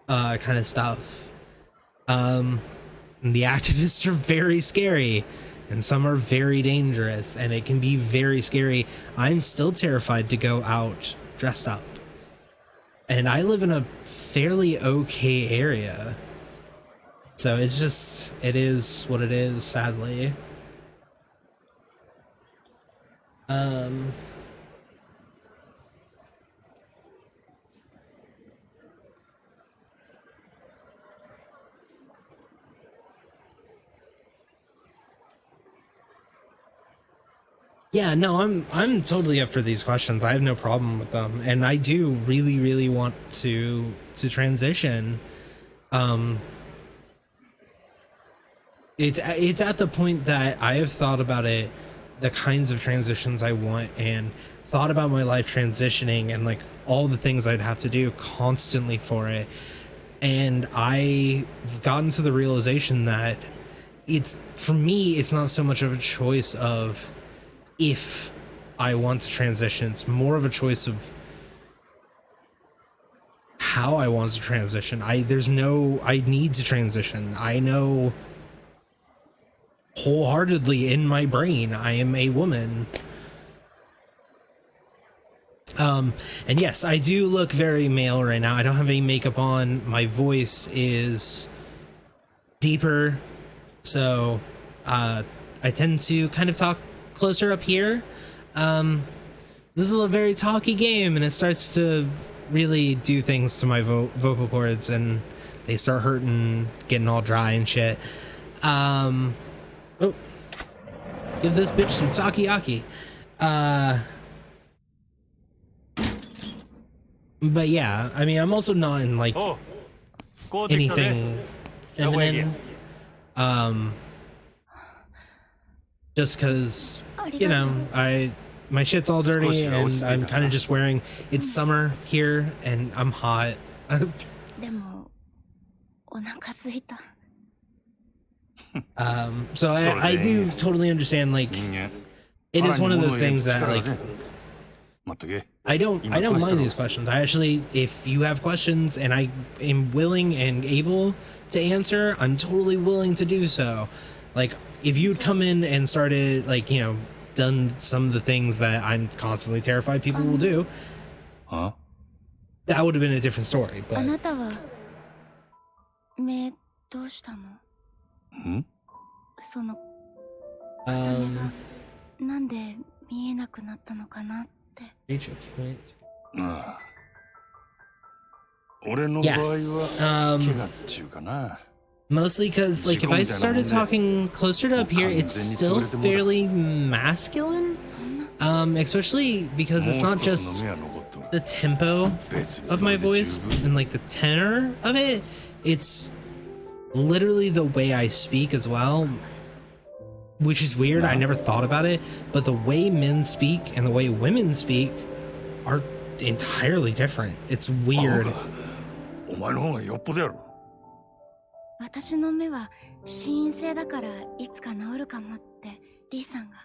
S1: Kind of stuff. And the activists are very scary and some are very dangerous and it can be very scary. I'm still terrified to go out dressed up. And I live in a fairly okay area. So it is what it is, sadly. Yeah, no, I'm totally up for these questions. I have no problem with them, and I do really, really want to transition. It's at the point that I have thought about it, the kinds of transitions I want, and thought about my life transitioning and like all the things I'd have to do constantly for it. And I've gotten to the realization that for me, it's not so much of a choice of if I want to transition, it's more of a choice of how I want to transition. I need to transition. I know wholeheartedly in my brain I am a woman. And yes, I do look very male right now. I don't have any makeup on. My voice is deeper, so I tend to kind of talk closer up here. This is a very talky game, and it starts to really do things to my vocal cords, and they start hurting, getting all dry and shit. Oh, give this bitch some takoyaki. But yeah, I mean, I'm also not in like anything feminine. Just cause, you know, my shit's all dirty and I'm kind of just wearing, it's summer here and I'm hot
S4: でもお腹空いた。
S1: So I do totally understand, like, it is one of those things that, like, I don't mind these questions. I actually, if you have questions and I am willing and able to answer, I'm totally willing to do so. Like, if you'd come in and started, like, you know, done some of the things that I'm constantly terrified people will do, that would have been a different story.
S4: あ
S1: But
S4: なたは目どうしたの？その片目がなんで見えなくなったのかなって。
S3: ああ、俺の場合は
S1: Yes.
S3: 怪我っちゅうかな。
S1: Mostly because, like, if I started talking closer to up here, it's still fairly masculine. Especially because it's not just the tempo of my voice and, like, the tenor of it. It's literally the way I speak as well, which is weird. I never thought about it, but the way men speak and the way women speak are entirely different. It's weird.
S3: お前の方がよっぽどやろ。
S4: 私の目は心因性だからいつか治るかもってリーさんが。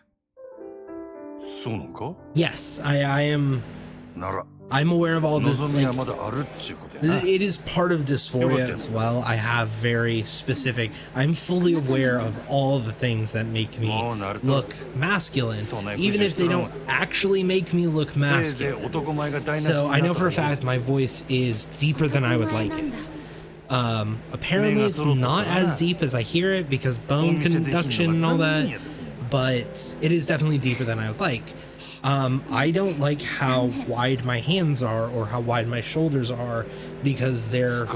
S3: そうなんか？
S1: Yes, I am.
S3: なら
S1: I'm aware of all this.
S3: 望みは
S1: Like,
S3: まだあるっちゅうことやな。
S1: it is part of dysphoria as well. I have very specific. I'm fully aware of all the things that make me look masculine, even if they don't actually make me look masculine. So I know for a fact my voice is deeper than I would like it. Apparently it's not as deep as I hear it because bone conduction and all that, but it is definitely deeper than I would like. I don't like how wide my hands are or how wide my shoulders are because they're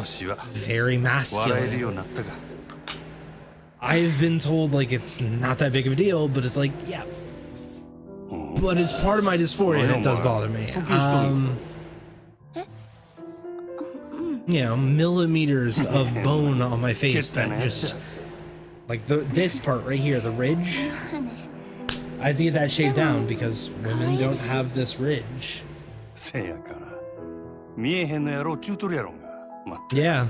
S1: very masculine. I've been told, like, it's not that big of a deal, but it's like, yeah. But it's part of my dysphoria and it does bother me. You know, millimeters of bone on my face that just, like, this part right here, the ridge, I have to get that shaved down because women don't have this ridge. Yeah.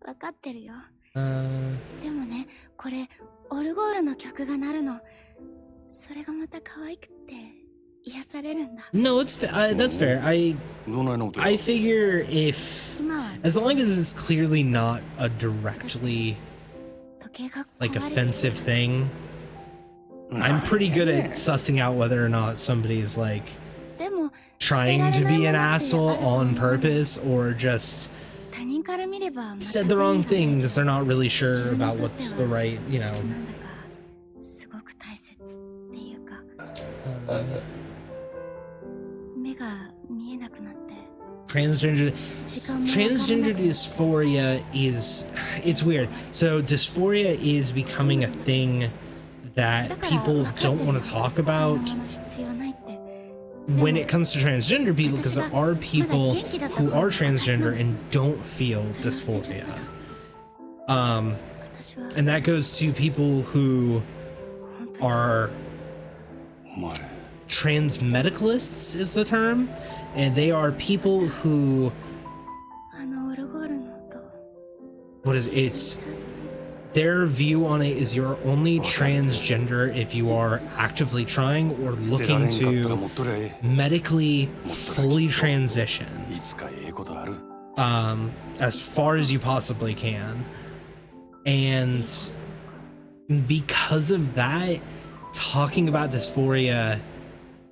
S4: わかってるよ。でもね、これオルゴールの曲が鳴るの。それがまた可愛くて癒されるんだ。
S1: No, it's that's fair. I figure if, as long as it's clearly not a directly,
S4: 時計が
S1: like,
S4: 壊れてる。
S1: offensive thing, I'm pretty good at sussing out whether or not somebody's, like,
S4: でも
S1: trying to be an asshole on purpose or just
S4: 他人から見れば
S1: said the wrong thing because they're not really sure about what's the right, you know.
S4: なんだかすごく大切っていうか、目が見えなくなって。
S1: Transgender dysphoria is, it's weird. So dysphoria is becoming a thing that people don't want to talk about when it comes to transgender people, because there are people who are transgender and don't feel dysphoria. And that goes to people who are transmedicalists is the term, and they are people who,
S4: あのオルゴールの音。
S1: what is it? It's their view on it is you're only transgender if you are actively trying or looking to medically fully transition as far as you possibly can. And because of that, talking about dysphoria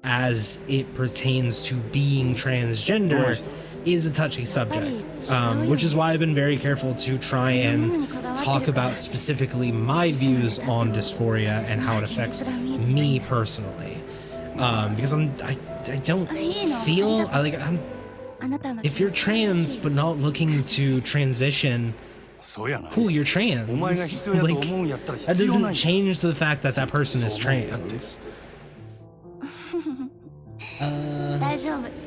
S1: as it pertains to being transgender is a touchy subject, which is why I've been very careful to try and talk about specifically my views on dysphoria and how it affects me personally, because I don't feel if you're trans but not looking to transition, cool, you're trans. Like, that doesn't change the fact that that person is trans.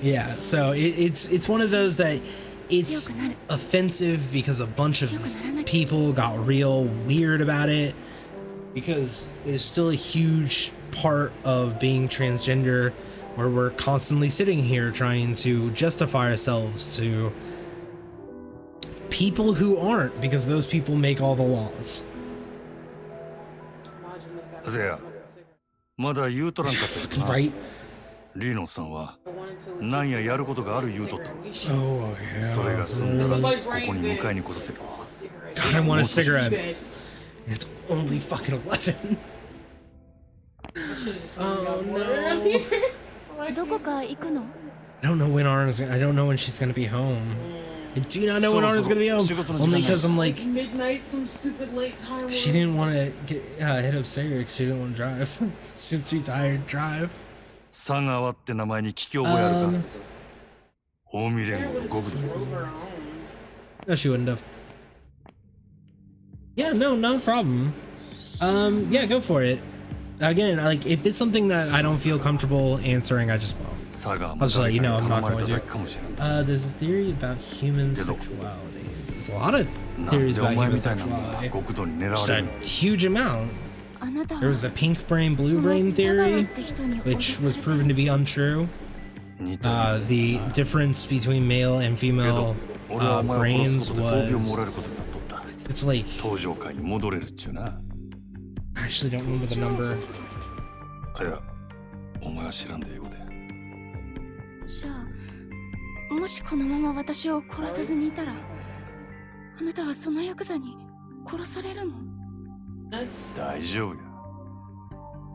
S1: Yeah, so it's one of those that it's offensive because a bunch of people got real weird about it, because there's still a huge part of being transgender where we're constantly sitting here trying to justify ourselves to people who aren't, because those people make all the laws.
S3: せや、まだ言うとらんかったけどな。
S1: Right?
S3: リーノさんはなんややることがある言うとった。
S1: Oh, yeah.
S3: それが済んだらここに迎えに来させる。
S1: God, I want a cigarette. It's only fucking 11. Oh no.
S4: どこか行くの？
S1: I don't know when I don't know when she's gonna be home. I do not know when Arna's gonna be home. Only because I'm like,
S6: midnight, some stupid late time.
S1: she didn't want to get hit up Sarah because she didn't want to drive. She's too tired to drive.
S3: 佐川って名前に聞き覚えあるか。近江連合の極道。
S1: No, she wouldn't have. Yeah, no, not a problem. Yeah, go for it. Again, like if it's something that I don't feel comfortable answering, I just won't. I'll just let you know I'm not going to. There's a theory about human sexuality. There's a lot of theories about human sexuality. Just a huge amount.
S4: あなたは
S1: There was the pink brain, blue brain theory, which was proven to be untrue. The difference between male and female brains was... It's like... I actually don't remember the number.
S3: いや、お前は知らんで英語で。
S4: じゃあ、もしこのまま私を殺さずにいたら、あなたはそのヤクザに殺されるの？
S3: 大丈夫や。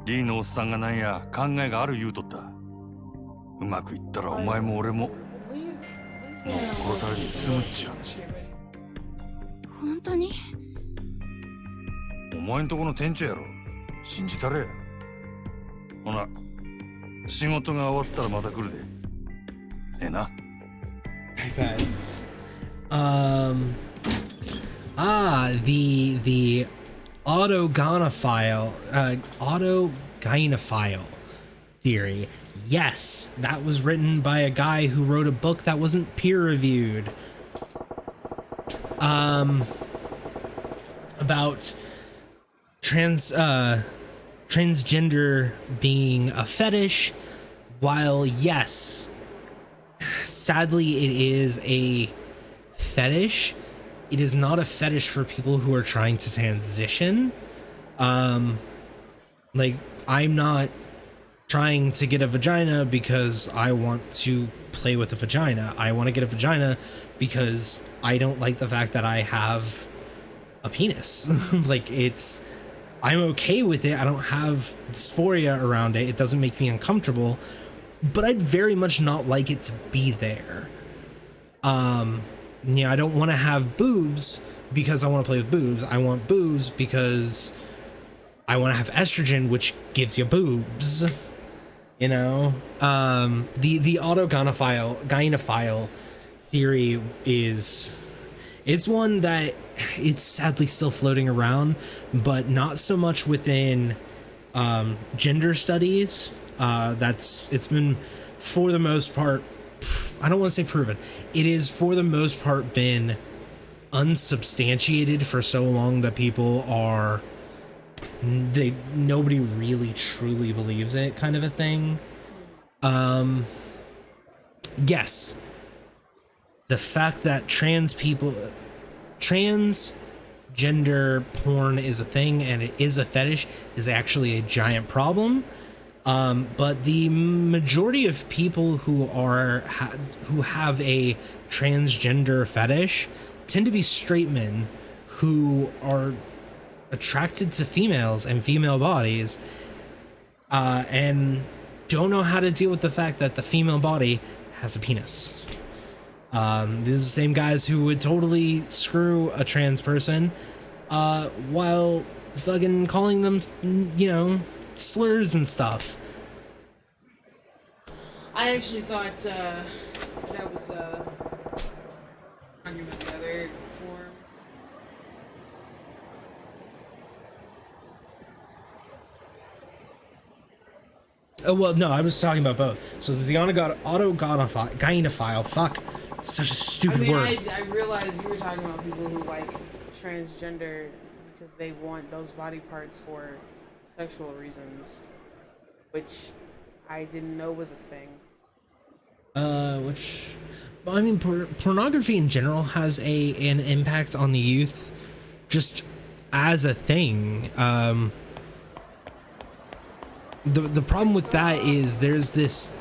S3: リーのおっさんがなんや考えがある言うとった。うまくいったらお前も俺ももう殺されずに済むっちゅう話。
S4: 本当に？
S3: お前んとこの店長やろ。信じたれ。ほな、仕事が終わったらまた来るで。ええな。
S1: Okay. The autogynephile theory. Yes, that was written by a guy who wrote a book that wasn't peer-reviewed. About transgender being a fetish, while yes, sadly it is a fetish, it is not a fetish for people who are trying to transition. Like, I'm not trying to get a vagina because I want to play with a vagina. I want to get a vagina because I don't like the fact that I have a penis. Like, I'm okay with it. I don't have dysphoria around it. It doesn't make me uncomfortable, but I'd very much not like it to be there. Yeah, I don't want to have boobs because I want to play with boobs. I want boobs because I want to have estrogen, which gives you boobs. You know, the autogynephile theory it's one that it's sadly still floating around, but not so much within gender studies. It's been, for the most part, I don't want to say proven. It is for the most part been unsubstantiated for so long that people are nobody really truly believes it, kind of a thing. Yes, the fact that transgender porn is a thing and it is a fetish is actually a giant problem. But the majority of people who have a transgender fetish tend to be straight men who are attracted to females and female bodies, and don't know how to deal with the fact that the female body has a penis. These are the same guys who would totally screw a trans person, while fucking calling them, you know, slurs and stuff.
S6: I actually thought that was argument the other form.
S1: Oh, well, no, I was talking about both. So there's the autogynephile, fuck, such a stupid word.
S6: I realized you were talking about people who like transgender because they want those body parts for sexual reasons, which I didn't know was a thing.
S1: I mean, pornography in general has an impact on the youth, just as a thing. The problem with that is there's this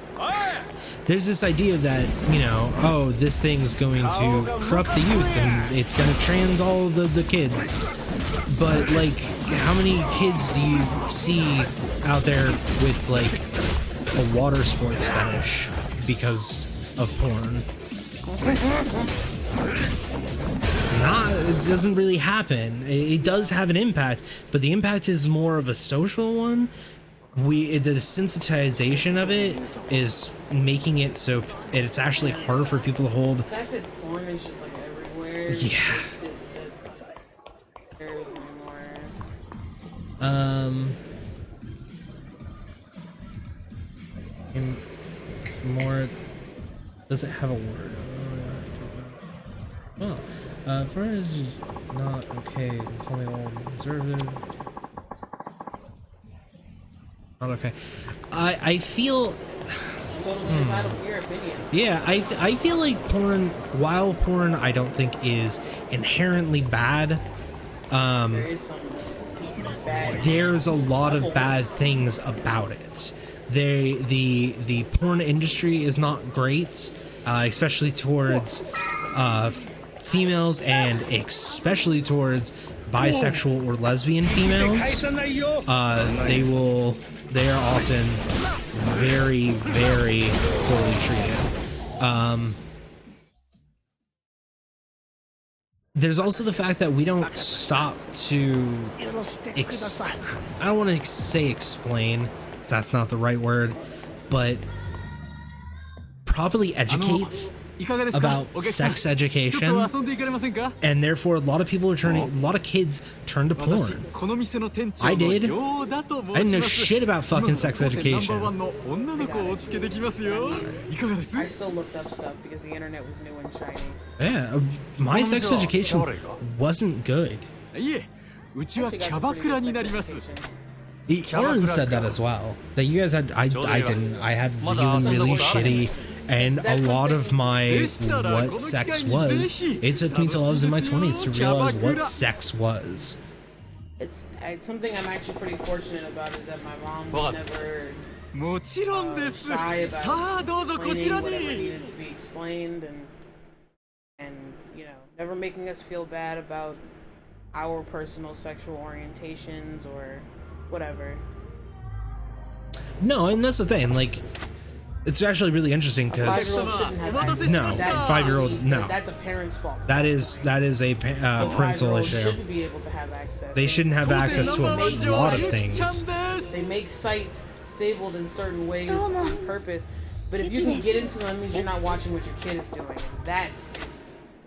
S1: idea that, you know, oh, this thing's going to corrupt the youth and it's going to trans all the kids. But, like, how many kids do you see out there with, like, a water sports fetish because of porn? It doesn't really happen. It does have an impact, but the impact is more of a social one. The desensitization of it is making it so it's actually harder for people to hold.
S6: The fact that porn is just like everywhere.
S1: Yeah. More. Does it have a word? Oh, porn is not okay. Only all conservative. Not okay. I feel.
S6: Totally entitled to your opinion.
S1: Yeah, I feel like porn, while porn I don't think is inherently bad,
S6: There is some bad.
S1: there's a lot of bad things about it. The porn industry is not great, especially towards females and especially towards bisexual or lesbian females. They are often very, very poorly treated. There's also the fact that we don't stop to I don't want to say explain, because that's not the right word, but properly educate about sex education, and therefore a lot of kids turn to porn. I did. I didn't know shit about fucking sex education.
S6: I still looked up stuff because the internet was new and shiny.
S1: Yeah, my sex education wasn't good. Oren said that as well. That you guys had, I didn't. I had really shitty, and a lot of my what sex was. It took me till I was in my 20s to realize what sex was.
S6: It's something I'm actually pretty fortunate about is that my mom was never shy about explaining whatever needed to be explained, and you know, never making us feel bad about our personal sexual orientations or whatever.
S1: No, and that's the thing. Like, it's actually really interesting because
S6: No,
S1: 5-year-old, no.
S6: That's a parent's fault.
S1: That is a parental issue.
S6: Shouldn't be able to have access.
S1: They shouldn't have access to a lot of things.
S6: They make sites disabled in certain ways on purpose, but if you can get into them, that means you're not watching what your kid is doing. That's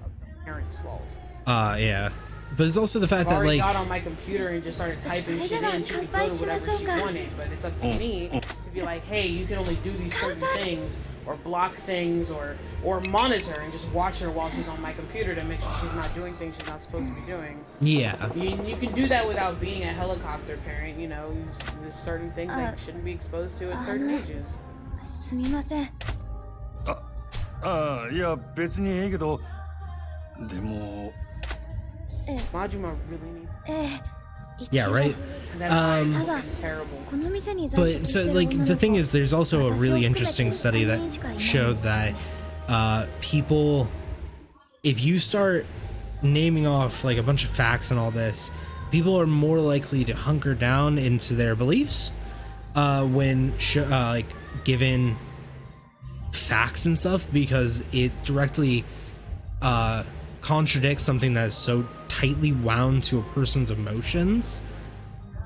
S6: the parent's fault.
S1: Yeah. But it's also the fact that, like,
S6: got on my computer and just started typing shit in. She could go to whatever she wanted, but it's up to me to be like, hey, you can only do these certain things, or block things, or monitor and just watch her while she's on my computer to make sure she's not doing things she's not supposed to be doing.
S1: Yeah.
S6: You can do that without being a helicopter parent, you know. There's certain things that shouldn't be exposed to at certain ages.
S4: すみません。
S3: いや別にいいけど、でも。
S6: Majima really needs
S1: Yeah, right. But so, like, the thing is, there's also a really interesting study that showed that people, if you start naming off like a bunch of facts and all this, people are more likely to hunker down into their beliefs when like given facts and stuff, because it directly contradicts something that is so tightly wound to a person's emotions.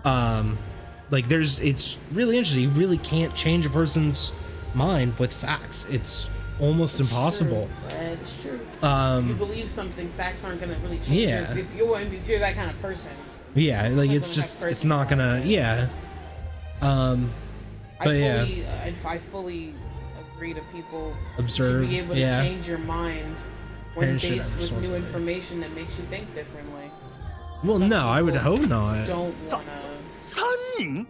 S1: Like, it's really interesting. You really can't change a person's mind with facts. It's almost impossible.
S6: It's true. If you believe something, facts aren't gonna really change it. If you're that kind of person.
S1: Yeah, like, it's just, it's not gonna, yeah. But
S6: I fully agree to people
S1: observe,
S6: should be able to change your mind when faced with new information that makes you think differently.
S1: Well, no, I would hope not.
S6: Don't wanna.
S7: 3人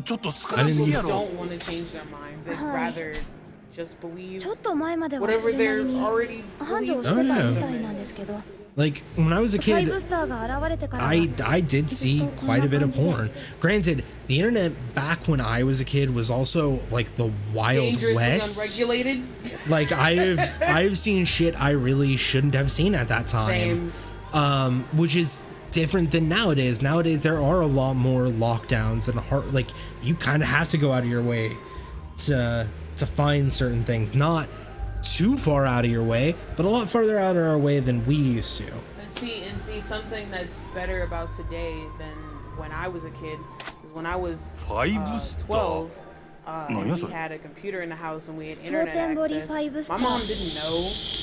S3: ちょっと少
S1: I
S3: なすぎ
S1: didn't.
S3: やろ
S6: don't want to change their minds. They'd rather just believe
S4: ちょっと前までは
S6: whatever
S4: それな
S6: they're
S4: りに
S6: already
S4: 繁盛
S6: believed
S4: してた
S1: Oh,
S4: み
S1: yeah.
S4: たいなんですけど、
S1: Like when I was a
S4: スパイ
S1: kid,
S4: ブスターが現れてからは
S1: I did see quite a bit of porn. Granted, the internet back when I was a kid was also like the Wild
S6: dangerously
S1: West.
S6: unregulated.
S1: Like I've seen shit I really shouldn't have seen at that time.
S6: Same.
S1: Which is different than nowadays. Nowadays there are a lot more lockdowns and like you kind of have to go out of your way to find certain things. Not too far out of your way, but a lot farther out of our way than we used to.
S6: And see something that's better about today than when I was a kid is when I was 12. And we had a computer in the house and we had internet access. My mom didn't know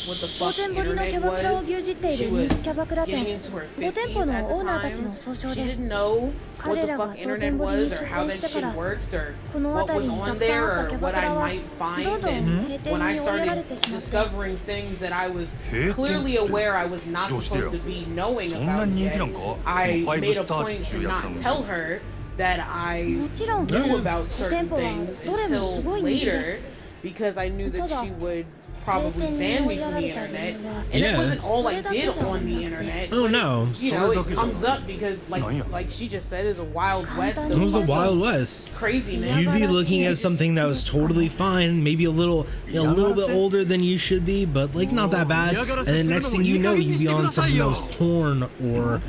S6: what the fuck
S4: 当店堀のキャ
S6: internet
S4: バクラを
S6: was.
S4: 牛耳ってい
S6: She
S4: る人
S6: was
S4: 気キャバクラ
S6: getting
S4: 店
S6: into her
S4: この店舗
S6: 50s
S4: の
S6: at
S4: オー
S6: the
S4: ナーたちの
S6: time.
S4: 総称
S6: She
S4: です。
S6: didn't know what
S4: 彼
S6: the
S4: らが
S6: fuck
S4: 蒼
S6: internet
S4: 天堀に
S6: was
S4: 出
S6: or how
S4: 店し
S6: that
S4: てか
S6: shit
S4: ら
S6: worked or
S4: この
S6: what
S4: 辺
S6: was
S4: りにた
S6: on
S4: くさん
S6: there
S4: あった
S6: or
S4: キャバ
S6: what
S4: ク
S6: I
S4: ラは
S6: might
S4: ど
S6: find.
S4: んどん
S6: And
S4: 閉店
S6: when
S4: に
S6: I
S4: 追いやら
S6: started
S4: れてしまって
S6: discovering things that I was clearly aware I was not supposed to be knowing about yet, I made a point to not tell her that I
S4: もちろん
S6: knew about
S4: 店
S6: certain
S4: 舗は
S6: things
S4: どれもす
S6: until
S4: ごい人気です
S6: later because I knew that she would probably
S4: 閉店
S6: ban
S4: に追
S6: me
S4: いや
S6: from
S4: ら
S6: the
S4: れた理
S6: internet.
S4: 由は
S6: And
S1: Yeah.
S6: it wasn't all I did on the internet.
S1: Oh,
S6: but,
S1: no.
S6: You know, it comes up because like she just said, it's a wild west.
S1: It was a
S6: of
S1: Wild West.
S6: craziness.
S1: You'd be looking at something that was totally fine, maybe a little bit older than you should be, but like not that bad. And then next thing you know, you'd be on something that was porn or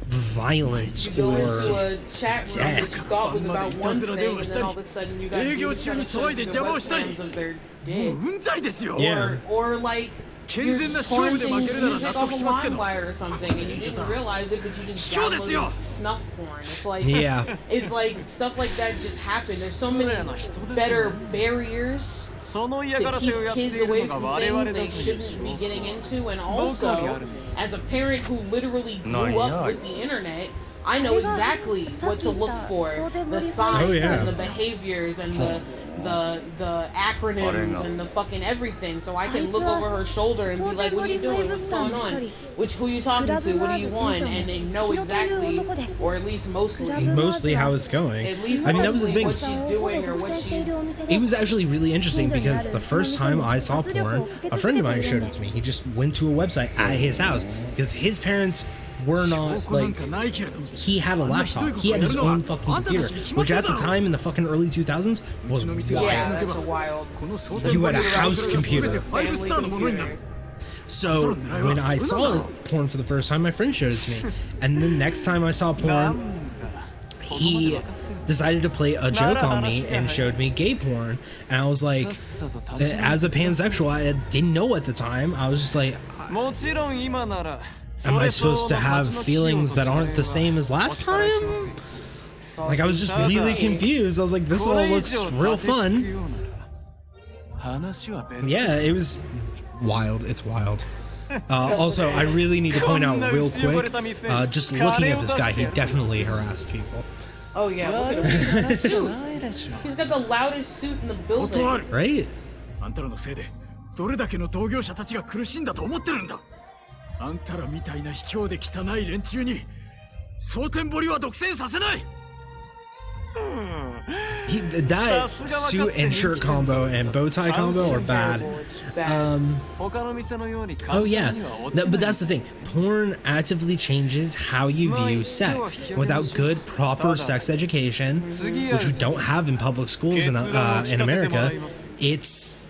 S1: violence
S6: You go
S1: or
S6: into a chat room that you thought was about one thing, and then all of a sudden you got dudes trying to show you the webcams of their dicks.
S1: yeah.
S6: Or like you're torrenting music off a LimeWire or something, and you didn't realize it, but you just downloaded snuff porn. It's like
S1: Yeah.
S6: it's like stuff like that just happened. There's so many better barriers to keep kids away from things they shouldn't be getting into, and also as a parent who literally grew up with the internet, I know exactly what to look for, the signs
S1: Oh, yeah.
S6: and the behaviors and the acronyms and the fucking everything, so I can look over her shoulder and be like, what are you doing? What's going on? Who you talking to? What do you want? And they know exactly, or at least
S1: Mostly how it's going.
S6: at least
S1: I mean, that was the thing.
S6: what she's doing or what she's...
S1: It was actually really interesting because the first time I saw porn, a friend of mine showed it to me. He just went to a website at his house because his parents were not like, he had a laptop, he had his own fucking computer, which at the time in the fucking early 2000s was wild.
S6: Yeah, that's a wild...
S1: You had a house computer.
S6: Family computer.
S1: So when I saw porn for the first time, my friend showed it to me, and the next time I saw porn, he decided to play a joke on me and showed me gay porn, and I was like, as a pansexual, I didn't know at the time. I was just like, am I supposed to have feelings that aren't the same as last time? Like, I was just really confused. I was like, this all looks real fun. Yeah, it was wild. It's wild. Also, I really need to point out real quick, just looking at this guy, he definitely harassed people.
S6: Oh yeah, look at him. His suit. He's got the loudest suit in the building.
S1: Right?
S9: あんたらのせいでどれだけの同業者たちが苦しんだと思ってるんだ。あんたらみたいな卑怯で汚い連中に蒼天堀は独占させない。
S1: That suit and shirt combo and bow tie combo are bad. Oh yeah, but that's the thing. Porn actively changes how you view sex. Without good, proper sex education, which we don't have in public schools in America, it's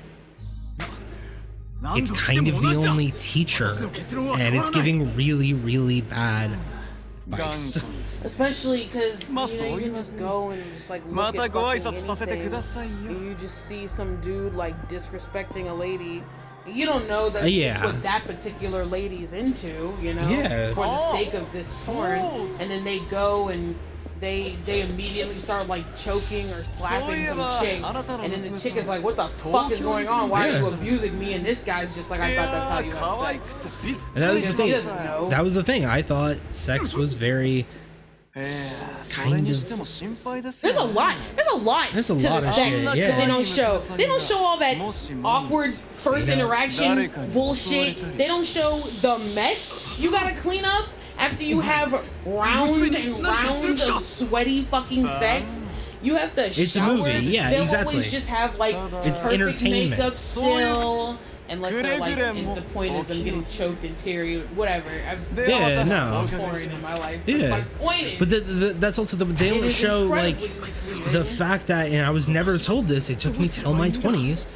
S1: kind of the only teacher, and it's giving really, really bad advice.
S6: Especially because you can just go and just like look at fucking anything, and you just see some dude like disrespecting a lady. You don't know that it's what that particular lady's into, you know, for the sake of this porn, and then they go and they immediately start like choking or slapping some chick, and then the chick is like, what the fuck is going on? Why are you abusing me? And this guy's just like, I thought that's how you had sex.
S1: And that was the thing. That was the thing. I thought sex was very kind of.
S6: There's a lot to the sex that they don't show. They don't show all that awkward first interaction bullshit. They don't show the mess you gotta clean up after you have rounds and rounds of sweaty fucking sex. You have to
S1: It's a
S6: shower.
S1: movie, yeah,
S6: They'll
S1: exactly.
S6: always just have like
S1: It's
S6: perfect
S1: entertainment.
S6: makeup still. Unless they're like, the point is them getting choked and teary, whatever.
S1: Yeah, no.
S6: Porn in my life.
S1: Yeah.
S6: My point is,
S1: But that's also they don't
S6: is
S1: show like
S6: incredibly
S1: the fact that, and I was never told this. It took me till my 20s,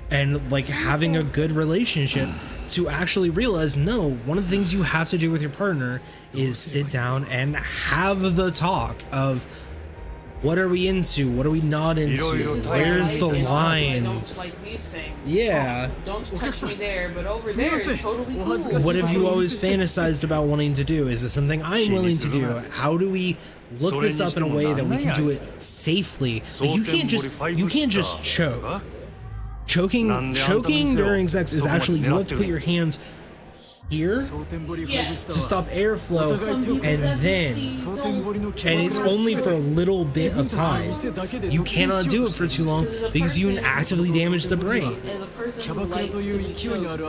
S1: and like having a good relationship to actually realize, no, one of the things you have to do with your partner is sit down and have the talk of what are we into, what are we not into, where's the lines.
S6: like these things.
S1: Yeah.
S6: Don't touch me there, but over there is totally cool.
S1: What have you always fantasized about wanting to do? Is this something I'm willing to do? How do we look this up in a way that we can do it safely? Like you can't just choke. Choking during sex is actually, you have to put your hands here to stop airflow, and then, and it's only for a little bit of time. You cannot do it for too long because you can actively damage the brain.
S6: As a person who likes to be choked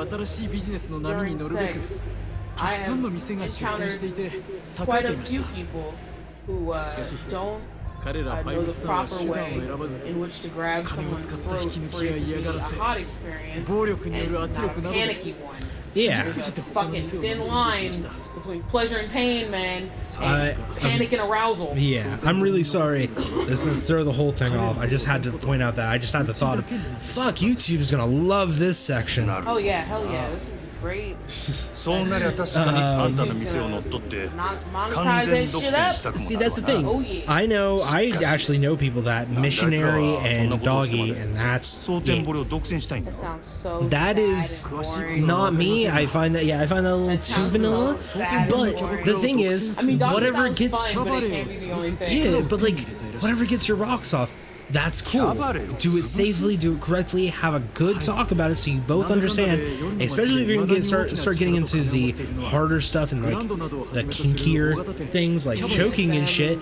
S6: during sex, I have encountered quite a few people who don't know the proper way in which to grab someone's throat for it to be a hot experience and not a panicky one.
S1: Yeah.
S6: There's a fucking thin line between pleasure and pain, man, and panic and arousal.
S1: Yeah, I'm really sorry. This is gonna throw the whole thing off. I just had to point out that I just had the thought of, fuck, YouTube is gonna love this section.
S6: Oh yeah, hell yeah, this is great.
S3: Monetize
S6: that shit up.
S1: See, that's the thing.
S6: Oh, yeah.
S1: I actually know people that missionary and doggy, and that's it.
S6: That sounds so
S1: That
S6: sad
S1: is
S6: and boring.
S1: not me. I find that a little too vanilla. But the thing is,
S6: I mean, doggy
S1: whatever
S6: sounds
S1: gets
S6: fine, but it can't be the only thing.
S1: yeah, but like whatever gets your rocks off, that's cool. Do it safely, do it correctly, have a good talk about it so you both understand. Especially if you're gonna start getting into the harder stuff and like the kinkier things like choking and shit.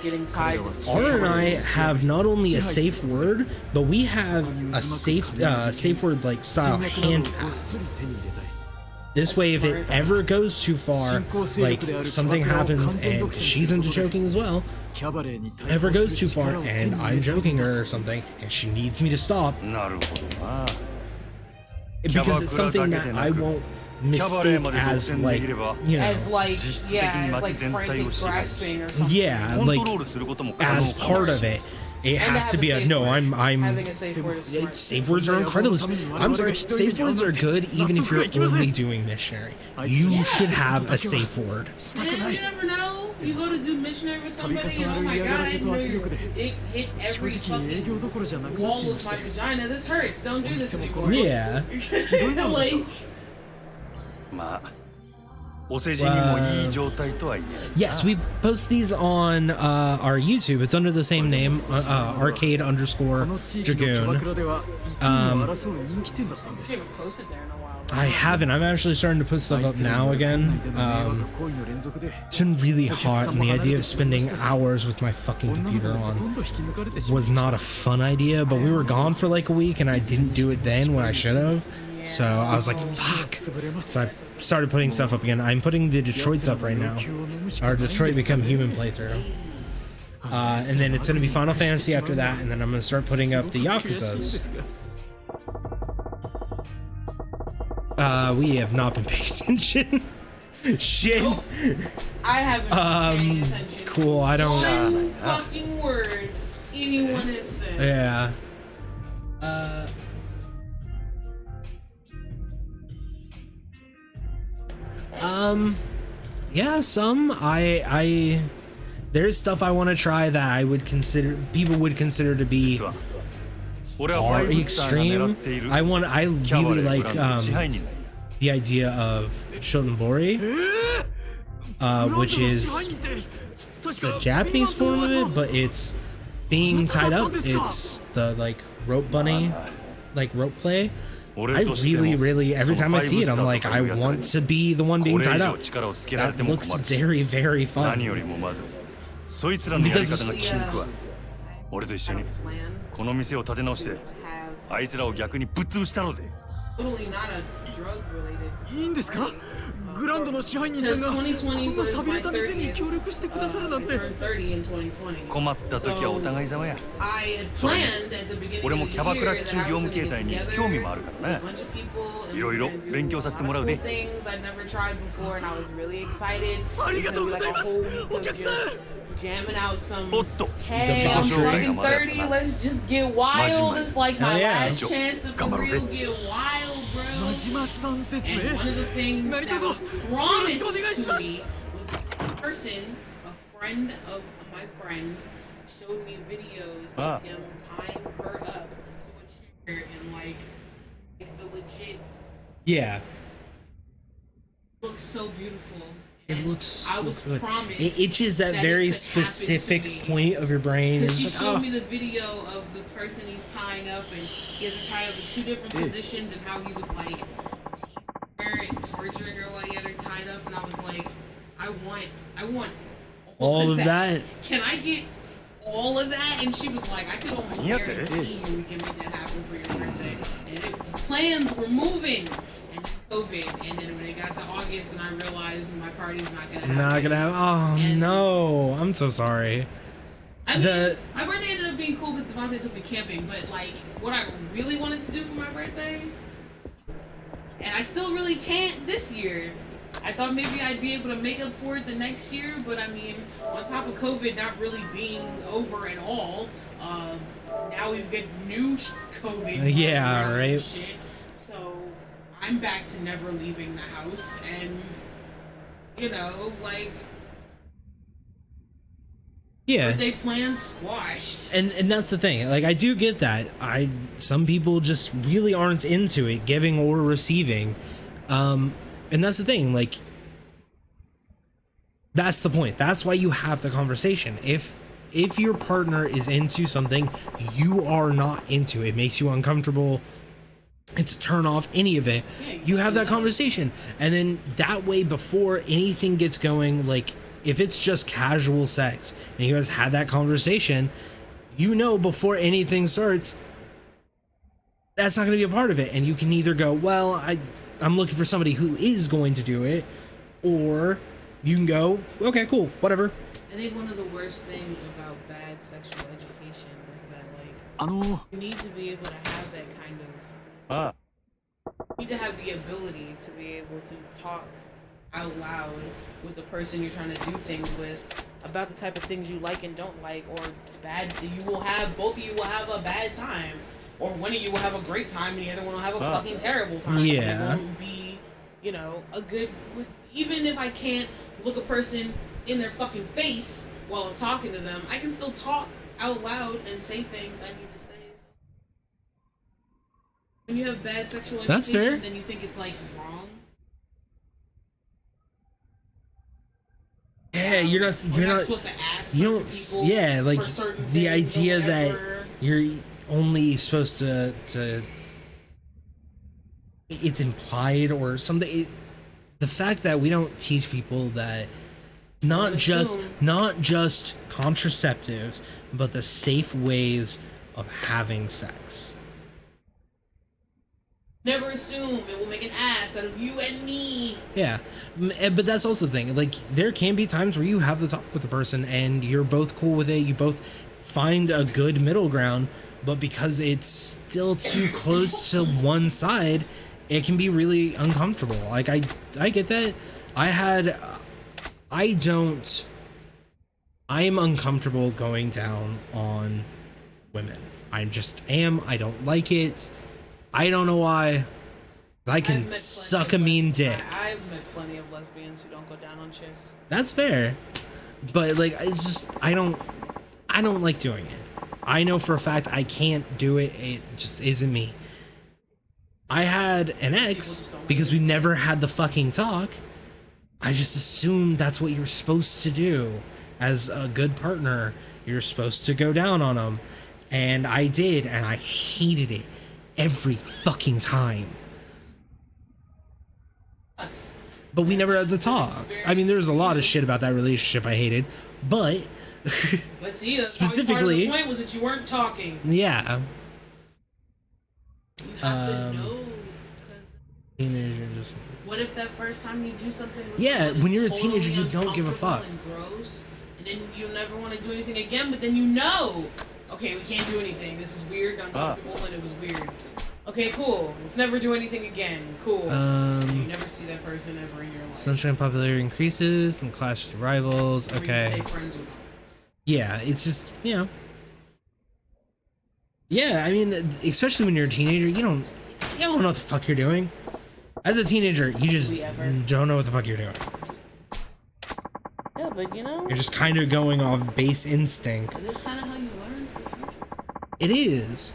S1: R and I have not only a safe word, but we have a safe word like style hand pass. This way, if it ever goes too far, like something happens and she's into choking as well, ever goes too far and I'm choking her or something and she needs me to stop, because it's something that I won't mistake as like, you know,
S6: as like frantic grasping or something.
S1: yeah, like as part of it. It has to be a no. I'm.
S6: Having a safe word is smart.
S1: Safe words are incredible. I'm sorry. Safe words are good even if you're only doing missionary. You should have a safe word.
S6: Man, you never know. You go to do missionary with somebody and oh my god, I know your dick hit every fucking wall of my vagina. This hurts. Don't do this anymore.
S1: Yeah.
S6: Like,
S1: Yes, we post these on our YouTube. It's under the same name, arcade_Dragoon. I haven't. I'm actually starting to put stuff up now again. It's been really hot, and the idea of spending hours with my fucking computer on was not a fun idea, but we were gone for like a week, and I didn't do it then when I should have. So I was like, fuck. So I started putting stuff up again. I'm putting the Detroits up right now. Our Detroit Become Human playthrough. And then it's going to be Final Fantasy after that, and then I'm going to start putting up the Yakuzas. We have not been paying attention. Shit.
S6: I haven't been paying attention.
S1: Cool, I don't...
S6: One fucking word anyone has said.
S1: Yeah. Yeah, there's stuff I want to try that I would consider, people would consider to be extreme. I really like the idea of Shotenbori, which is the Japanese form of it, but it's being tied up. It's the like rope bunny, like rope play. I really, every time I see it, I'm like, I want to be the one being tied up. That looks very, very fun. Because
S6: totally not a drug related.
S9: いいんですか？グランドの支配人さんがこんな寂れた店に協力してくださるなんて。
S7: 困った時はお互い様や。
S6: I had
S7: それに
S6: planned at the beginning
S7: 俺も
S6: of
S7: キ
S6: the
S7: ャバクラ
S6: year
S7: っちゅ
S6: that
S7: う
S6: I
S7: 業
S6: was
S7: 務
S6: gonna
S7: 形
S6: get
S7: 態に
S6: together
S7: 興味もあるからな。
S6: with a bunch of people and
S7: いろいろ
S6: we were gonna do
S7: 勉強させてもらうで。
S6: a lot of things I'd never tried before and I was really excited.
S9: ありがとうございます。
S6: It was gonna be like a whole week of
S9: お客さん。
S6: just jamming out some
S7: おっと、
S6: Hey, I'm
S7: 自己紹介が
S6: fucking
S7: まだやっ
S6: 30.
S7: たな。
S6: Let's just get wild. It's like my
S1: Hell yeah.
S6: last chance to for real get wild,
S9: 真
S6: bro.
S9: 島さんですね。
S6: And one of the things
S9: 何
S6: that
S9: 卒
S6: was
S9: よろしくお願い
S6: promised
S9: し
S6: to
S9: ます。
S6: me was that a person, a friend of my friend, showed me videos
S7: Ah.
S6: of him tying her up to a chair and like the legit
S1: Yeah.
S6: looks so beautiful.
S1: It
S6: And
S1: looks so
S6: I was
S1: good.
S6: promised
S1: It itches that
S6: that
S1: very
S6: it could happen to
S1: specific
S6: me.
S1: point of your brain.
S6: Because she
S1: It's
S6: showed
S1: like,
S6: me the video of the person he's tying up, and he has her tied up in 2 different positions, and how he was like teasing her and torturing her while he had her tied up. And I was like, I want
S1: all of that.
S6: Can I get all of that? And she was like, I could almost
S7: Yeah,
S6: guarantee you we can make that happen for your birthday. And plans were moving. And COVID, and then when it got to August, and I realized my party's not gonna happen.
S1: Not gonna have. Oh
S6: And-
S1: no! I'm so sorry.
S6: I mean,
S1: The-
S6: my birthday ended up being cool because Devontae took me camping, but like, what I really wanted to do for my birthday, and I still really can't this year. I thought maybe I'd be able to make up for it the next year, but I mean, on top of COVID not really being over at all, now we've got new COVID.
S1: Yeah,
S6: and
S1: right.
S6: Shit. So I'm back to never leaving the house, and you know, like.
S1: Yeah.
S6: Birthday plans squashed.
S1: And that's the thing. Like, I do get that. Some people just really aren't into it, giving or receiving. And that's the thing. Like, that's the point. That's why you have the conversation. If your partner is into something you are not into, it makes you uncomfortable, it's a turn off, any of it, you have that conversation. And then that way, before anything gets going, like, if it's just casual sex and you guys had that conversation, you know before anything starts, that's not going to be a part of it. And you can either go, well, I'm looking for somebody who is going to do it, or you can go, okay, cool, whatever.
S6: I think one of the worst things about bad sexual education is that, like, you need to be able to have that kind of... You need to have the ability to be able to talk out loud with the person you're trying to do things with about the type of things you like and don't like, or both of you will have a bad time, or one of you will have a great time and the other one will have a fucking terrible time.
S1: Yeah.
S6: It won't be, you know, a good... Even if I can't look a person in their fucking face while I'm talking to them, I can still talk out loud and say things I need to say. When you have bad sexual education,
S1: That's fair.
S6: then you think it's like wrong.
S1: Yeah, you're not
S6: supposed to ask
S1: you don't,
S6: people
S1: yeah, like
S6: for certain
S1: the
S6: things or
S1: idea that
S6: whatever.
S1: you're only supposed to it's implied or something. The fact that we don't teach people that not just contraceptives, but the safe ways of having sex.
S6: Never assume it will make an ass out of you and me.
S1: Yeah, but that's also the thing. Like, there can be times where you have the talk with the person and you're both cool with it. You both find a good middle ground, but because it's still too close to one side, it can be really uncomfortable. Like, I get that. I am uncomfortable going down on women. I just am. I don't like it. I don't know why. I can suck a mean dick.
S6: I've met plenty of lesbians who don't go down on chicks.
S1: That's fair. But like, it's just, I don't like doing it. I know for a fact I can't do it. It just isn't me. I had an ex, because we never had the fucking talk, I just assumed that's what you're supposed to do. As a good partner, you're supposed to go down on them. And I did, and I hated it every fucking time. But we never had the talk. I mean, there's a lot of shit about that relationship I hated, but
S6: But see, that's
S1: specifically,
S6: part of the point was that you weren't talking.
S1: yeah.
S6: You have to know,
S1: just.
S6: What if that first time you do something with
S1: Yeah,
S6: someone
S1: when you're a
S6: is
S1: teenager,
S6: totally
S1: you don't give a fuck.
S6: uncomfortable and gross, and then you'll never want to do anything again, but then you know, okay, we can't do anything. This is weird, uncomfortable, and it was weird. Okay, cool. Let's never do anything again. Cool. You never see that person ever in your life.
S1: Sunshine popularity increases and clash with rivals.
S6: Or you
S1: Okay.
S6: stay friends with.
S1: Yeah, it's just, you know. Yeah, I mean, especially when you're a teenager, you don't know what the fuck you're doing. As a teenager, you just don't know what the fuck you're doing.
S6: Yeah, but you know,
S1: You're just kind of going off base instinct.
S6: it is kind of how you learn for the future.
S1: It is.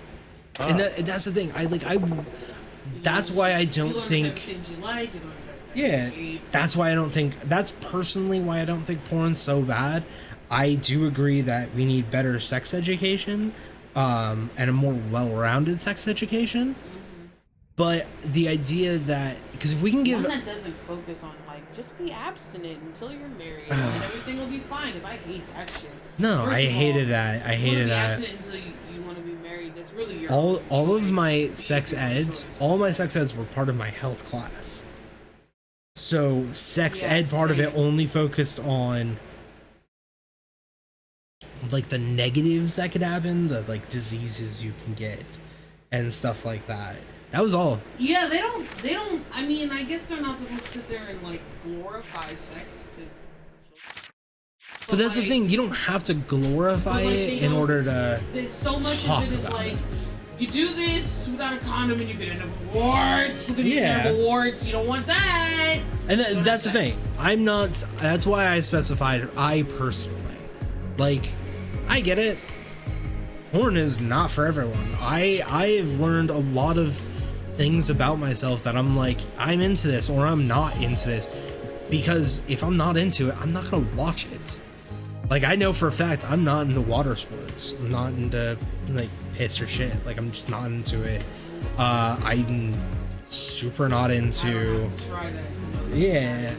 S1: And that's the thing. That's why I don't think. Yeah, that's why I don't think. That's personally why I don't think porn's so bad. I do agree that we need better sex education, and a more well-rounded sex education. But the idea that, because if we can give
S6: one that doesn't focus on like just be abstinent until you're married and everything will be fine, because I hate that shit.
S1: No,
S6: First
S1: I
S6: of
S1: hated
S6: all,
S1: that. I
S6: you
S1: hated
S6: wanna be
S1: that.
S6: abstinent until you want to be married. That's really your
S1: All of
S6: choice.
S1: my sex eds, all my sex eds were part of my health class. So sex ed part of it only focused on like the negatives that could happen, the like diseases you can get and stuff like that. That was all.
S6: Yeah, they don't. I mean, I guess they're not supposed to sit there and like glorify sex to.
S1: But that's the thing, you don't have to glorify it in order to
S6: so much
S1: talk
S6: of it is
S1: about
S6: like,
S1: it.
S6: you do this without a condom and you could end up with warts. Look at these
S1: Yeah.
S6: terrible warts. You don't want that.
S1: And that's the thing. I'm not. That's why I specified I personally. Like, I get it. Porn is not for everyone. I've learned a lot of things about myself that I'm like, I'm into this or I'm not into this. Because if I'm not into it, I'm not gonna watch it. Like, I know for a fact I'm not into water sports. I'm not into like piss or shit. Like, I'm just not into it. I'm super not into. Yeah,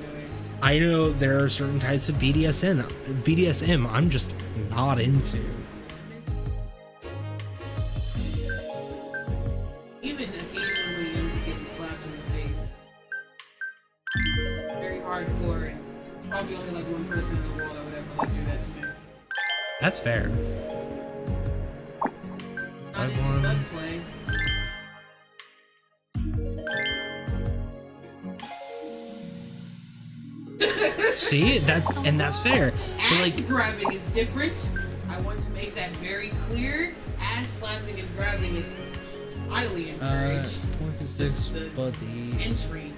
S1: I know there are certain types of BDSM I'm just not into.
S6: Even occasionally into getting slapped in the face. Very hardcore, and it's probably only like one person in the world that would ever like do that to me.
S1: That's fair.
S6: Not into bug play.
S1: See, that's fair. But
S6: Ass
S1: like,
S6: grabbing is different. I want to make that very clear. Ass slapping and grabbing is highly encouraged.
S1: 26, but the
S6: entry.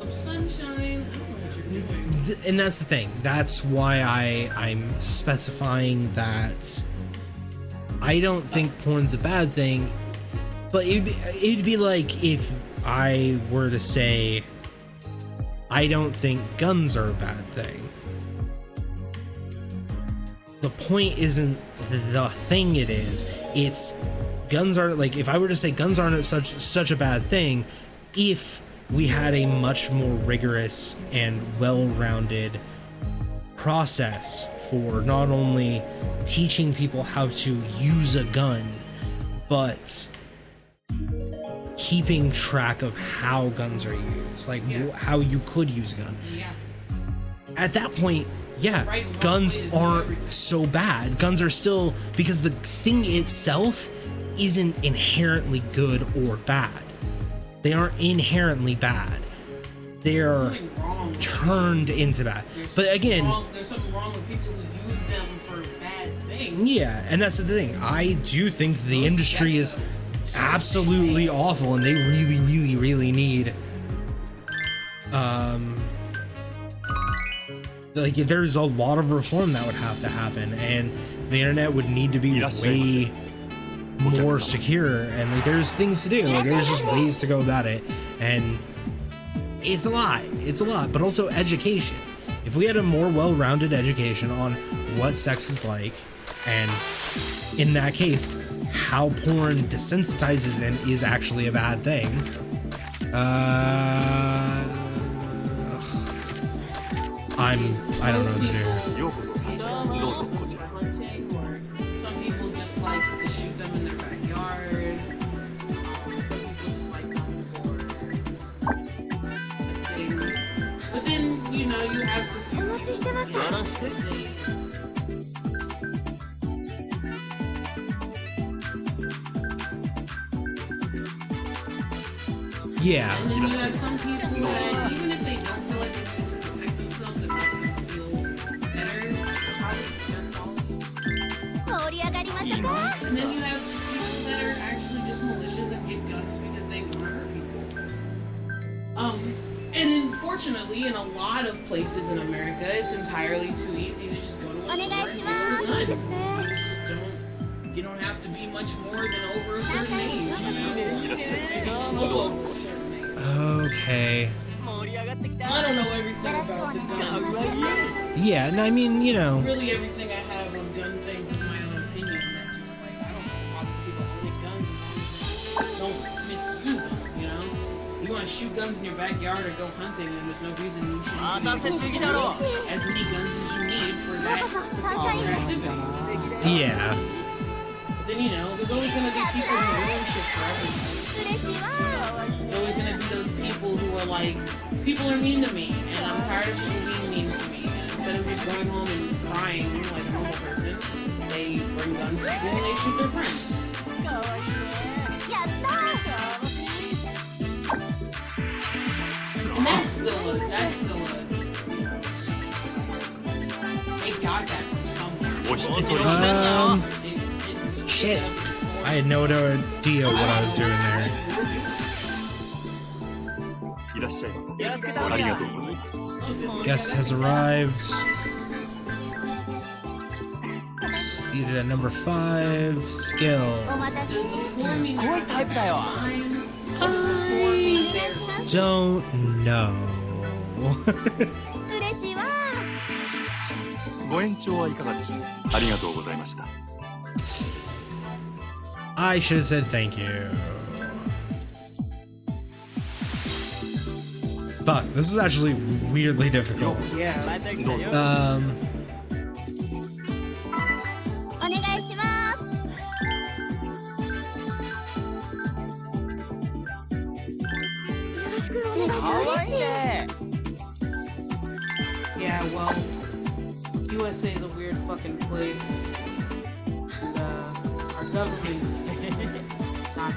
S6: Of sunshine. I don't know what you're doing.
S1: and that's the thing. That's why I'm specifying that I don't think porn's a bad thing, but it'd be like if I were to say I don't think guns are a bad thing. The point isn't the thing it is. It's guns are like, if I were to say guns aren't such a bad thing, if we had a much more rigorous and well-rounded process for not only teaching people how to use a gun, but keeping track of how guns are used, like how you could use a gun. At that point, guns aren't so bad. Guns are still, because the thing itself isn't inherently good or bad. They aren't inherently bad. They're turned into bad. But again,
S6: there's something wrong with people who use them for bad things.
S1: yeah, and that's the thing. I do think the industry is absolutely awful, and they really, really, really need like, there's a lot of reform that would have to happen, and the internet would need to be way more secure, and like, there's things to do. Like, there's just ways to go about it, and it's a lot, but also education. If we had a more well-rounded education on what sex is like, and in that case, how porn desensitizes and is actually a bad thing, I don't know what to do.
S6: Hunting, or some people just like to shoot them in their backyard. Some people just like them for things. But then, you know, you have the few people
S1: Yeah.
S6: and then you have some people that, even if they don't feel like they need to protect themselves, it makes them feel better about their quality. And then you have people that are actually just malicious and get guns because they want to hurt people. And unfortunately, in a lot of places in America, it's entirely too easy to just go to a store and get a gun. You don't have to be much more than over a certain age, you know? You just look over a certain age.
S1: Okay.
S6: I don't know everything about the guns.
S1: Yeah, no, I mean, you know.
S6: Really, everything I have on gun things is my own opinion. That just like, I don't bother people owning guns as long as they don't misuse them, you know? You want to shoot guns in your backyard or go hunting, then there's no reason you shouldn't be able to get as many guns as you need for that particular activity.
S1: Yeah.
S6: But then, you know, there's always going to be people who ruin shit for everything. There's always going to be those people who are like, people are mean to me, and I'm tired of people being mean to me. And instead of just going home and crying like a normal person, they bring guns to school and they shoot their friends. And that's still a, you know, they got that from somewhere.
S1: Shit. I had no idea what I was doing there. Guest has arrived. Seated at number 5. Skill. Don't know. I should have said thank you. Fuck, this is actually weirdly difficult.
S6: Yeah. Yeah, well, USA is a weird fucking place. And, our government's not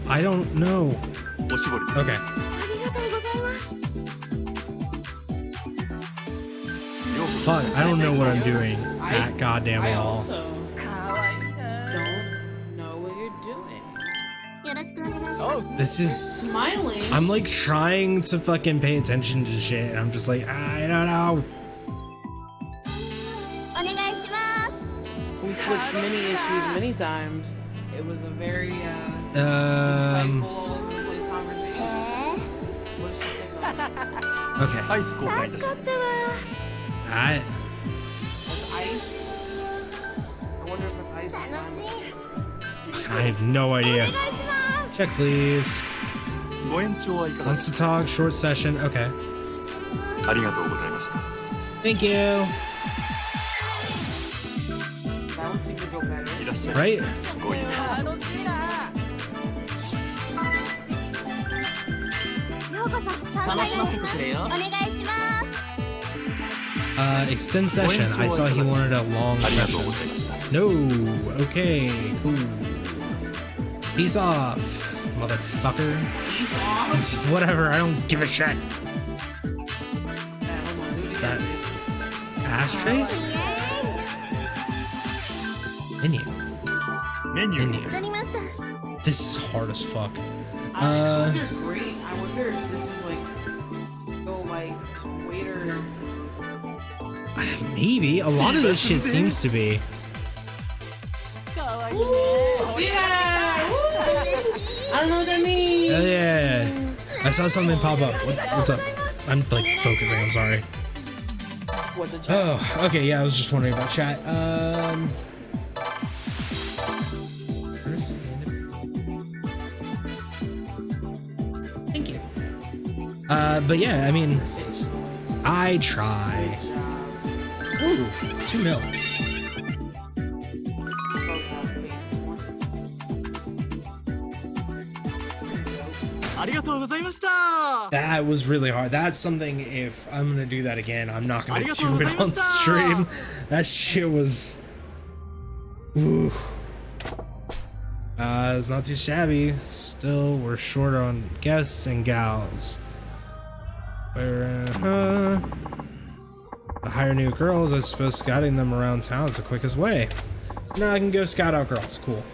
S1: I don't know. Okay. Fuck, I don't know what I'm doing at goddamn
S6: I
S1: all.
S6: also don't know what you're doing.
S1: This is...
S6: Smiling.
S1: I'm like trying to fucking pay attention to shit, and I'm just like, I don't know.
S6: We switched mini issues many times. It was a very insightful, all over the place conversation. What did she say about that?
S1: Okay.
S6: That's ice. I wonder if it's ice.
S1: I have no idea. Check, please. Wants to talk, short session. Okay. Thank you.
S6: That one seemed to go better.
S1: Right? Extend session. I saw he wanted a long session. No. Okay, cool. Peace off, motherfucker.
S6: Peace off?
S1: Whatever, I don't give a shit. That ashtray? Menu. This is hard as fuck.
S6: These are great. I wonder if this is like, go like, waiter.
S1: Maybe. A lot of this shit seems to be.
S6: Ooh, yeah! Woo! I don't know what that means.
S1: Yeah. I saw something pop up. What's up? I'm like focusing, I'm sorry.
S6: What the chat?
S1: Oh, okay, yeah, I was just wondering about chat. Thank you. But yeah, I mean, I try. Ooh, 2 mil. That was really hard. That's something, if I'm gonna do that again, I'm not gonna do it on stream. That shit was... Ooh. It's not too shabby. Still, we're short on guests and gals. To hire new girls, I suppose scouting them around town is the quickest way. So now I can go scout out girls. Cool.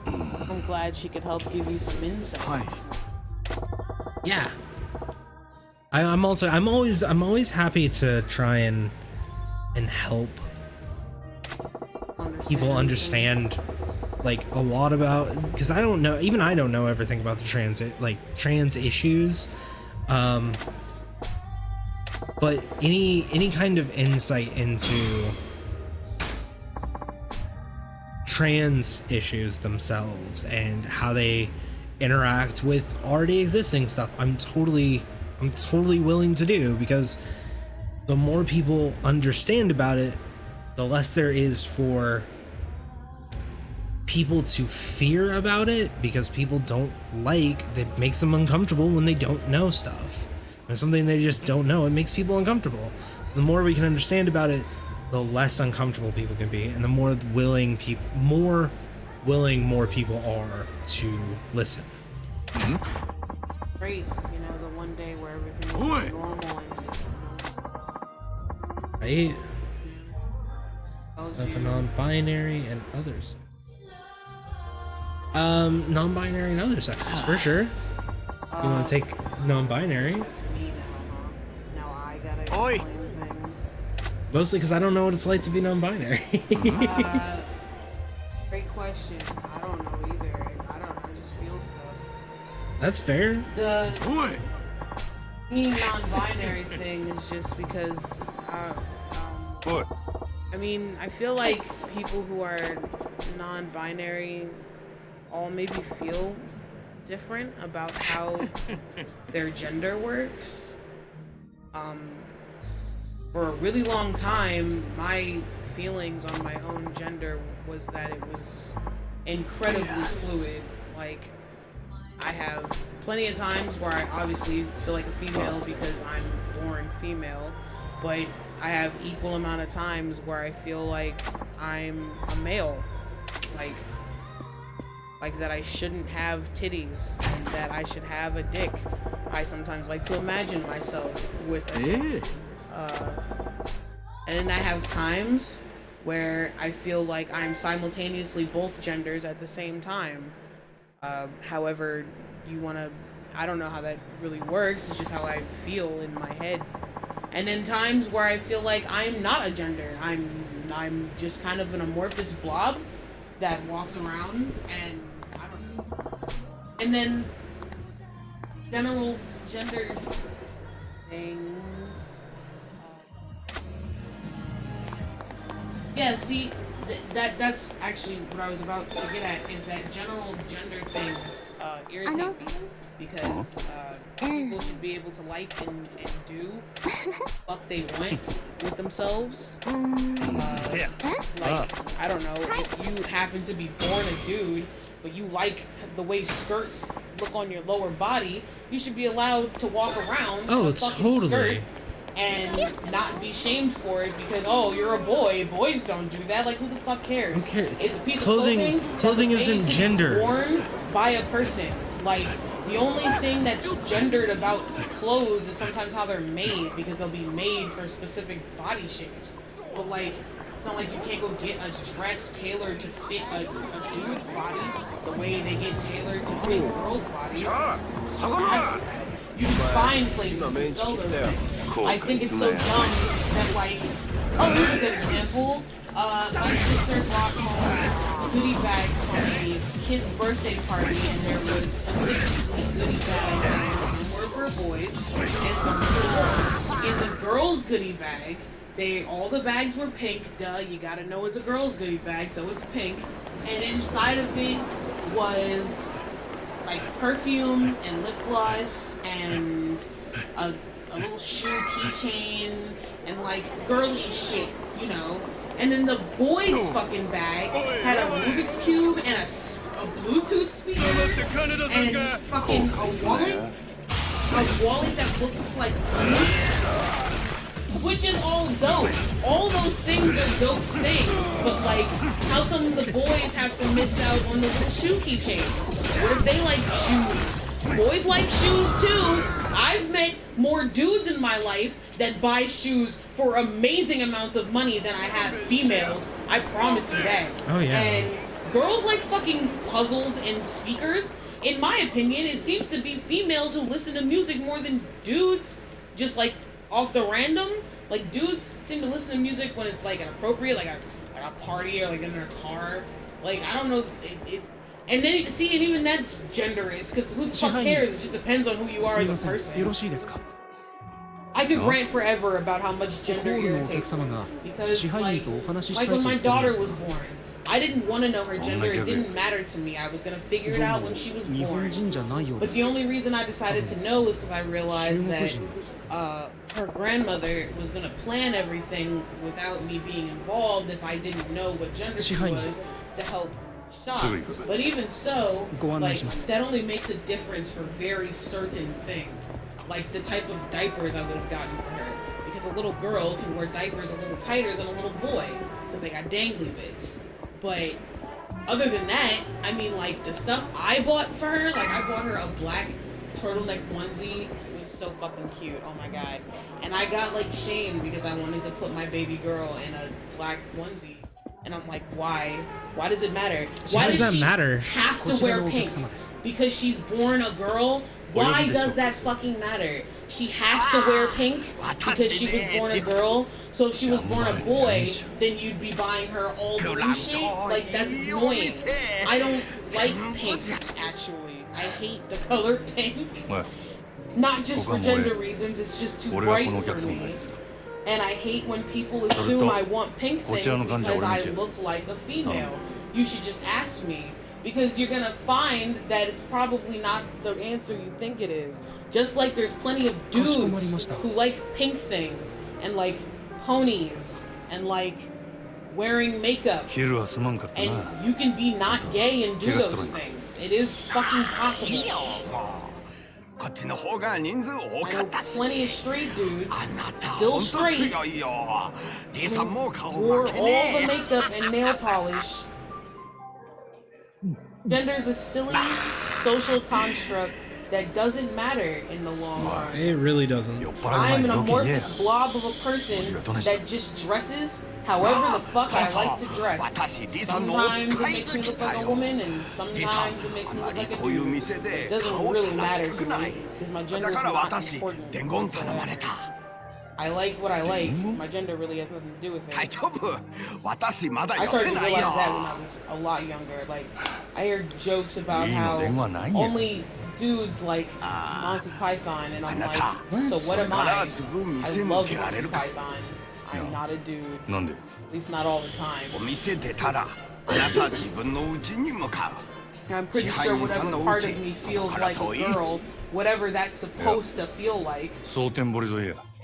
S6: I'm glad she could help give you some insight.
S1: Yeah. I'm always happy to try and help people understand like a lot about, because I don't know, even I don't know everything about the trans issues. But any kind of insight into trans issues themselves and how they interact with already existing stuff, I'm totally willing to do, because the more people understand about it, the less there is for people to fear about it, because people don't that makes them uncomfortable when they don't know stuff. When something they just don't know, it makes people uncomfortable. So the more we can understand about it, the less uncomfortable people can be, and the more willing more people are to listen.
S6: Great, you know, the one day where everything is normal and
S1: right? About the non-binary and others. Non-binary and other sexes, for sure. You want to take non-binary?
S6: That's me now, huh? Now I gotta explain things.
S1: Mostly because I don't know what it's like to be non-binary.
S6: Great question. I don't know either. I just feel stuff.
S1: That's fair.
S6: The being non-binary thing is just because I mean, I feel like people who are non-binary all maybe feel different about how their gender works. For a really long time, my feelings on my own gender was that it was incredibly fluid. Like, I have plenty of times where I obviously feel like a female because I'm born female, but I have equal amount of times where I feel like I'm a male. Like that I shouldn't have titties and that I should have a dick. I sometimes like to imagine myself with a dick. And then I have times where I feel like I'm simultaneously both genders at the same time. However you want to, I don't know how that really works. It's just how I feel in my head. And then times where I feel like I'm not a gender. I'm just kind of an amorphous blob that walks around, and I don't know. And then general gender things. Yeah, see, that's actually what I was about to get at, is that general gender things irritate me, because people should be able to like and do what they want with themselves. Like, I don't know, if you happen to be born a dude, but you like the way skirts look on your lower body, you should be allowed to walk around in a fucking skirt and not be shamed for it because, oh, you're a boy. Boys don't do that. Like, who the fuck cares?
S1: Okay.
S6: It's a piece of clothing.
S1: Clothing isn't gender.
S6: Worn by a person. Like, the only thing that's gendered about clothes is sometimes how they're made, because they'll be made for specific body shapes. But like, it's not like you can't go get a dress tailored to fit a dude's body the way they get tailored to fit a girl's body. You don't ask for that. You can find places that sell those things. I think it's so dumb that, like, oh, here's a good example. My sister brought home goodie bags from a kid's birthday party, and there was specifically goodie bags. Some were for boys and some for girls. In the girls' goodie bag, all the bags were pink. Duh, you gotta know it's a girl's goodie bag, so it's pink. And inside of it was like perfume and lip gloss and a little shoe keychain and like girly shit, you know. And then the boys' fucking bag had a Rubik's Cube and a Bluetooth speaker and fucking a wallet that looks like money, which is all dope. All those things are dope things, but like, how come the boys have to miss out on the little shoe keychains? What if they like shoes? Boys like shoes too. I've met more dudes in my life that buy shoes for amazing amounts of money than I have females. I promise you that.
S1: Oh yeah.
S6: And girls like fucking puzzles and speakers. In my opinion, it seems to be females who listen to music more than dudes, just like off the random. Like dudes seem to listen to music when it's like inappropriate, like a party or like in their car. Like I don't know. And then see, and even that's genderless, because who the fuck cares? It just depends on who you are as a person. I could rant forever about how much gender irritates me, because like when my daughter was born, I didn't want to know her gender. It didn't matter to me. I was gonna figure it out when she was born. But the only reason I decided to know is because I realized that her grandmother was gonna plan everything without me being involved if I didn't know what gender she was to help shop. But even so, like that only makes a difference for very certain things, like the type of diapers I would have gotten for her. Because a little girl can wear diapers a little tighter than a little boy because they got dangly bits. But other than that, I mean, like the stuff I bought for her, like I bought her a black turtleneck onesie. It was so fucking cute. Oh my god. And I got like shamed because I wanted to put my baby girl in a black onesie. And I'm like, why? Why does it matter? Why does that matter? Have to wear pink because she's born a girl? Why does that fucking matter? She has to wear pink because she was born a girl. So if she was born a boy, then you'd be buying her all blue shit. Like that's annoying. I don't like pink. Actually, I hate the color pink. Not just for gender reasons. It's just too bright for me. And I hate when people assume I want pink things because I look like a female. You should just ask me. Because you're gonna find that it's probably not the answer you think it is. Just like there's plenty of dudes who like pink things and like ponies and like wearing makeup. And you can be not gay and do those things. It is fucking possible. I know plenty of straight dudes, still straight, who wore all the makeup and nail polish. Gender is a silly social construct that doesn't matter in the long run.
S1: It really doesn't.
S6: I'm an amorphous blob of a person that just dresses however the fuck I like to dress. Sometimes it makes me look like a woman, and sometimes it makes me look like a dude. It doesn't really matter to me, because my gender is not important. I like what I like. My gender really has nothing to do with it. I started to realize that when I was a lot younger. Like, I heard jokes about how only dudes like Monty Python, and I'm like, so what am I? I love Monty Python. I'm not a dude. At least not all the time. I'm pretty sure whatever part of me feels like a girl, whatever that's supposed to feel like,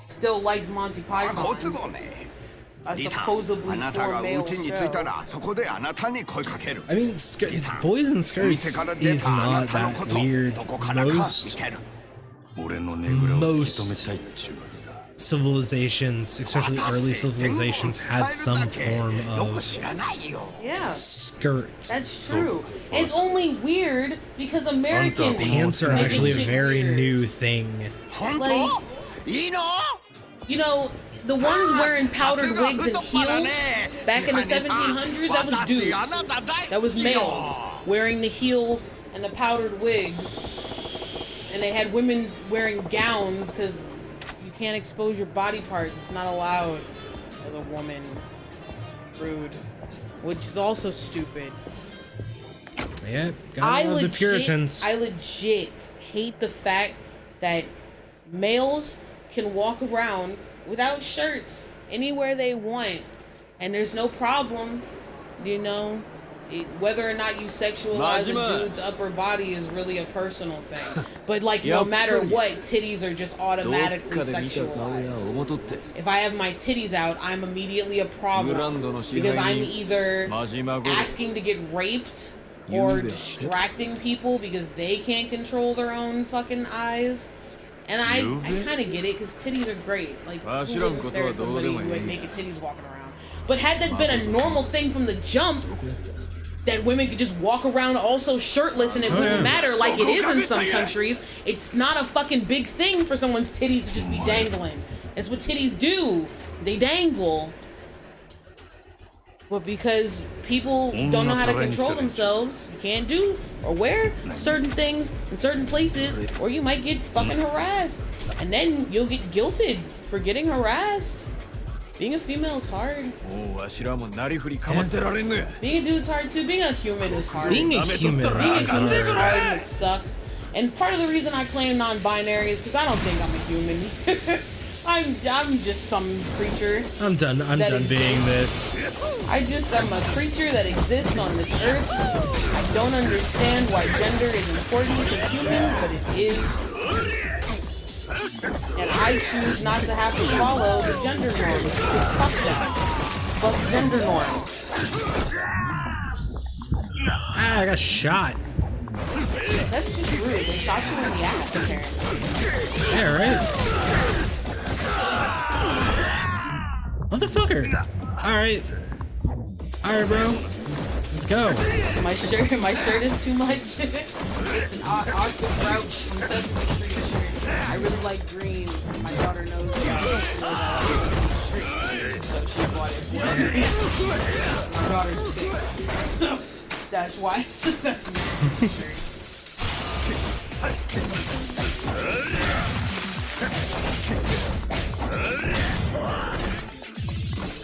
S6: still likes Monty Python, a supposedly for male show.
S1: I mean, Boys in Skirts is not that weird. Most civilizations, especially early civilizations, had some form of skirt.
S6: That's true. It's only weird because Americans
S1: pants are actually a very new thing.
S6: Like, you know, the ones wearing powdered wigs and heels back in the 1700s, that was dudes. That was males wearing the heels and the powdered wigs. And they had women wearing gowns because you can't expose your body parts. It's not allowed as a woman. It's rude. Which is also stupid.
S1: Yeah, gotta love the Puritans.
S6: I legit hate the fact that males can walk around without shirts anywhere they want, and there's no problem, you know. Whether or not you sexualize a dude's upper body is really a personal thing. But like, no matter what, titties are just automatically sexualized. If I have my titties out, I'm immediately a problem because I'm either asking to get raped or distracting people because they can't control their own fucking eyes. And I kind of get it because titties are great. Like, who wouldn't stare at somebody who had naked titties walking around? But had that been a normal thing from the jump, that women could just walk around also shirtless and it wouldn't matter like it is in some countries. It's not a fucking big thing for someone's titties to just be dangling. It's what titties do. They dangle. But because people don't know how to control themselves, you can't do or wear certain things in certain places, or you might get fucking harassed. And then you'll get guilted for getting harassed. Being a female is hard. Being a dude's hard too. Being a human is hard.
S1: Being a human is
S6: hard. And it sucks. And part of the reason I claim non-binary is because I don't think I'm a human. I'm just some creature.
S1: I'm done being this.
S6: I'm a creature that exists on this earth. I don't understand why gender is important to humans, but it is. And I choose not to have to follow the gender norms because fuck that. Fuck gender norms.
S1: Ah, I got shot.
S6: That's just rude. They shot you in the ass, apparently.
S1: Yeah, right? Motherfucker! Alright. Alright, bro. Let's go.
S6: My shirt is too much. It's an Oscar Grouch from Sesame Street shirt. I really like green. My daughter knows that. So she bought it for me. My daughter's 6. So that's why it's a Sesame Street shirt.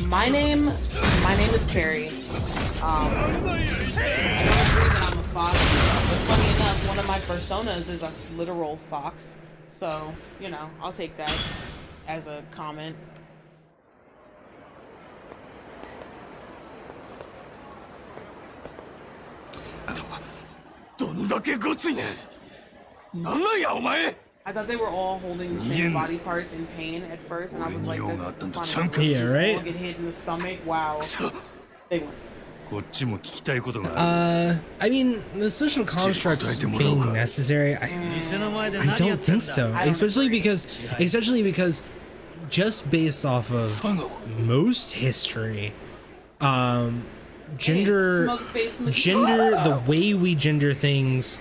S6: My name is Carrie. I don't agree that I'm a fox, but funny enough, one of my personas is a literal fox. So, you know, I'll take that as a comment. I thought they were all holding the same body parts in pain at first, and I was like, that's funny.
S1: Yeah, right?
S6: All get hit in the stomach. Wow. They went.
S1: I mean, the social constructs being necessary, I don't think so. Especially because just based off of most history, gender, the way we gender things,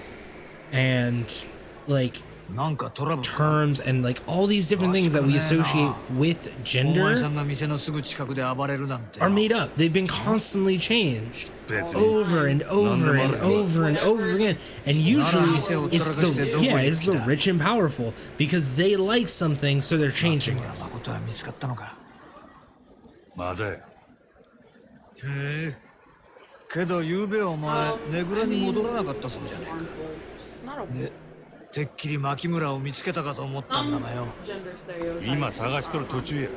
S1: and like terms and like all these different things that we associate with gender are made up. They've been constantly changed over and over and over and over again. And usually it's the rich and powerful because they like something, so they're changing it.
S9: てっきり牧村を見つけたかと思ったんだがよ。
S3: 今探しとる途中や。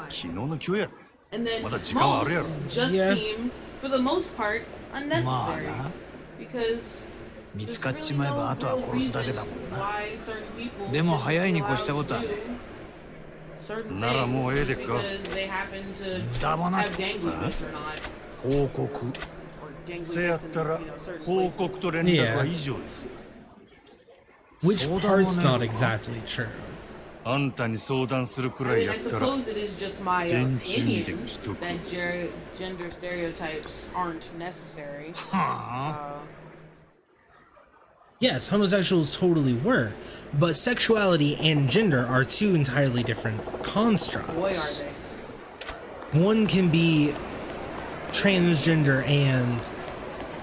S3: 昨日の今日やろ。まだ時間はあるやろ。
S6: Just seem, for the most part, unnecessary. Because
S9: 見つかっちまえばあとは殺すだけだもんな。でも早いに越したことはね。
S3: ならもうええでっか。
S9: 無駄話。報告。
S3: せやったら報告と連絡は以上です。
S1: Which part's not exactly true?
S3: あんたに相談するくらいやったら
S6: I suppose it is just my opinion that gender stereotypes aren't necessary.
S1: Yes, homosexuals totally were, but sexuality and gender are two entirely different constructs.
S6: Boy, are they.
S1: One can be transgender and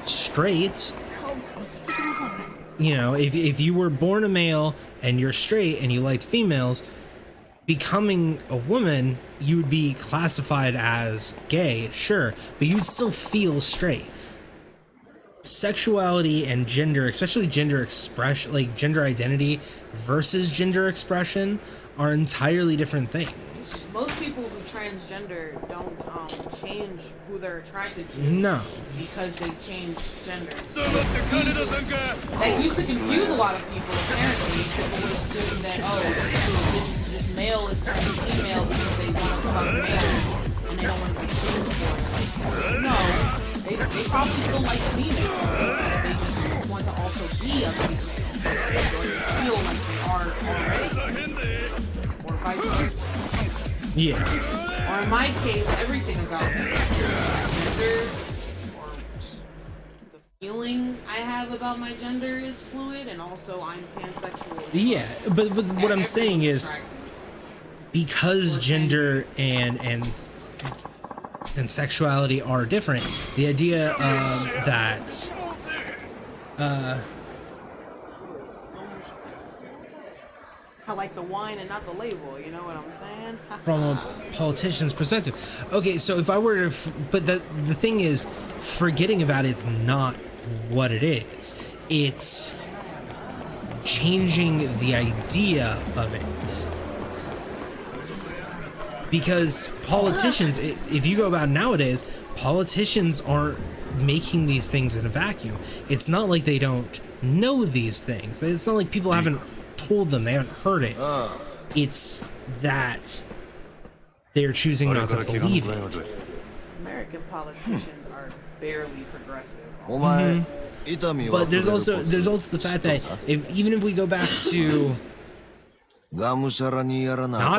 S1: straight. You know, if you were born a male and you're straight and you liked females, becoming a woman, you would be classified as gay, sure, but you'd still feel straight. Sexuality and gender, especially gender expression, like gender identity versus gender expression, are entirely different things. things.
S6: Most people who transgender don't change who they're attracted to.
S1: No.
S6: Because they change genders. That used to confuse a lot of people, apparently. People would assume that, this male is turning female because they want to fuck males and they don't want to be female for it. No. They probably still like females. They just want to also be a female. Or feel like they are already. Or vice versa.
S1: Yeah.
S6: Or in my case, everything about gender or the feeling I have about my gender is fluid, and also I'm pansexual.
S1: Yeah, but what I'm saying is, because gender and sexuality are different, the idea that
S6: I like the wine and not the label, you know what I'm saying?
S1: from a politician's perspective. Okay, so if I were to, but the thing is, forgetting about it's not what it is. It's changing the idea of it. Because politicians, if you go about nowadays, politicians aren't making these things in a vacuum. It's not like they don't know these things. It's not like people haven't told them, they haven't heard it. It's that they're choosing not to believe it.
S6: American politicians are barely progressive.
S1: But there's also the fact that even if we go back to not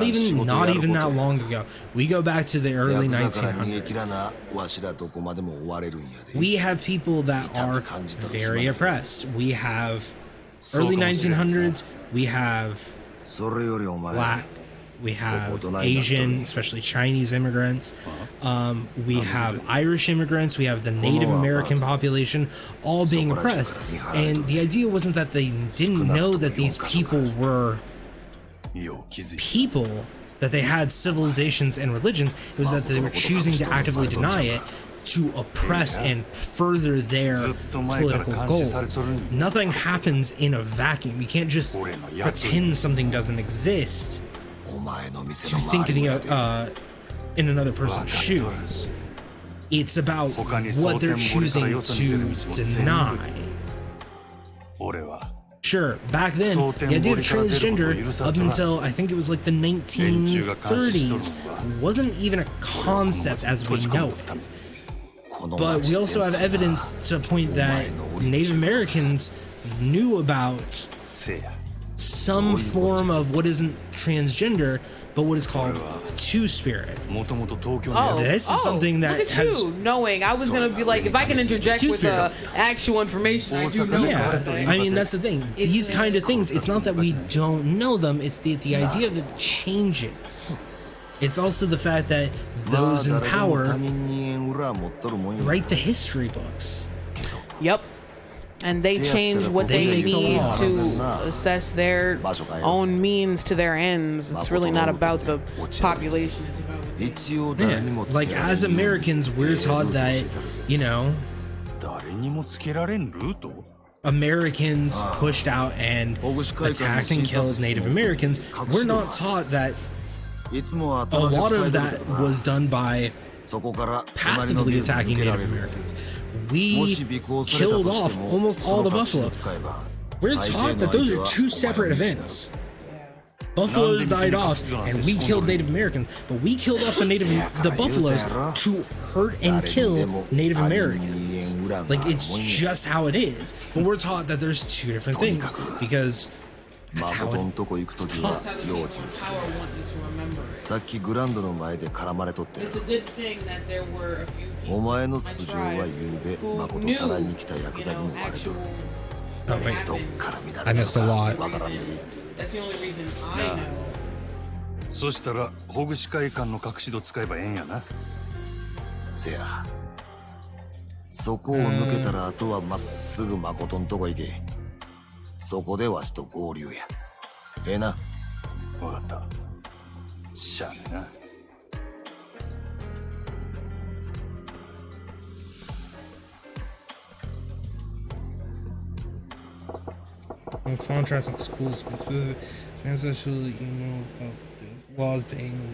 S1: even that long ago, we go back to the early 1900s, we have people that are very oppressed. We have early 1900s, we have black, we have Asian, especially Chinese immigrants, we have Irish immigrants, we have the Native American population, all being oppressed. And the idea wasn't that they didn't know that these people were people, that they had civilizations and religions. It was that they were choosing to actively deny it to oppress and further their political goals. Nothing happens in a vacuum. You can't just pretend something doesn't exist to think in another person's shoes. It's about what they're choosing to deny. Sure, back then, the idea of transgender, up until I think it was like the 1930s, wasn't even a concept as we know it. But we also have evidence to point that Native Americans knew about some form of what isn't transgender, but what is called two-spirit. This is something that
S6: look at
S1: has...
S6: you knowing. I was gonna be like, if I can interject with actual information, I do know.
S1: Yeah, I mean, that's the thing. These kind of things, it's not that we don't know them, it's the idea of it changes. It's also the fact that those in power write the history books.
S6: Yep. And they change what they need to assess their own means to their ends. It's really not about the population. It's about
S1: Yeah. Like, as Americans, we're taught that, you know, Americans pushed out and attacked and killed Native Americans. We're not taught that a lot of that was done by passively attacking Native Americans. We killed off almost all the buffalo. We're taught that those are two separate events. Buffaloes died off, and we killed Native Americans, but we killed off the buffaloes to hurt and kill Native Americans. Like, it's just how it is. But we're taught that there's two different things, because that's how it's taught.
S8: さっきグランドの前で絡まれとってお前の素性はゆうべ誠さらに来たヤクザにもバレとる
S1: Oh, wait.
S8: どっから見ら
S1: I
S8: れた
S1: missed a
S8: か
S1: lot.
S8: わからんでいい
S3: そしたら保護司会官の隠し戸使えばええんやな
S8: せやそこを抜けたらあとはまっすぐ誠んとこ行けそこでわしと合流やええな
S3: わかったしゃあねえな
S1: In contrast, in schools, transsexual email about this. laws being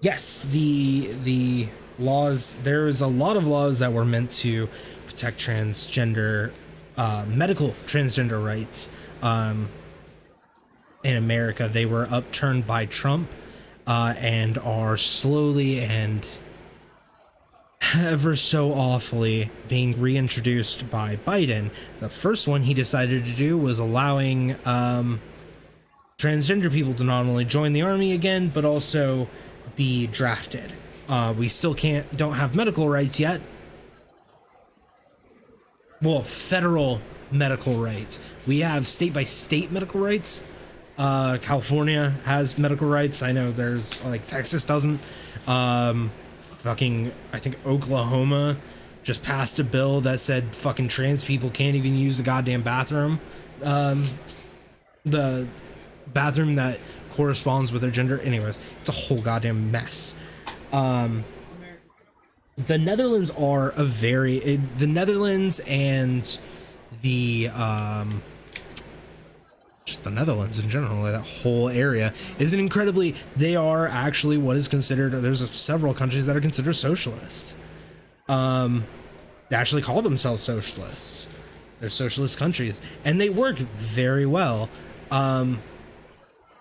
S1: yes, the laws, there's a lot of laws that were meant to protect transgender medical transgender rights in America. They were upturned by Trump and are slowly and ever so awfully being reintroduced by Biden. The first one he decided to do was allowing transgender people to not only join the army again, but also be drafted. We still don't have medical rights yet. Well, federal medical rights. We have state by state medical rights. California has medical rights. I know there's like Texas doesn't. Fucking, I think Oklahoma just passed a bill that said fucking trans people can't even use the goddamn bathroom. The bathroom that corresponds with their gender. Anyways, it's a whole goddamn mess. The Netherlands are the Netherlands and the just the Netherlands in general, that whole area is they are actually what is considered, there's several countries that are considered socialist. They actually call themselves socialists. They're socialist countries, and they work very well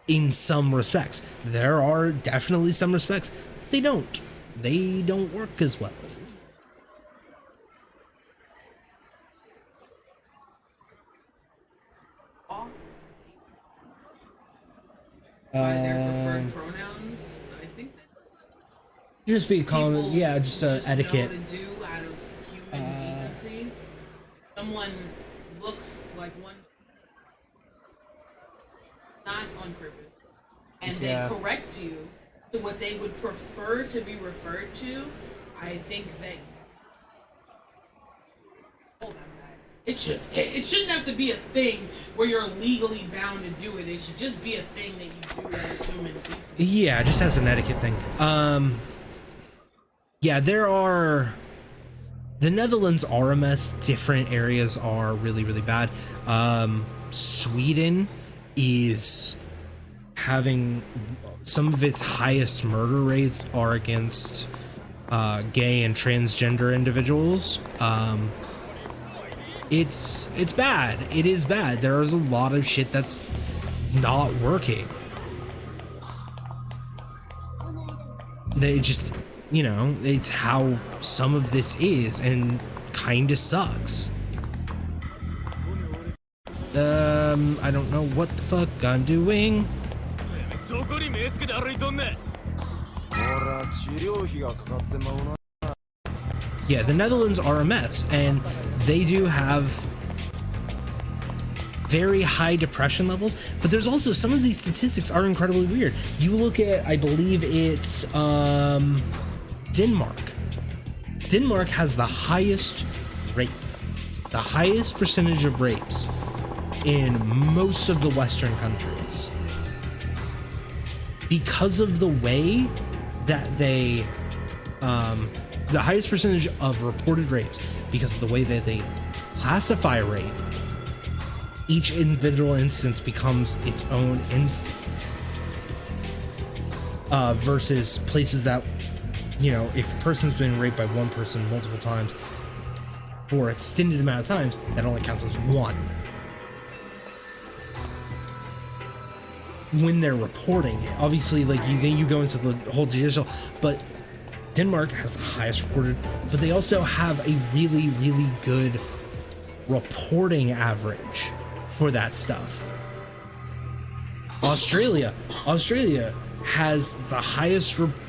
S1: in some respects. There are definitely some respects they don't work as well.
S6: By their preferred pronouns, I think that
S1: just be common, yeah, just etiquette.
S6: Know to do out of human decency. If someone looks like one, not on purpose, and they correct you to what they would prefer to be referred to, I think that it shouldn't have to be a thing where you're legally bound to do it. It should just be a thing that you do out of human decency.
S1: Yeah, just as an etiquette thing. Yeah, the Netherlands are a mess. Different areas are really, really bad. Sweden is having some of its highest murder rates are against gay and transgender individuals. It's bad. It is bad. There is a lot of shit that's not working. They just, it's how some of this is, and kinda sucks. I don't know what the fuck I'm doing. Yeah, the Netherlands are a mess, and they do have very high depression levels, but there's also some of these statistics are incredibly weird. You look at, I believe it's Denmark. Denmark has the highest percentage of rapes in most of the Western countries, because of the way that they the highest percentage of reported rapes, because of the way that they classify rape. Each individual instance becomes its own instance, versus places that, if a person's been raped by one person multiple times for an extended amount of times, that only counts as one when they're reporting it. Obviously, like you go into the whole judicial, but Denmark has the highest reported, but they also have a really, really good reporting average for that stuff. Australia has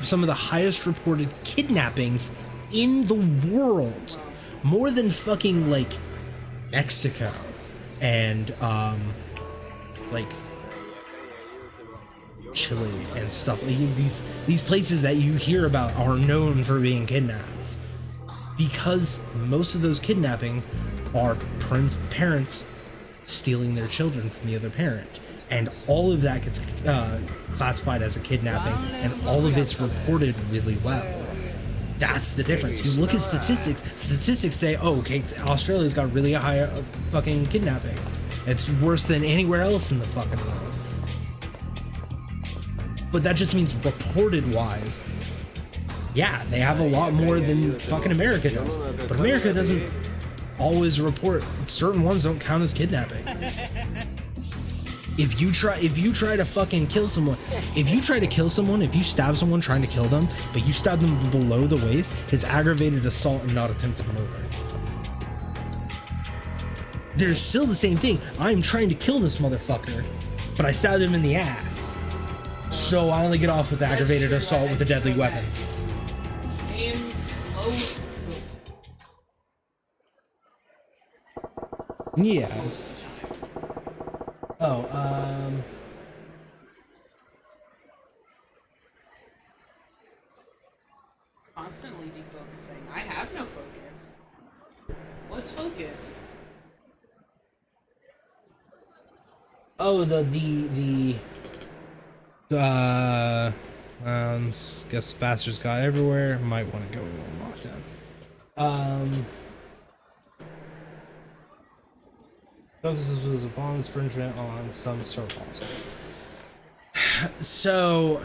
S1: some of the highest reported kidnappings in the world, more than fucking like Mexico and like Chile and stuff. Like these places that you hear about are known for being kidnapped, because most of those kidnappings are parents stealing their children from the other parent, and all of that gets classified as a kidnapping, and all of it's reported really well. That's the difference. You look at statistics say, oh, okay, Australia's got really high fucking kidnapping. It's worse than anywhere else in the fucking world. but that just means reported wise. Yeah, they have a lot more than fucking America does, but America doesn't always report. Certain ones don't count as kidnapping. If you try to fucking kill someone, if you stab someone trying to kill them, but you stab them below the waist, it's aggravated assault and not attempted murder. There's still the same thing. I'm trying to kill this motherfucker, but I stabbed him in the ass. So I only get off with aggravated assault with a deadly weapon. Yeah. Oh,
S6: Constantly defocusing. I have no focus. What's focus?
S1: oh, guess bastards got everywhere. Might want to go on lockdown. Focuses was a bomb infringement on some sort of laws. So,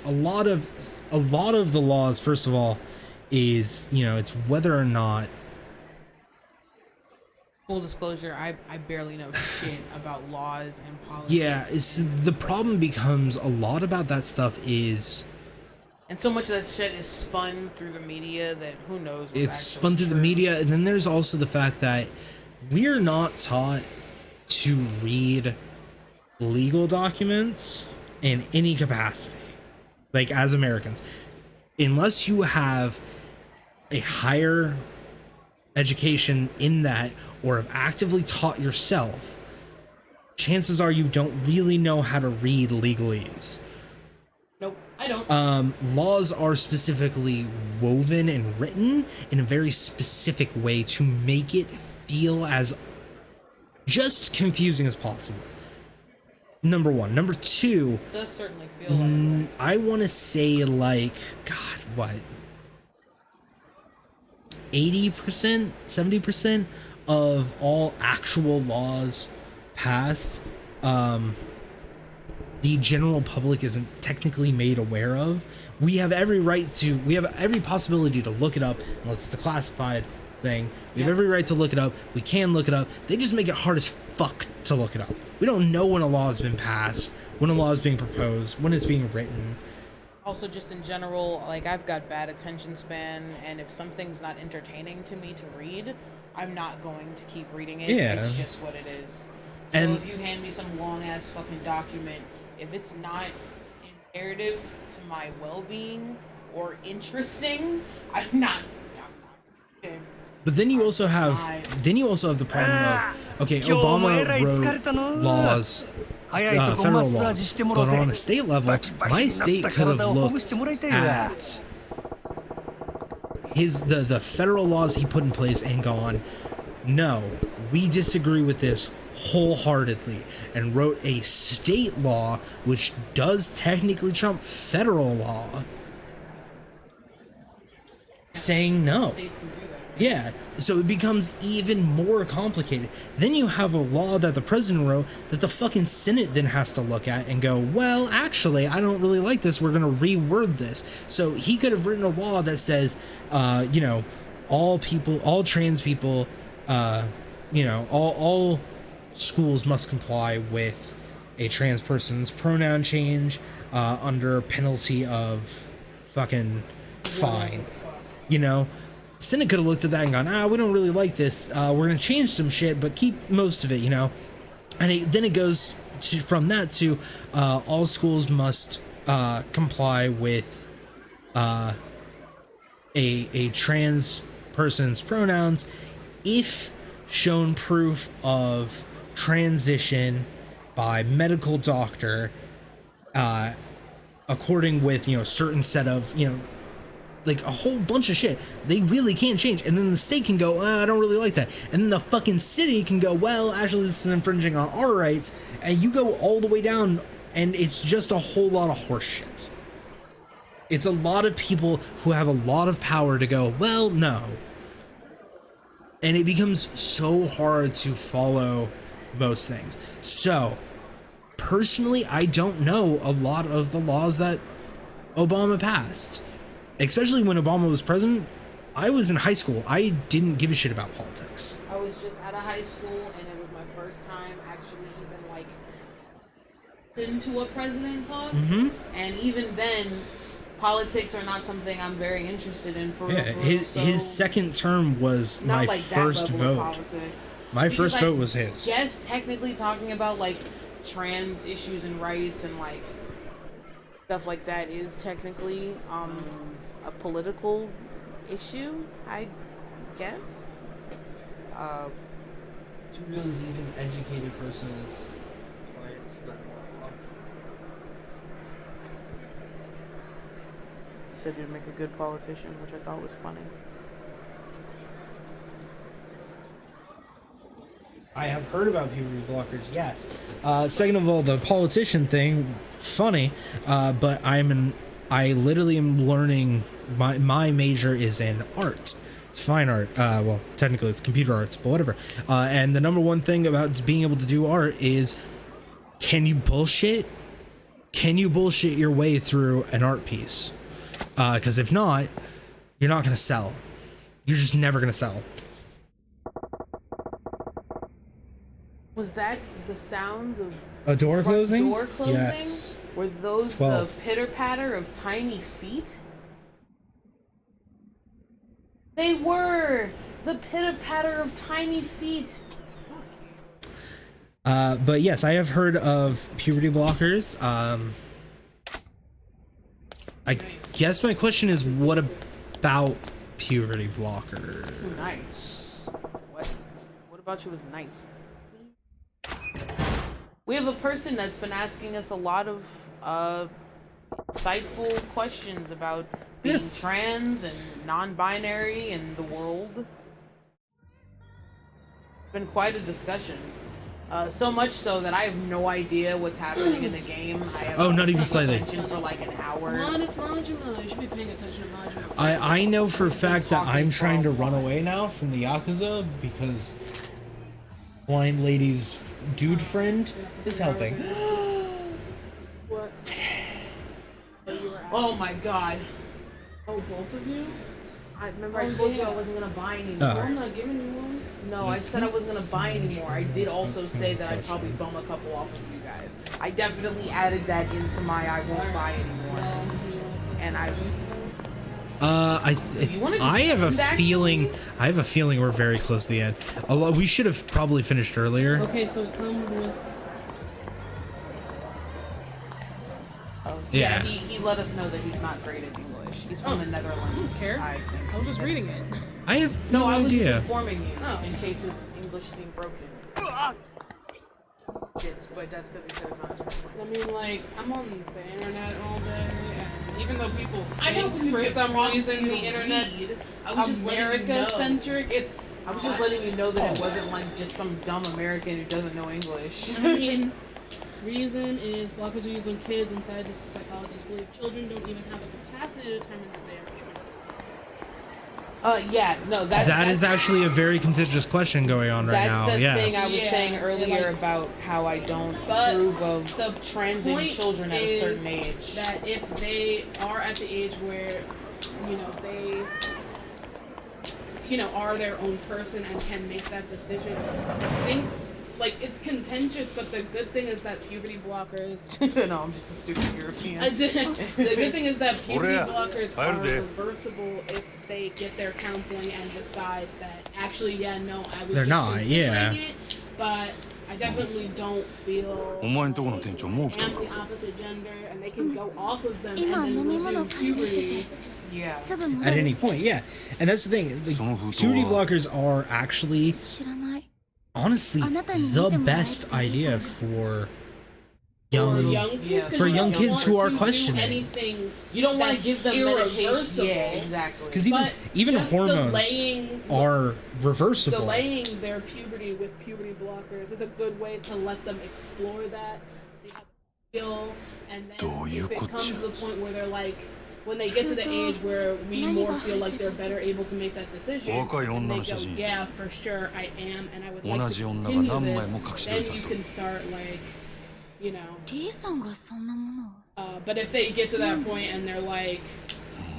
S1: a lot of the laws, first of all, is, you know, it's whether or not.
S6: Full disclosure, I barely know shit about laws and politics.
S1: Yeah, the problem becomes a lot about that stuff is.
S6: And so much of that shit is spun through the media that who knows what's
S1: It's
S6: actually
S1: spun through the
S6: true.
S1: media, and then there's also the fact that we're not taught to read legal documents in any capacity, like as Americans, unless you have a higher education in that or have actively taught yourself. Chances are you don't really know how to read legalese.
S6: Nope, I don't.
S1: Laws are specifically woven and written in a very specific way to make it feel as just confusing as possible. Number one. Number two,
S6: It does certainly feel like that.
S1: I want to say like, God, what? 80%, 70% of all actual laws passed, the general public isn't technically made aware of. We have every possibility to look it up, unless it's a classified thing. We have every right to look it up. We can look it up. They just make it hard as fuck to look it up. We don't know when a law has been passed, when a law is being proposed, when it's being written.
S6: Also, just in general, like, I've got bad attention span, and if something's not entertaining to me to read, I'm not going to keep reading it.
S1: Yeah.
S6: It's just what it is. So
S1: And-
S6: if you hand me some long-ass fucking document, if it's not imperative to my well-being or interesting, I'm not
S1: But then you also have the problem of, okay, Obama wrote laws, federal laws, but on a state level, my state could have looked at the federal laws he put in place and gone, no, we disagree with this wholeheartedly, and wrote a state law which does technically trump federal law, saying no.
S6: States can do that.
S1: Yeah, so it becomes even more complicated. Then you have a law that the president wrote that the fucking Senate then has to look at and go, well, actually, I don't really like this. We're going to reword this. So he could have written a law that says, you know, all trans people, you know, all schools must comply with a trans person's pronoun change under penalty of fucking fine, you know? Senate could have looked at that and gone, we don't really like this. We're going to change some shit, but keep most of it, you know? And then it goes from that to all schools must comply with a trans person's pronouns if shown proof of transition by medical doctor according with, you know, certain set of, you know, like a whole bunch of shit they really can't change. And then the state can go, I don't really like that. And then the fucking city can go, well, actually this is infringing on our rights. And you go all the way down, and it's just a whole lot of horse shit. It's a lot of people who have a lot of power to go, well, no. And it becomes so hard to follow most things. So personally, I don't know a lot of the laws that Obama passed, especially when Obama was president. I was in high school. I didn't give a shit about politics.
S6: I was just out of high school, and it was my first time actually even like listening to a president talk. And even then, politics are not something I'm very interested in. For
S1: Yeah,
S6: real,
S1: his second term was
S6: not
S1: my
S6: like
S1: first
S6: that level
S1: vote.
S6: of politics.
S1: My
S6: Because,
S1: first
S6: like,
S1: vote was his.
S6: Yes, technically talking about like trans issues and rights and like stuff like that is technically a political issue, I guess.
S1: To really even educated person is
S6: Said you'd make a good politician, which I thought was funny.
S1: I have heard about puberty blockers, yes. Second of all, the politician thing, funny, but I literally am learning, my major is in art. It's fine art. Well, technically it's computer arts, but whatever. And the number one thing about being able to do art is, can you bullshit? Can you bullshit your way through an art piece? Because if not, you're not going to sell. You're just never going to sell.
S6: Was that the sounds of
S1: A door
S6: front
S1: closing?
S6: door closing?
S1: Yes.
S6: Were those
S1: It's
S6: the
S1: 12.
S6: pitter patter of tiny feet? They were the pitter patter of tiny feet.
S1: But yes, I have heard of puberty blockers. I guess my question is, what about puberty blockers?
S6: Too nice. What about you was nice? We have a person that's been asking us a lot of insightful questions about being trans and non-binary and the world. Been quite a discussion. So much so that I have no idea what's happening in the game. I have
S1: Not even slightly.
S6: attention for like an hour.
S10: Come on, it's Majima. You should be paying attention to Majima.
S1: I know for a fact that I'm trying to run
S6: for a
S1: away now from the Yakuza because blind lady's dude friend is helping.
S10: What?
S6: Oh my god.
S10: Oh, both of you?
S6: I remember I told you I wasn't gonna buy anymore.
S10: Well, I'm not giving you one.
S6: No, I said I wasn't gonna buy anymore. I did also say that I'd probably bum a couple off of you guys. I definitely added that into my I won't buy anymore. And I
S1: have a feeling. I have a feeling we're very close to the end. We should have probably finished earlier.
S10: Okay, so it comes with.
S6: yeah, he let us know that he's not great at English. He's from the Netherlands.
S10: I don't care.
S6: I think.
S10: I was just reading it.
S1: I have
S6: No, I was just
S1: idea.
S6: informing you
S10: Oh.
S6: in case his English seemed broken. Yes, but that's because he said it's not his first
S10: I mean, like, I'm on the internet all day, and even though people
S6: I know
S10: think
S6: you
S10: for
S6: get
S10: some
S6: prompted
S10: reason
S6: to
S10: the internet's
S6: read. I was just letting you know.
S10: America-centric, it's...
S6: I was just letting you know that it wasn't like just some dumb American who doesn't know English.
S10: I mean, reason is blockers are used on kids, and scientists and psychologists believe children don't even have the capacity to determine that they are children.
S6: Yeah, no,
S1: That is actually a very contentious question going on right now.
S6: That's the
S1: Yes.
S6: thing I was
S10: Yeah,
S6: saying earlier
S10: like-
S6: about how I don't
S10: But
S6: approve of
S10: the
S6: transing
S10: point
S6: children at a certain
S10: is
S6: age.
S10: that if they are at the age where, they, are their own person and can make that decision, I think, like, it's contentious, but the good thing is that puberty blockers...
S6: No, I'm just a stupid European.
S10: The good thing is that puberty blockers are
S8: 入るで。
S10: reversible if they get their counseling and decide that actually, I was
S1: They're
S10: just
S1: not,
S10: considering
S1: yeah.
S10: it, but I definitely don't feel
S3: お前んとこの店長もう来た
S10: I'm
S3: の
S10: the
S3: か
S10: opposite gender and they can go off of them and
S4: 今
S10: then
S4: 飲み物
S10: resume
S4: 買いに来
S10: puberty.
S4: て
S6: Yeah.
S4: すぐ戻
S1: At
S4: る
S1: any point, yeah. And that's the thing. The
S3: その封筒
S1: puberty
S3: は
S1: blockers are actually,
S4: 知らない
S1: honestly,
S4: あなたに見
S1: the
S4: てもらえ
S1: best
S4: ていい
S1: idea
S4: さ
S1: for
S10: For
S1: young.
S10: young kids, 'cause
S1: For
S10: you
S1: young
S10: don't
S1: kids
S10: want
S1: who are
S10: to do
S1: questioning.
S10: anything
S6: You don't want to
S10: that's
S6: give them medication.
S10: irreversible.
S6: Yeah, exactly.
S1: Because even,
S10: But
S1: even
S10: just
S1: hormones
S10: delaying
S1: are reversible.
S10: delaying their puberty with puberty blockers is a good way to let them explore that, see how they feel, and then
S3: どういう
S10: if
S3: こ
S10: it
S3: っちゃ
S10: comes to the point where they're like, when they get to the age where we more feel like they're better able to make that decision,
S3: 若い
S10: and
S3: 女
S10: they
S3: の写
S10: go,
S3: 真
S10: yeah, for sure, I am, and I would like
S3: 同
S10: to
S3: じ女が
S10: continue
S3: 何枚
S10: this,
S3: も隠し撮り
S10: then
S3: され
S10: you
S3: てる
S10: can start like you know.
S4: リーさんがそんなものを
S10: But if they get to that point and they're like,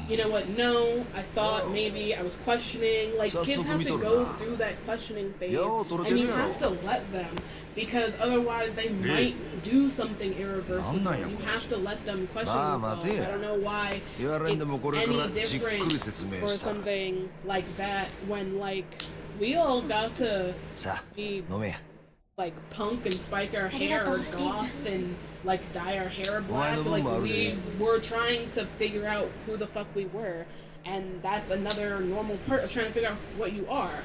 S10: you know what, no, I thought maybe I was questioning. Like, kids have to go through that questioning phase, and you have to let them, because otherwise they might do something irreversible. You have to let them question themselves. I don't know why it's any different for something like that when, like, we all got to be like punk and spike our hair or goth and like dye our hair black. Like, we were trying to figure out who the fuck we were, and that's another normal part of trying to figure out what you are.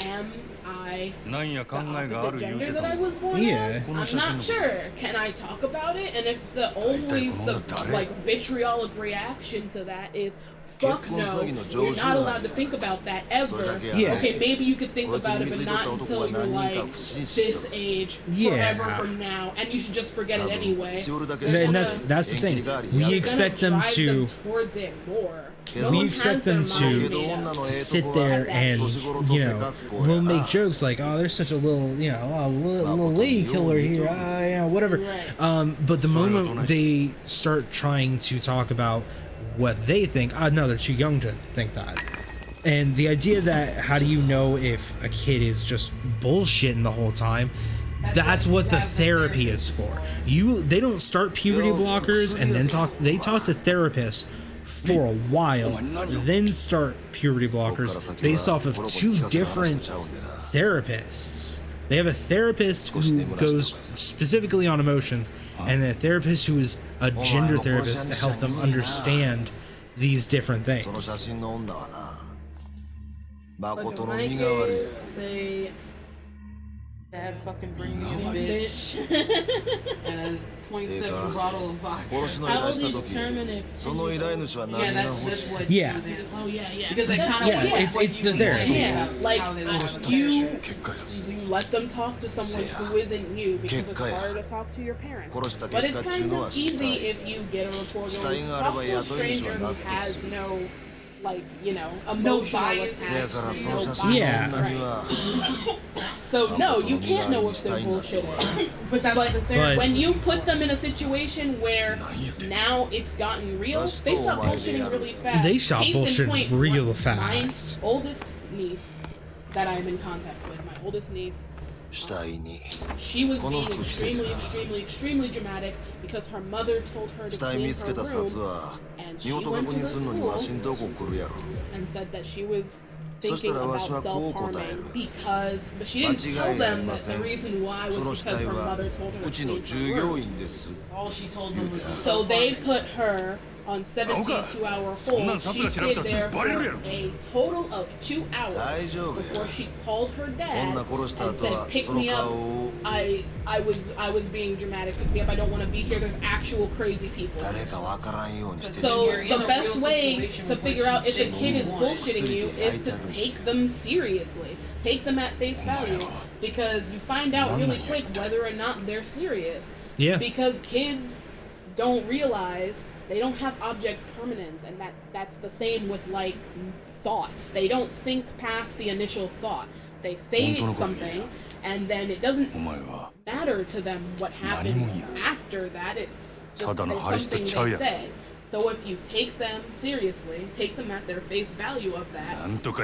S10: Am I the opposite gender that I was born as? I'm not sure. Can I talk about it? And if the like vitriolic reaction to that is fuck no, you're not allowed to think about that ever. Okay, maybe you could think about it, but not until you're like this age, forever from now, and you should just forget it anyway.
S1: And that's the thing. We expect them to
S10: towards it more.
S1: We expect them to sit there and, you know, we'll make jokes like, oh, there's such a little, you know, little lady killer here, you know, whatever. But the moment they start trying to talk about what they think, no, they're too young to think that. And the idea that, how do you know if a kid is just bullshitting the whole time? That's what the therapy is for. They don't start puberty blockers and then they talk to therapists for a while, then start puberty blockers based off of two different therapists. They have a therapist who goes specifically on emotions, and a therapist who is a gender therapist to help them understand these different things.
S6: Say, Dad fucking bring me a bitch and a 0.7 bottle of vodka.
S10: How will you determine if
S6: that's what
S1: yeah.
S10: Oh yeah.
S6: Because they kind of
S1: it's the therapy.
S10: Yeah, like you let them talk to someone who isn't you, because it's harder to talk to your parents. But it's kind of easy if you get a report going, talk to a stranger who has no, like, you know, emotional attachment, no bias.
S1: Yeah.
S10: Right. So no, you can't know if they're bullshitting. But when you put them in a situation where now it's gotten real, they stop bullshitting really fast.
S1: They stop bullshitting real fast.
S10: My oldest niece that I'm in contact with, my oldest niece, she was being extremely dramatic because her mother told her to clean her room, and she went to her school and said that she was thinking about self-harming but she didn't tell them that the reason why was because her mother told her to clean her room.
S6: all she told them was
S10: So they put her on 72-hour hold. She stayed there for a total of 2 hours before she called her dad and said, "Pick me up. I was being dramatic. Pick me up. I don't want to be here. There's actual crazy people." So the best way to figure out if a kid is bullshitting you is to take them seriously. Take them at face value, because you find out really quick whether or not they're serious.
S1: Yeah.
S10: Because kids don't realize they don't have object permanence, and that's the same with like thoughts. They don't think past the initial thought. They say something, and then it doesn't matter to them what happens after that. It's just something they said. So if you take them seriously, take them at their face value of that,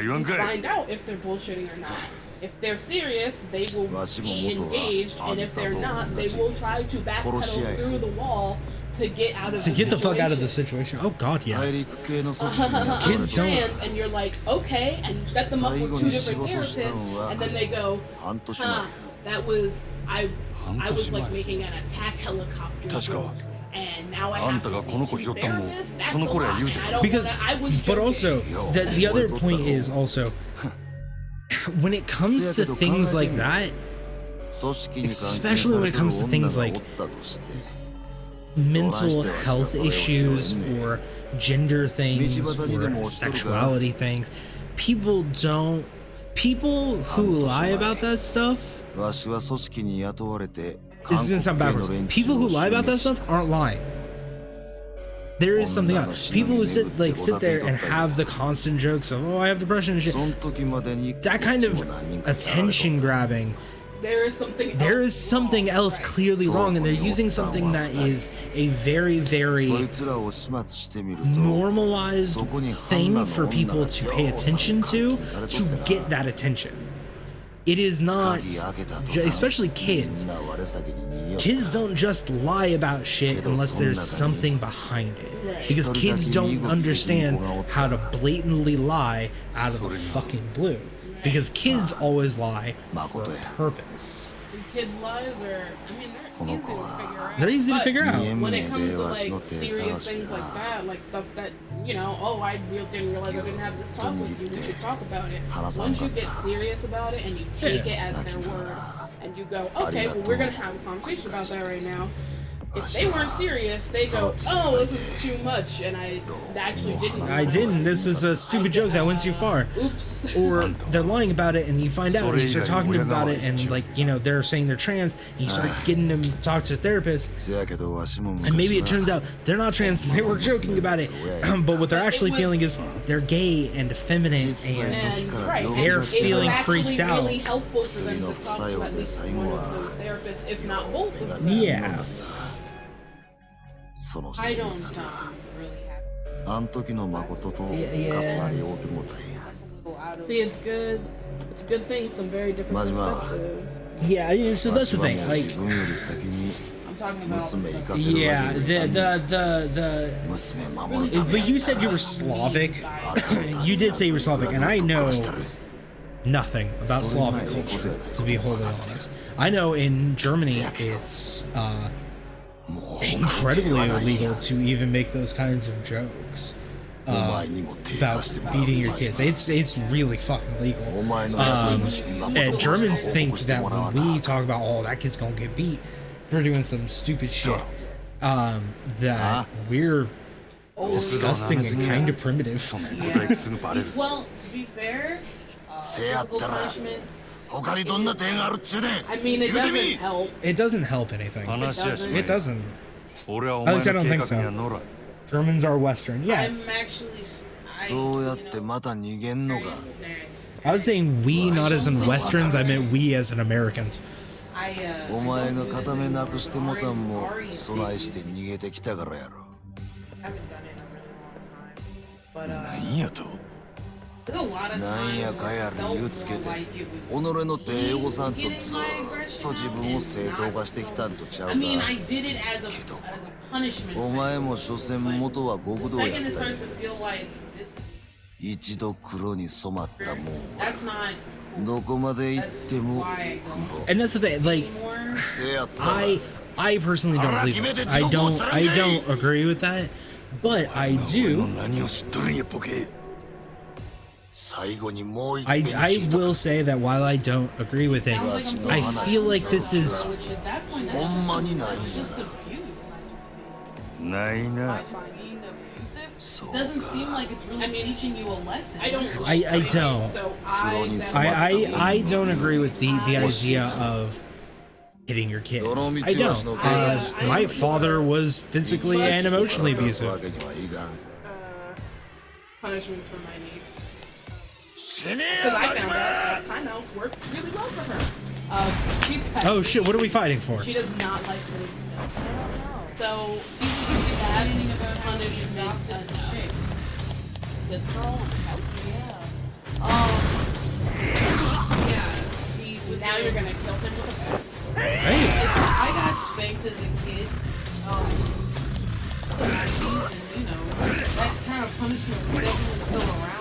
S10: you find out if they're bullshitting or not. If they're serious, they will be engaged, and if they're not, they will try to backpedal through the wall to get out of
S1: the fuck out of the situation. Oh god, yes.
S10: Kids don't. And you're like, okay, and you set them up with two different therapists, and then they go, that was I was like making an attack helicopter joke, and now I have to see two therapists. That's a lot. I don't
S1: Because,
S10: wanna, I was
S1: but
S10: joking.
S1: also, the other point is also, when it comes to things like that, especially when it comes to things like mental health issues or gender things or sexuality things, people who lie about that stuff, this is gonna sound backwards, people who lie about that stuff aren't lying. There is something else. People who sit there and have the constant jokes of, oh, I have depression and shit, that kind of attention grabbing
S10: there is something
S1: else clearly wrong, and they're using something that is a very, very normalized thing for people to pay attention to get that attention. It is not, especially kids. Kids don't just lie about shit unless there's something behind it. Because kids don't understand how to blatantly lie out of the fucking blue. Because kids always lie for a purpose.
S10: Kids' lies are, I mean, they're easy to figure out.
S1: They're easy to figure out.
S10: When it comes to like serious things like that, like stuff that, you know, oh, I didn't realize I didn't have this talk with you, we should talk about it. Once you get serious about it and you take it as their word, and you go, okay, well, we're gonna have a conversation about that right now. If they weren't serious, they go, oh, this is too much, and I actually didn't.
S1: I didn't. This was a stupid joke that went too far.
S10: Oops.
S1: Or they're lying about it, and you find out, and you start talking about it, and like, you know, they're saying they're trans, and you start getting them to talk to a therapist, and maybe it turns out they're not trans, and they were joking about it, but what they're actually feeling is they're gay and effeminate, and they're feeling freaked out.
S10: It was actually really helpful for them to talk to at least one of those therapists, if not both of them.
S1: Yeah.
S10: I don't really have. See, it's good. It's a good thing. Some very different perspectives.
S1: Yeah, so that's the thing. Like,
S6: I'm talking about.
S1: yeah, but you said you were Slavic. You did say you were Slavic, and I know nothing about Slavic culture, to be wholly honest. I know in Germany it's incredibly illegal to even make those kinds of jokes about beating your kids. It's really fucking legal. And Germans think that when we talk about, oh, that kid's gonna get beat for doing some stupid shit, that we're disgusting and kind of primitive.
S10: Well, to be fair, punishment. I mean, it doesn't help.
S1: It doesn't help anything. It doesn't.
S3: At
S1: least I don't think so. Germans are Western, yes.
S10: I'm actually.
S1: I was saying we, not as in Westerns. I meant we as in Americans.
S10: I haven't done it in a really long time, but there's a lot of times where I felt more like it was me getting my aggression out. I mean, I did it as a punishment. The second it starts to feel like this, that's not cool. That's why
S1: And that's the thing, like, I personally don't believe it. I don't agree with that, but I do. I will say that while I don't agree with it, I feel like this is.
S10: at that point, that's just abuse. It doesn't seem like it's really teaching you a lesson. I
S1: don't agree with the idea of hitting your kids. I don't. My father was physically and emotionally abusive.
S10: Punishments for my niece. Because I found out timeouts work really well for her. She's
S1: oh shit! What are we fighting for?
S10: She does not like sitting still. I don't know. So that's punishment. This girl on the couch. Yeah. See, now you're gonna kill him with a bat.
S1: Hey.
S6: I got spanked as a kid. And, you know, that kind of punishment was definitely still around.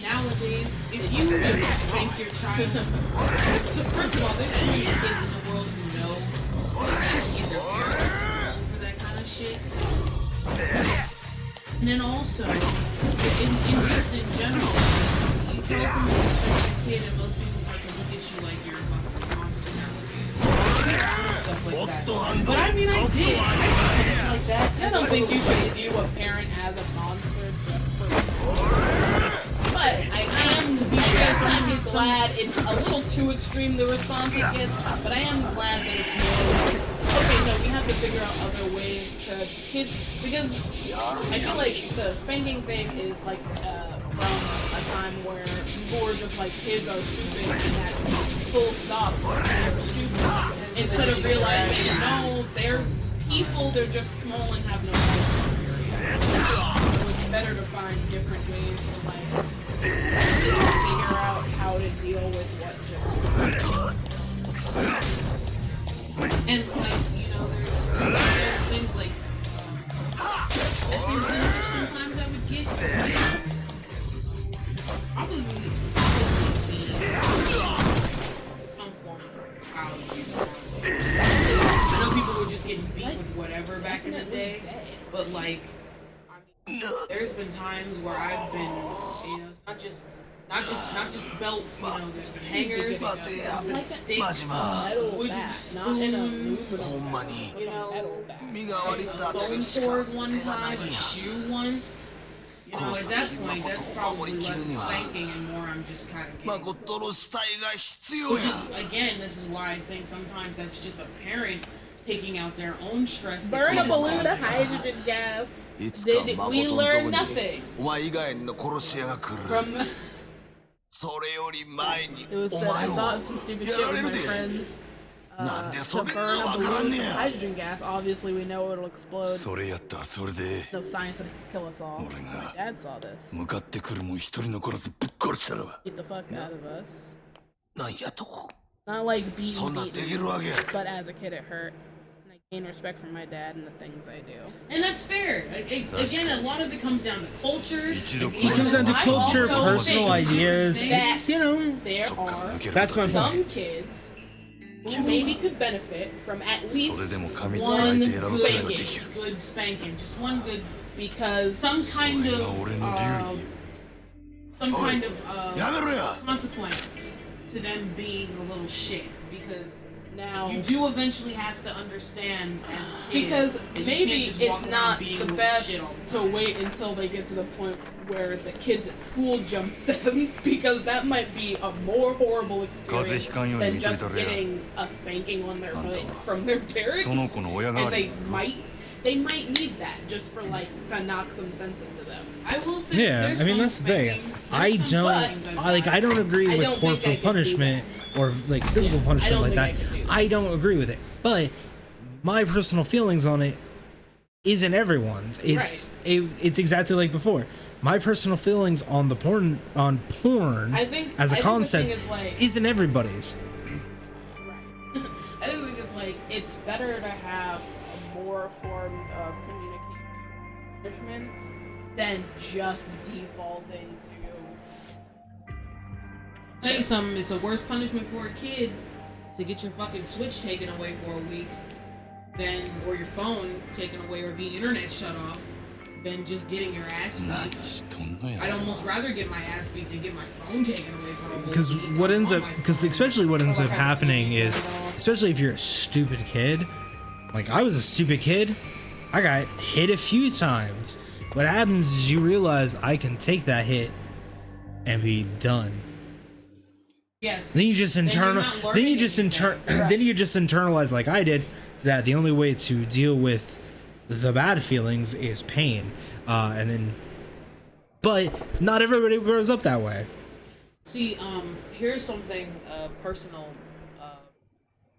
S6: Nowadays, if you spank your child, so first of all, there's too many kids in the world who know either parents are too old for that kind of shit. And then also, just in general, you tell someone to spank your kid, and most people start to look at you like you're a fucking monster nowadays. Stuff like that. But I mean, I did. Like that.
S10: I don't think you should view a parent as a monster just for. But I am, to be fair, I'm glad it's a little too extreme, the response it gets, but I am glad that it's more, okay, no, we have to figure out other ways to kids, because I feel like the spanking thing is like from a time where people were just like, kids are stupid, and that's full stop. They're stupid. Instead of realizing, no, they're people, they're just small and have no life experience. So it's better to find different ways to like figure out how to deal with what just happened. And like, you know, there's things like sometimes I would get probably some form of child abuse. I know people were just getting beat with whatever back in the day, but like, I mean, there's been times where I've been, you know, it's not just belts, you know, there's been hangers, there's been sticks, wooden spoons, you know, phone cord one time, a shoe once. You know, at that point, that's probably less spanking and more I'm just kind of getting. Which is, again, this is why I think sometimes that's just a parent taking out their own stress. Burn a balloon of hydrogen gas. Did we learn nothing? From it was said, I thought some stupid shit with my friends. To burn a balloon of hydrogen gas, obviously we know it'll explode. No science that could kill us all. My dad saw this. Get the fuck out of us. Not like beaten, but as a kid it hurt. And I gain respect for my dad and the things I do.
S6: And that's fair. Again, a lot of it comes down to culture.
S1: It comes down to culture, personal ideas.
S10: That,
S1: you know,
S10: there are
S1: that's my
S10: some
S1: point.
S10: kids who maybe could benefit from at least one
S6: good spanking, just one good,
S10: because
S6: some kind of consequence to them being a little shit, because
S10: now
S6: you do eventually have to understand as a kid,
S10: because maybe it's not the
S6: the
S10: best to wait until they get to the point where the kids at school jump them, because that might be a more horrible experience than just getting a spanking on their butt from their parent. And they might need that just for like to knock some sense into them.
S6: I will say,
S1: yeah, I mean that's the thing. I don't agree with corporal punishment or like physical punishment like that. I don't agree with it, but my personal feelings on it isn't everyone's. It's exactly like before. My personal feelings on porn as a concept isn't everybody's.
S10: Right. I think it's like it's better to have more forms of communication punishments than just defaulting to.
S6: Tell you something, it's a worse punishment for a kid to get your fucking Switch taken away for a week or your phone taken away or the internet shut off than just getting your ass beat. I'd almost rather get my ass beat than get my phone taken away for a week.
S1: Because especially what ends up happening is, especially if you're a stupid kid, like I was a stupid kid, I got hit a few times. What happens is you realize I can take that hit and be done.
S6: Yes.
S1: Then you just internalize like I did, that the only way to deal with the bad feelings is pain, but not everybody grows up that way.
S6: See, here's something personal.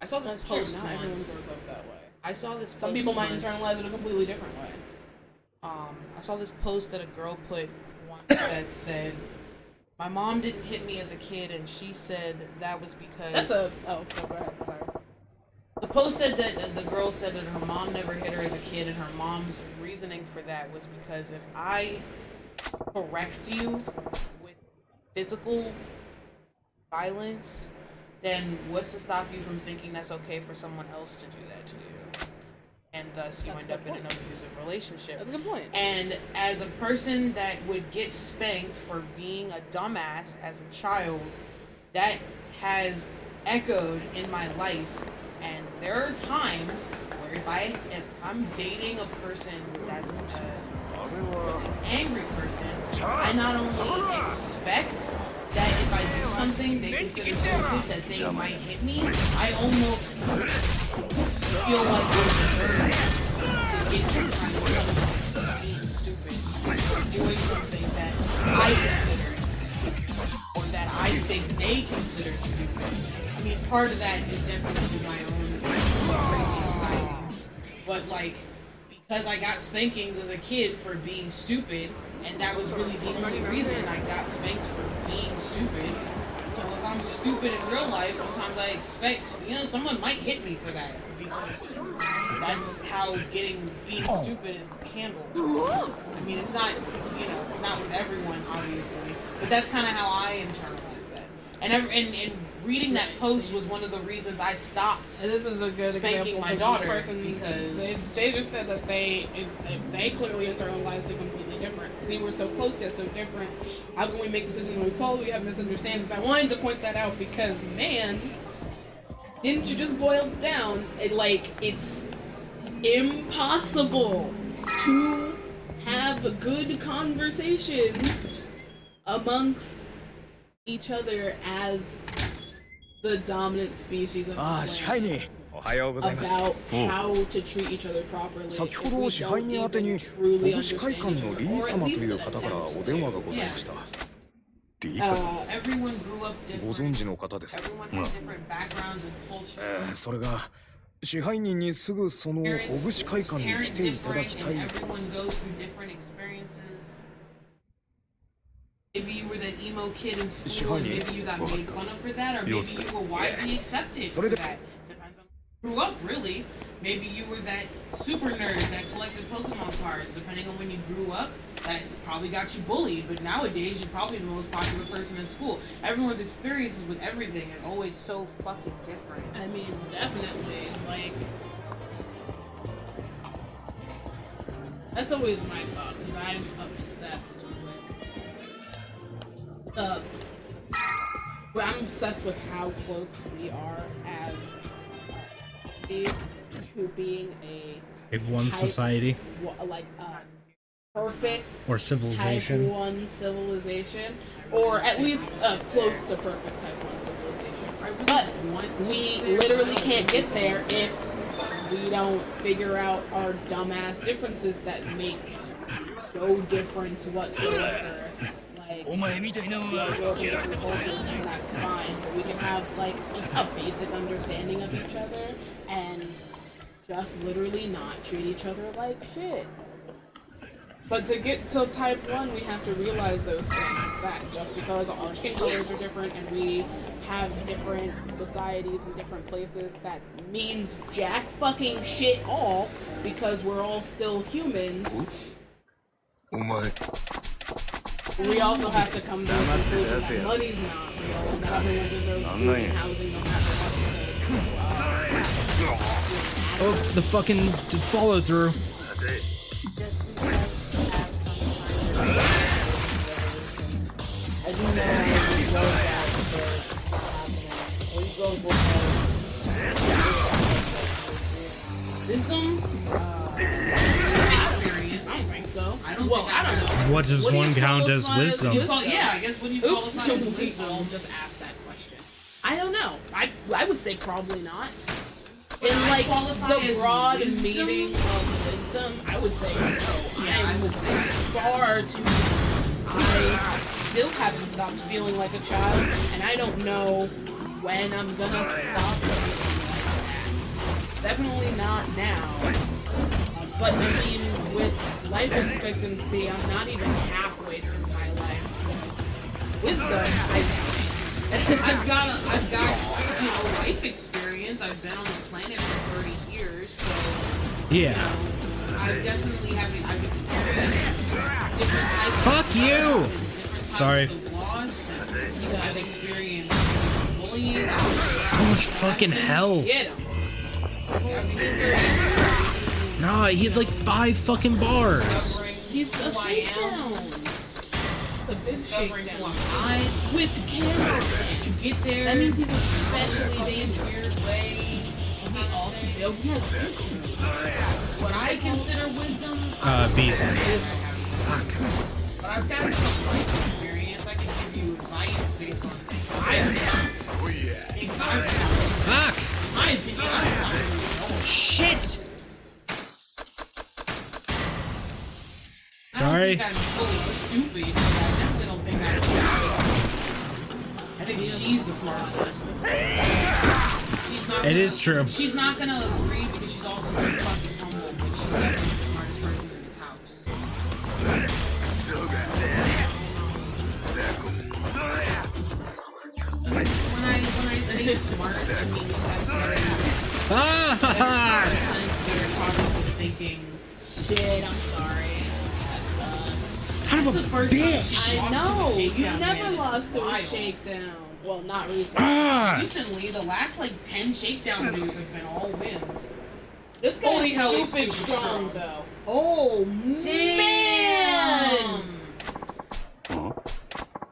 S6: I saw this post
S10: Not everyone
S6: once.
S10: grows up that way.
S6: I saw this.
S10: Some people might internalize it a completely different way.
S6: I saw this post that a girl put once that said, "My mom didn't hit me as a kid, and she said that was because."
S10: So go ahead. Sorry.
S6: The post said that the girl said that her mom never hit her as a kid, and her mom's reasoning for that was because if I correct you with physical violence, then what's to stop you from thinking that's okay for someone else to do that to you? And thus you end up in an abusive relationship.
S10: That's a good point.
S6: And as a person that would get spanked for being a dumbass as a child, that has echoed in my life. And there are times where if I'm dating a person that's an angry person, I not only expect that if I do something they consider stupid that they might hit me, I almost feel like I'm deserving to get some kind of punishment for being stupid or doing something that I consider think they consider stupid. I mean, part of that is definitely my own crazy anxiety. But like, because I got spankings as a kid for being stupid, and that was really the only reason I got spanked for being stupid. So if I'm stupid in real life, sometimes I expect, someone might hit me for that, because that's how being stupid is handled. I mean, it's not, not with everyone, obviously, but that's kind of how I internalize that. And reading that post was one of the reasons I stopped.
S10: And this is a good
S6: spanking
S10: example,
S6: my daughter
S10: because they just said that they clearly internalized it completely different. See, we're so close yet so different. How can we make decisions when we quality? We have misunderstandings. I wanted to point that out because, man, didn't you just boil it down? It's impossible to have good conversations amongst each other as the dominant species of the planet about how to treat each other properly if we don't even truly understand each other, or at least an attempt to.
S6: Everyone grew up different. Everyone has different backgrounds and culture.
S11: それが支配人にすぐそのほぐし会館に来ていただきたい。
S6: Everyone goes through different experiences. Maybe you were that emo kid in school, and maybe you got made fun of for that, or maybe you were widely accepted for that. Depends on who you grew up, really. Maybe you were that super nerd that collected Pokemon cards. Depending on when you grew up, that probably got you bullied. But nowadays, you're probably the most popular person in school. Everyone's experiences with everything is always so fucking different.
S10: I mean, definitely. That's always my thought, because I'm obsessed with I'm obsessed with how close we are as to being a
S1: one society,
S10: perfect
S1: or civilization,
S10: type 1 civilization, or at least close to perfect type 1 civilization. But we literally can't get there if we don't figure out our dumbass differences that make no difference whatsoever. That's fine, but we can have just a basic understanding of each other and just literally not treat each other like shit. But to get to type 1, we have to realize those things, that just because our skin colors are different and we have different societies in different places, that means jack fucking shit all, because we're all still humans. We also have to come to the conclusion that money's not real and that everyone deserves food and housing no matter what it is.
S1: Oh, the fucking follow through.
S6: Wisdom? I don't know.
S1: What does one count as wisdom?
S6: I guess what do you call
S10: Oops, I'll just ask that question. I don't know. I would say probably not. In the broad meaning of wisdom, I would say no. I would say far too young. I still haven't stopped feeling like a child, and I don't know when I'm gonna stop feeling like that. Definitely not now. But I mean, with life expectancy, I'm not even halfway through my life. So wisdom,
S6: I've got life experience. I've been on the planet for 30 years, so
S1: yeah.
S6: I definitely I've experienced different types.
S1: Fuck you! Sorry.
S6: Of loss. I've experienced bullying.
S1: So much fucking hell. Nah, he had 5 fucking bars.
S10: He's a shakedown. The big shakedown. With camera.
S6: You get there.
S10: That means he's especially dangerous. He also has wisdom.
S6: What I consider wisdom.
S1: Beast.
S6: Fuck. But I've got some life experience. I can give you advice based on things
S1: Fuck.
S6: My opinion.
S1: Shit. Sorry.
S6: I don't think I'm fully stupid. I definitely don't think I'm stupid. I think she's the smartest person.
S1: It is true.
S6: She's not gonna agree because she's also very fucking humble, but she's definitely the smartest person in this house. When I say smart, I mean that's sense, very cognitive thinking.
S10: Shit, I'm sorry.
S1: Son of a bitch!
S10: I know. You never lost to a shakedown. Well, not recently.
S6: Recently, the last like 10 shakedown dudes have been all wins.
S10: This guy's
S6: Holy hell, he's
S10: stupid
S6: super
S10: strong though. Oh man!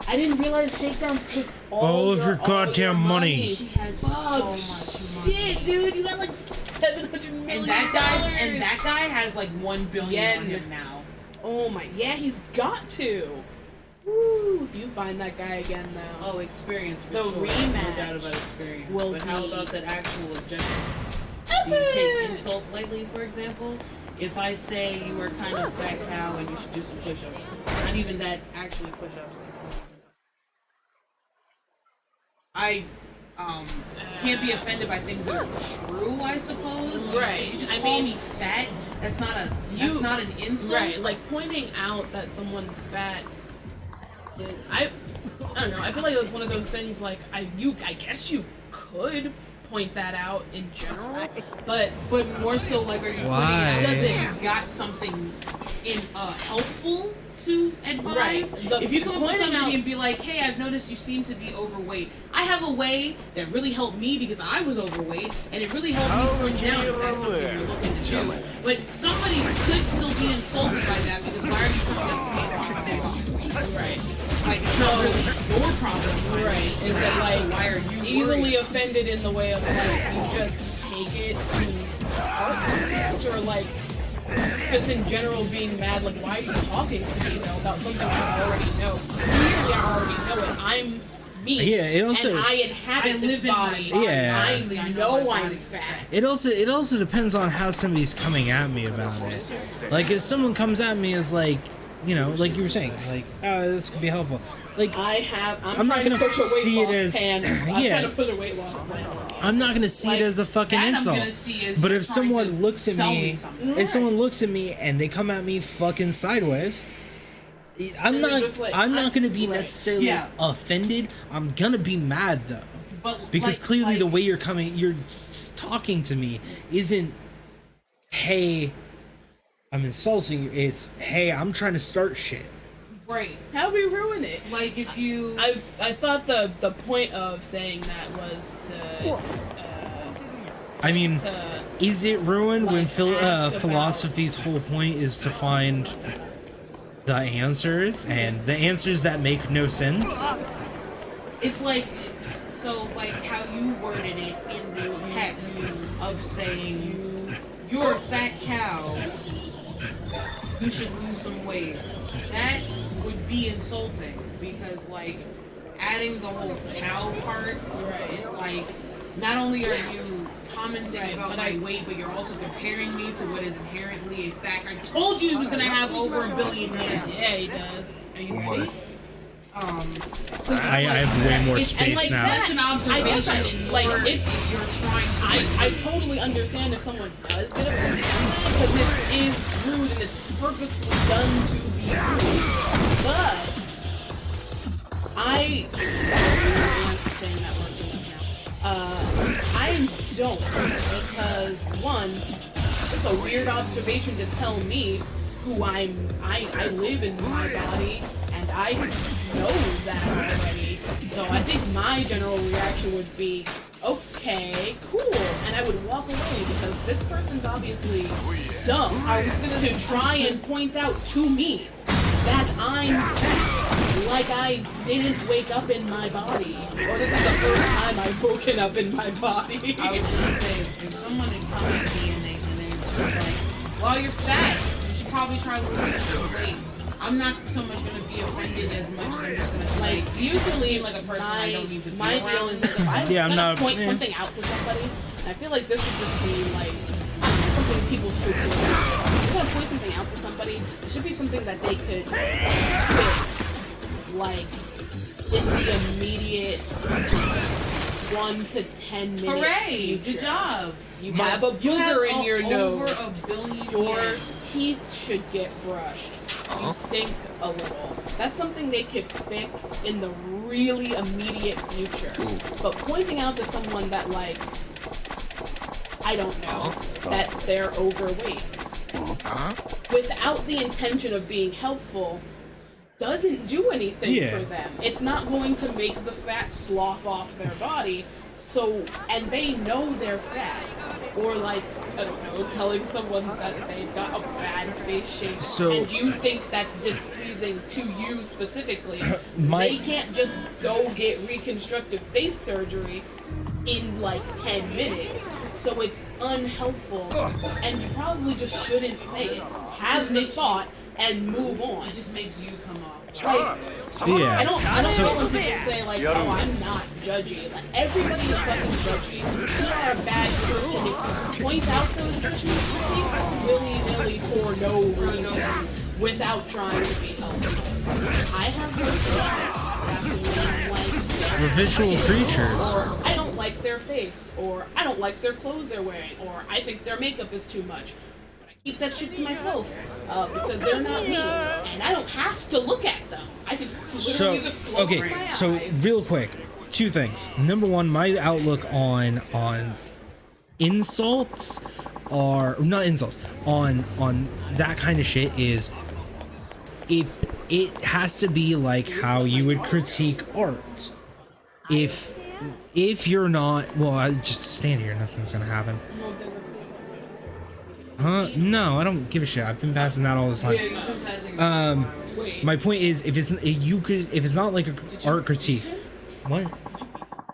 S10: I didn't realize shakedowns take all
S1: of your goddamn money.
S6: She had so much
S10: Shit, dude, you got like $700 million.
S6: And that guy has like 1 billion on him now.
S10: Oh my, yeah, he's got to. Woo, if you find that guy again though.
S6: Oh, experience for
S10: the
S6: sure.
S10: rematch.
S6: No doubt about experience.
S10: Will
S6: But how
S10: be
S6: about that actual objective? Do you take insults lately, for example? If I say you are kind of fat cow and you should do some push-ups, not even that, actually push-ups. I can't be offended by things that are true, I suppose.
S10: Right.
S6: If you just call me fat, that's not an insult.
S10: Right, like pointing out that someone's fat. I don't know. I feel like it's one of those things. Like I guess you could point that out in general, but
S6: more so like, are you pointing
S1: Why?
S6: out that you've got something in helpful to advise?
S10: Right.
S6: If you come up with
S10: Pointing
S6: somebody
S10: out-
S6: and be like, hey, I've noticed you seem to be overweight. I have a way that really helped me because I was overweight, and it really helped me slim down if that's something you're looking to do. But somebody could still be insulted by that because why are you coming up to me and talking to me? Right. Like, it's not really your problem.
S10: right, is that like
S6: So why are you
S10: easily
S6: worried?
S10: offended in the way of like you just take it to or like just in general being mad, like why are you talking to me though about something I already know? Clearly I already know it. I'm me.
S1: Yeah, it also-
S10: and I inhabit this
S6: live in my
S10: body.
S6: body.
S1: Yeah.
S10: I know I'm fat.
S1: It also depends on how somebody's coming at me about it. Like if someone comes at me as like, you know, like you were saying, like, oh, this could be helpful. Like
S10: I'm
S1: not
S10: trying to
S1: gonna
S10: push a weight
S1: see it
S10: loss
S1: as-
S10: plan. I'm
S1: yeah.
S10: trying to push a weight loss plan.
S1: I'm not gonna see it as a fucking
S6: that I'm
S1: insult.
S6: gonna see as
S1: But
S6: you're
S1: if
S6: trying
S1: someone
S6: to
S1: looks at
S6: sell
S1: me,
S6: me something.
S1: if someone looks at me and they come at me fucking sideways, I'm
S10: And they're
S1: not.
S10: just like,
S1: I'm not gonna be
S10: right.
S1: necessarily
S6: Yeah.
S1: offended. I'm gonna be mad though,
S6: But
S1: because
S6: like-
S1: clearly
S6: like-
S1: the way you're talking to me isn't, hey, I'm insulting you. It's, hey, I'm trying to start shit.
S6: Right.
S10: How we ruin it?
S6: Like if you
S10: I thought the point of saying that was to
S1: I mean,
S10: to
S1: is it ruined when
S10: like, ask about-
S1: philosophy's whole point is to find the answers and the answers that make no sense?
S6: it's like so like how you worded it in this text of saying you're a fat cow, you should lose some weight. That would be insulting because like adding the whole cow part is like not only are you commenting about my weight, but you're also comparing me to what is inherently a fact. I told you he was gonna have over 1 billion yen.
S10: yeah, he does. Are you ready?
S1: I have way more space
S10: like
S1: now.
S6: That's an observation. In
S10: Like,
S6: words
S10: it's-
S6: if you're trying to.
S10: I totally understand if someone does get offended because it is rude and it's purposefully done to be rude. But I saying that word too much now. I don't because one, it's a weird observation to tell me who I live in my body and I know that already. So I think my general reaction would be, okay, cool, and I would walk away because this person's obviously dumb to try and point out to me that I'm fat, like I didn't wake up in my body, or this is the first time I've woken up in my body.
S6: I was gonna say, if someone had come at me and they're just like, well, you're fat, you should probably try to lose some weight. I'm not so much gonna be offended as much as I'm just gonna like usually seem like a person I don't need to be
S10: my
S6: around.
S10: deal is if I'm
S1: Yeah, I'm
S10: gonna
S1: not-
S10: point
S1: yeah.
S10: something out to somebody, and I feel like this would just be like, I don't know, something people should do. If you're gonna point something out to somebody, it should be something that they could fix. Like, in the immediate 1 to 10 minute
S6: Hooray!
S10: future.
S6: Good job.
S10: You have a booger in your nose.
S6: Over a billion
S10: Your
S6: years.
S10: teeth should get brushed. You stink a little. That's something they could fix in the really immediate future. But pointing out to someone that, like, I don't know, that they're overweight, without the intention of being helpful, doesn't do anything for them. It's not going to make the fat slough off their body, so, and they know they're fat. Or, like, I don't know, telling someone that they've got a bad face shape, and you think that's displeasing to you specifically. They can't just go get reconstructive face surgery in like 10 minutes, so it's unhelpful, and you probably just shouldn't say it. Have the thought and move on.
S6: It just makes you come off.
S10: Like, I don't know when people say like, oh, I'm not judgy. Like, everybody is fucking judgy. You are a bad person if you point out those judgments to people willy-nilly for no reason without trying to be helpful. I have those things. Absolutely like
S1: We're visual creatures.
S10: Or I don't like their face, or I don't like their clothes they're wearing, or I think their makeup is too much. But I keep that shit to myself because they're not me, and I don't have to look at them. I can literally just close my eyes.
S1: So real quick, two things. Number one, my outlook on insults are not insults on that kind of shit is, if it has to be like how you would critique art. If you're not, well, I just stand here, nothing's gonna happen. Huh? No, I don't give a shit. I've been passing that all the time. My point is, if it's not like a art critique, what?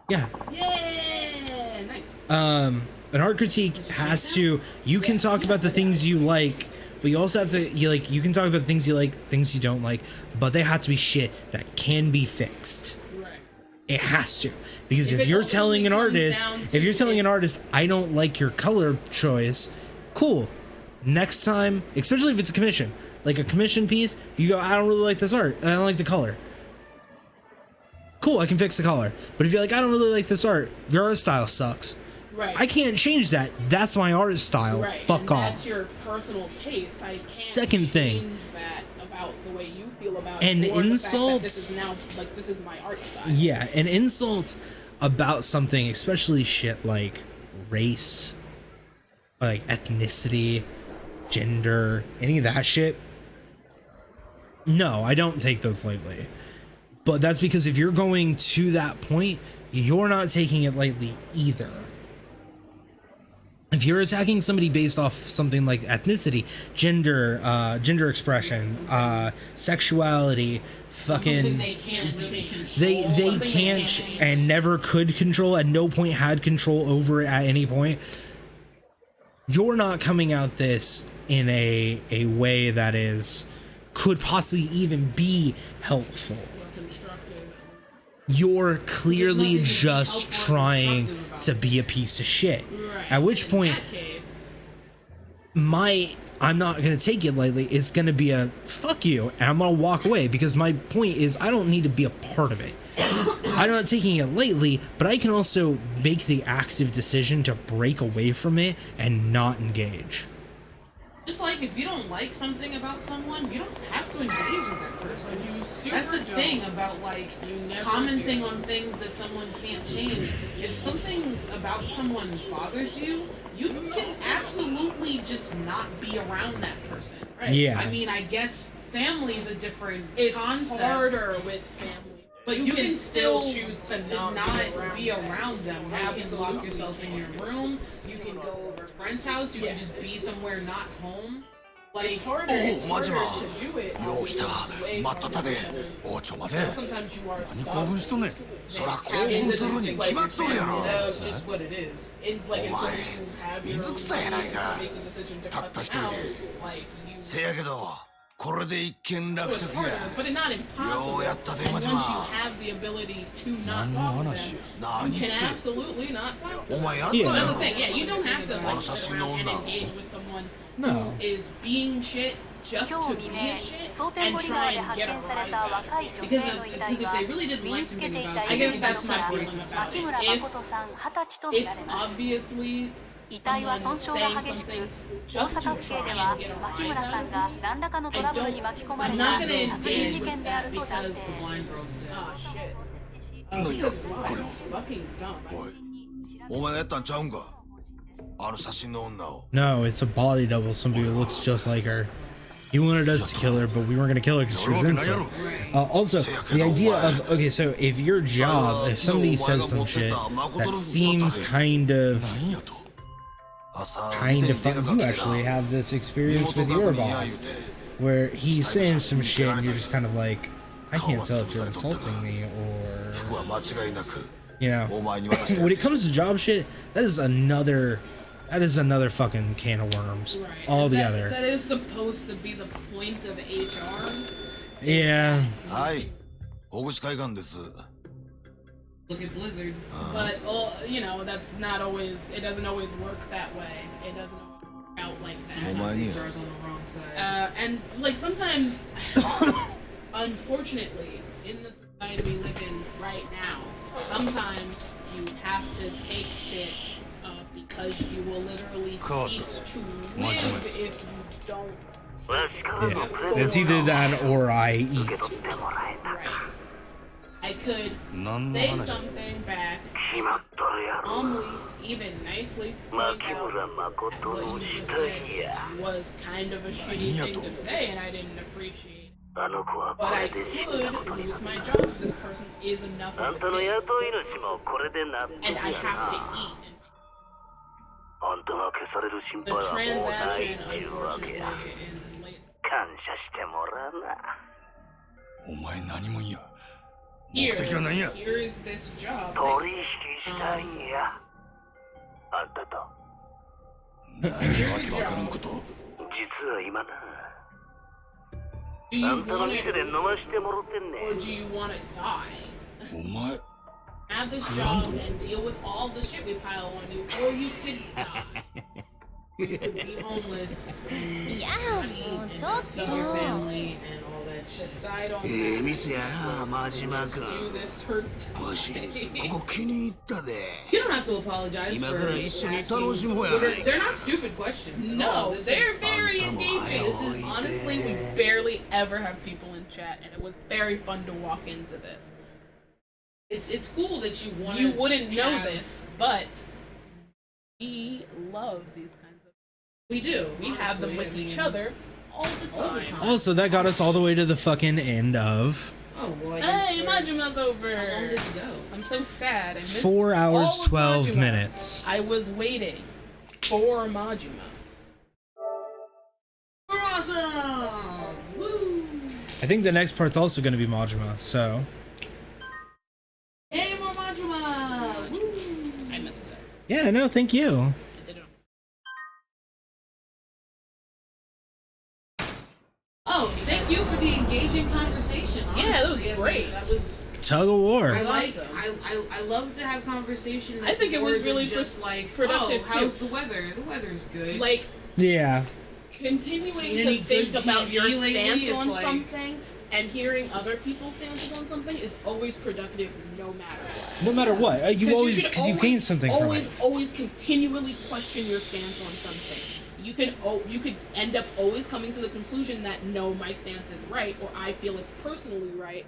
S1: Yeah.
S10: Yeah, nice.
S1: An art critique has to. You can talk about the things you like, but you also have to. You can talk about the things you like, things you don't like, but they have to be shit that can be fixed. It has to, because if you're telling an artist, I don't like your color choice, cool. Next time, especially if it's a commission, like a commission piece, if you go, I don't really like this art, I don't like the color. Cool, I can fix the color. But if you're like, I don't really like this art, your art style sucks.
S10: Right.
S1: I can't change that. That's my art style.
S10: Right.
S1: Fuck
S10: and
S1: off.
S10: That's your personal taste. I can't
S1: Second thing.
S10: change that about the way you feel about
S1: And
S10: it. Or
S1: insults.
S10: This is now like this is my art style.
S1: Yeah, an insult about something, especially shit like race, like ethnicity, gender, any of that shit. No, I don't take those lightly. But that's because if you're going to that point, you're not taking it lightly either. If you're attacking somebody based off something like ethnicity, gender expression, sexuality, fucking,
S6: they can't really control.
S1: they can't and never could control, at no point had control over it at any point. You're not coming out this in a way that could possibly even be helpful. You're clearly just trying to be a piece of shit.
S10: Right.
S1: At which point, I'm not gonna take it lightly. It's gonna be a fuck you, and I'm gonna walk away, because my point is I don't need to be a part of it. I'm not taking it lightly, but I can also make the active decision to break away from it and not engage.
S6: Just like if you don't like something about someone, you don't have to engage with that person. That's the thing about like commenting on things that someone can't change. If something about someone bothers you, you can absolutely just not be around that person. Right?
S1: Yeah.
S6: I mean, I guess family's a different concept.
S10: It's harder with family.
S6: But you can still
S10: choose to not
S6: be around them. You can lock yourself in your room. You can go over a friend's house. You can just be somewhere not home. Like,
S10: it's harder to do it.
S8: よう来た待っとったでおちょ待て
S10: Sometimes you are
S3: 何
S10: stuck
S3: 興奮しとんねん。
S8: そら興奮するに決まっとるやろ
S10: That's just what it is. Like, until you have your
S8: 水草やないか
S10: make the decision to
S8: たっ
S10: cut
S8: た一
S10: them
S8: 人
S10: out.
S8: で
S10: Like, you
S8: せやけどこれで一件
S10: So
S8: 落
S10: it's
S8: 着や
S10: harder, but it's not impossible.
S8: ようやったで
S10: And
S8: マ
S10: once
S8: ジ
S10: you
S8: マ
S10: have the ability to not talk to them,
S8: 何
S10: you
S8: 言
S10: can
S8: って
S10: absolutely not talk to
S8: お
S10: them.
S8: 前やったや
S10: That's the
S8: ろ
S10: thing, yeah, you don't have to like
S8: Ano sa
S10: sit around and
S8: sinuna?
S10: engage with someone
S1: No.
S10: who is being shit just to be a shit and try and get a rise out of it.
S6: Because if they really didn't like something about you,
S10: I guess that's
S6: my
S10: my feeling about it. If it's obviously someone saying something just to try and get a rise out of me, I'm not gonna engage with that because
S6: the blind girls do.
S10: oh shit.
S5: 何や
S10: Because
S5: これ
S10: it's fucking dumb.
S8: おいお前がやったんちゃうんかあの写真の女を
S1: No, it's a body double. Somebody who looks just like her. He wanted us to kill her, but we weren't gonna kill her because she was innocent. Also, the idea of okay, so if your job, if somebody says some shit that seems kind of fun, you actually have this experience with your boss, where he's saying some shit and you're just kind of like, I can't tell if you're insulting me or,
S8: 服は間違いなく
S1: you know.
S8: お前に渡したや
S1: When
S8: つ
S1: it comes to job shit, that is another fucking can of worms
S10: Right.
S1: altogether.
S10: That is supposed to be the point of HRs.
S1: Yeah.
S8: はい大口海岸です
S6: Look at Blizzard.
S10: But you know, that's not always. It doesn't always work that way. It doesn't always work out like that.
S8: Sometimes
S6: HR's on the wrong side.
S10: And like sometimes, unfortunately, in the society we live in right now, sometimes you have to take shit because you will literally cease to live if you don't.
S1: Yeah. It's either that or I eat.
S10: Right. I could say something back, calmly, even nicely, point out what you just said was kind of a shitty thing to say and I didn't appreciate. But I could lose my job if this person is enough of a dick. And I have to eat. The transaction, unfortunately, in late
S3: お前何もんや
S10: here,
S3: 目的は何や
S10: here is this job.
S8: 取引したいんやあんたと
S3: 何わけわからんこと
S8: 実は今な
S10: Do you
S8: あんたの
S10: want
S8: 店
S10: it
S8: で飲ましてもろてんね
S10: or
S8: ん
S10: do you want to die?
S3: お前
S10: Have this job and deal with all the shit we pile on you, or you could die. You could be homeless,
S4: いや
S10: not
S4: もう
S10: eat,
S4: ちょ
S10: and
S4: っ
S10: see
S4: と
S10: your family and all that shit. Decide on
S8: ええ店やな真島
S10: do
S8: 君
S10: this for
S8: わし
S10: time.
S8: ここ気に入ったで
S6: You don't have to apologize
S8: 今
S6: for
S8: から一緒に
S6: asking.
S8: 楽しもうや
S6: They're not stupid questions.
S10: No,
S6: This
S10: they're
S6: is-
S10: very
S8: Antamo
S10: engaging. This is
S8: ayaw
S10: honestly, we
S8: ite.
S10: barely ever have people in chat, and it was very fun to walk into this.
S6: It's cool that you want.
S10: You wouldn't know this, but we love these kinds of.
S6: We do.
S10: We have them with each other all the time.
S1: Also, that got us all the way to the fucking end of
S6: Oh well. I guess
S10: Hey, Majima's over.
S6: How long did it go?
S10: I'm so sad. I missed
S1: 4 hours,
S10: all of
S1: 12
S10: Majima.
S1: minutes.
S10: I was waiting for Majima.
S6: We're awesome. Woo!
S1: I think the next part's also going to be Majima, so.
S6: Hey, more Majima. Woo!
S10: I missed it.
S1: Yeah, no, thank you.
S10: I did it.
S6: Oh, thank you for the engaging conversation.
S10: Yeah, that was
S6: honestly. I mean,
S10: great.
S6: that was.
S1: Tug of war.
S6: I like.
S10: awesome.
S6: I love to have conversation.
S10: I
S6: That's
S10: think it
S6: more
S10: was
S6: than
S10: really
S6: just like
S10: productive,
S6: oh, how's
S10: too.
S6: the weather? The weather's good.
S10: Like,
S1: Yeah.
S10: continuing
S6: Seen
S10: to
S6: any
S10: think
S6: good
S10: about
S6: TV
S10: your
S6: lately?
S10: stance
S6: It's
S10: on
S6: like-
S10: something and hearing other people's stances on something is always productive no matter what.
S1: No matter what. You always, because you gain something from it.
S10: Always continually question your stance on something. You could end up always coming to the conclusion that no, my stance is right, or I feel it's personally right.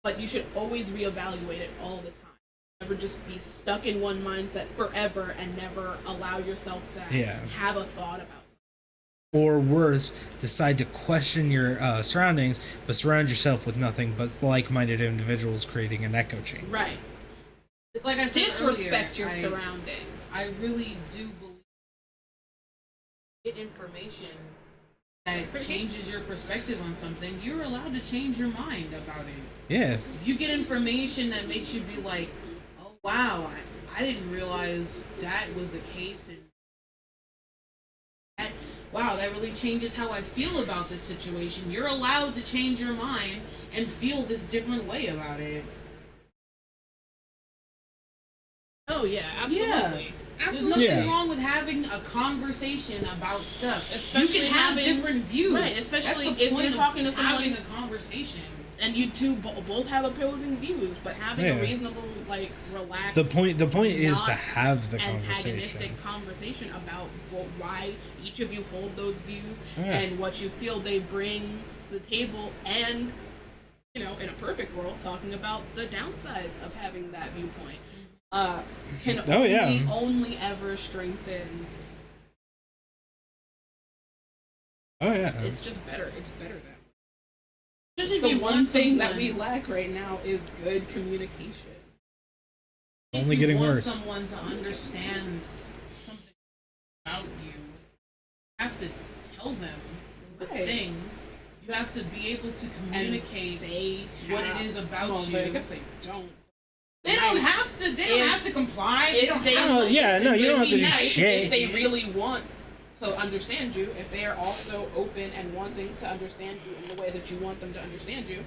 S10: But you should always reevaluate it all the time. Never just be stuck in one mindset forever and never allow yourself to
S1: Yeah.
S10: have a thought about something.
S1: Or worse, decide to question your surroundings, but surround yourself with nothing but like-minded individuals, creating an echo chamber.
S10: Right.
S6: It's like I said
S10: Disrespect
S6: earlier,
S10: your surroundings.
S6: I really do believe get information that changes your perspective on something. You're allowed to change your mind about it.
S1: Yeah.
S6: If you get information that makes you be like, oh wow, I didn't realize that was the case, and wow, that really changes how I feel about this situation. You're allowed to change your mind and feel this different way about it.
S10: Oh yeah, absolutely. Absolutely.
S6: There's nothing wrong with having a conversation about stuff.
S10: Especially
S6: you can have different views.
S10: Right, especially if you're talking to someone
S6: having a conversation.
S10: And you two both have opposing views, but having a reasonable, like, relaxed.
S1: The point is to have the
S10: antagonistic conversation about why each of you hold those views and what you feel they bring to the table, and, you know, in a perfect world, talking about the downsides of having that viewpoint. Can only ever strengthen. It's just better. It's better than. It's the one thing that we lack right now is good communication.
S1: Only getting worse.
S6: If you want someone to understand something about you, you have to tell them the thing. You have to be able to communicate what it is about you.
S10: I guess they don't.
S6: They don't have to. They don't have to comply. They don't have to.
S1: You don't have to do shit.
S10: If they really want to understand you, if they are also open and wanting to understand you in the way that you want them to understand you,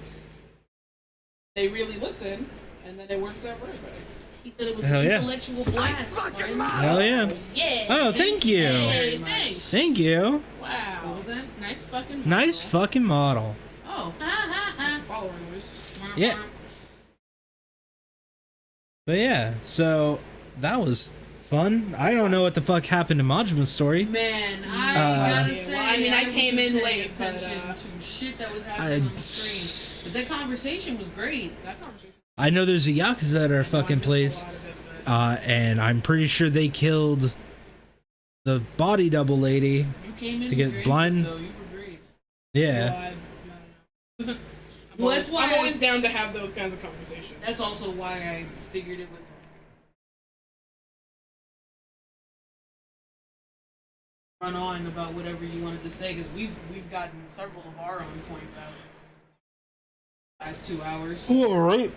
S10: they really listen, and then it works out for everybody.
S6: He said it was an intellectual blast.
S1: Hell yeah.
S10: Yeah.
S1: Oh, thank you.
S10: Hey, thanks.
S1: Thank you.
S10: Wow.
S6: What was that?
S10: Nice fucking model.
S1: Nice fucking model.
S6: Oh.
S10: That's the follower noise.
S1: Yeah. But yeah, so that was fun. I don't know what the fuck happened to Majima's story.
S6: Man, I gotta say,
S10: well, I mean, I came in late,
S6: attention to shit that was happening on the screen. But that conversation was great.
S1: I know there's a Yakuza at our fucking place, and I'm pretty sure they killed the body double lady to get blind.
S6: Though. You were great.
S1: Yeah.
S10: Well, I'm always down to have those kinds of conversations.
S6: That's also why I figured it was run on about whatever you wanted to say, because we've gotten several of our own points out last 2 hours.
S1: All right.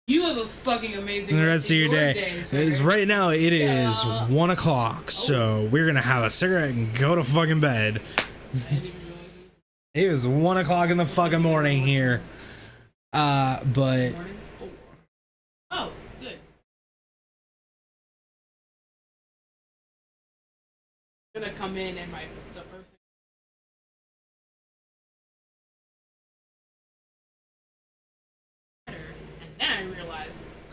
S6: You have a fucking amazing
S1: The rest of your day. Is right now it is 1 o'clock, so we're gonna have a cigarette and go to fucking bed. It is 1 o'clock in the fucking morning here. But
S6: oh, good.
S10: I'm gonna come in and the first thing. And then I realized it was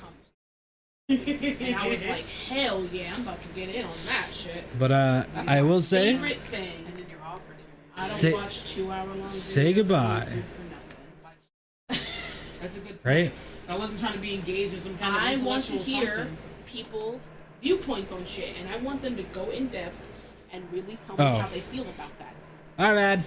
S10: conversation. And I was like, hell yeah, I'm about to get in on that shit.
S1: But
S10: That's
S1: I
S10: my
S1: will say,
S10: favorite thing. And then you're off for 2 days. I don't watch 2-hour-long videos.
S1: Say goodbye.
S6: That's a good point.
S1: Right?
S6: I wasn't trying to be engaged in some kind of
S10: I want to
S6: intellectual
S10: hear
S6: something.
S10: people's viewpoints on shit, and I want them to go in depth and really tell me how they feel about that.
S1: All right.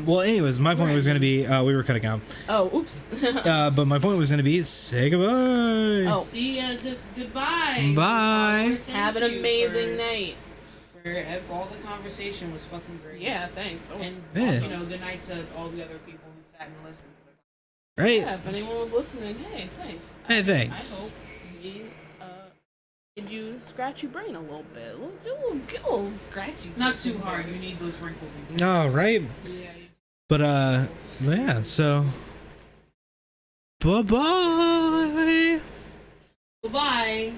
S1: Well, anyways, my point was going to be, we were cutting out.
S10: Oh, oops.
S1: But my point was going to be, say goodbye.
S10: Oh.
S6: See ya. Goodbye.
S1: Bye.
S10: Have an amazing night.
S6: For all the conversation was fucking great.
S10: Yeah, thanks.
S6: And
S1: Yeah.
S6: also, good night to all the other people who sat and listened to it.
S1: Right?
S10: Yeah, if anyone was listening, hey, thanks.
S1: Hey, thanks.
S10: I hope we did you scratch your brain a little bit. A little scratchy.
S6: Not too hard. You need those wrinkles in.
S1: Oh, right.
S6: Yeah.
S1: But yeah. So, bye bye.
S6: Goodbye.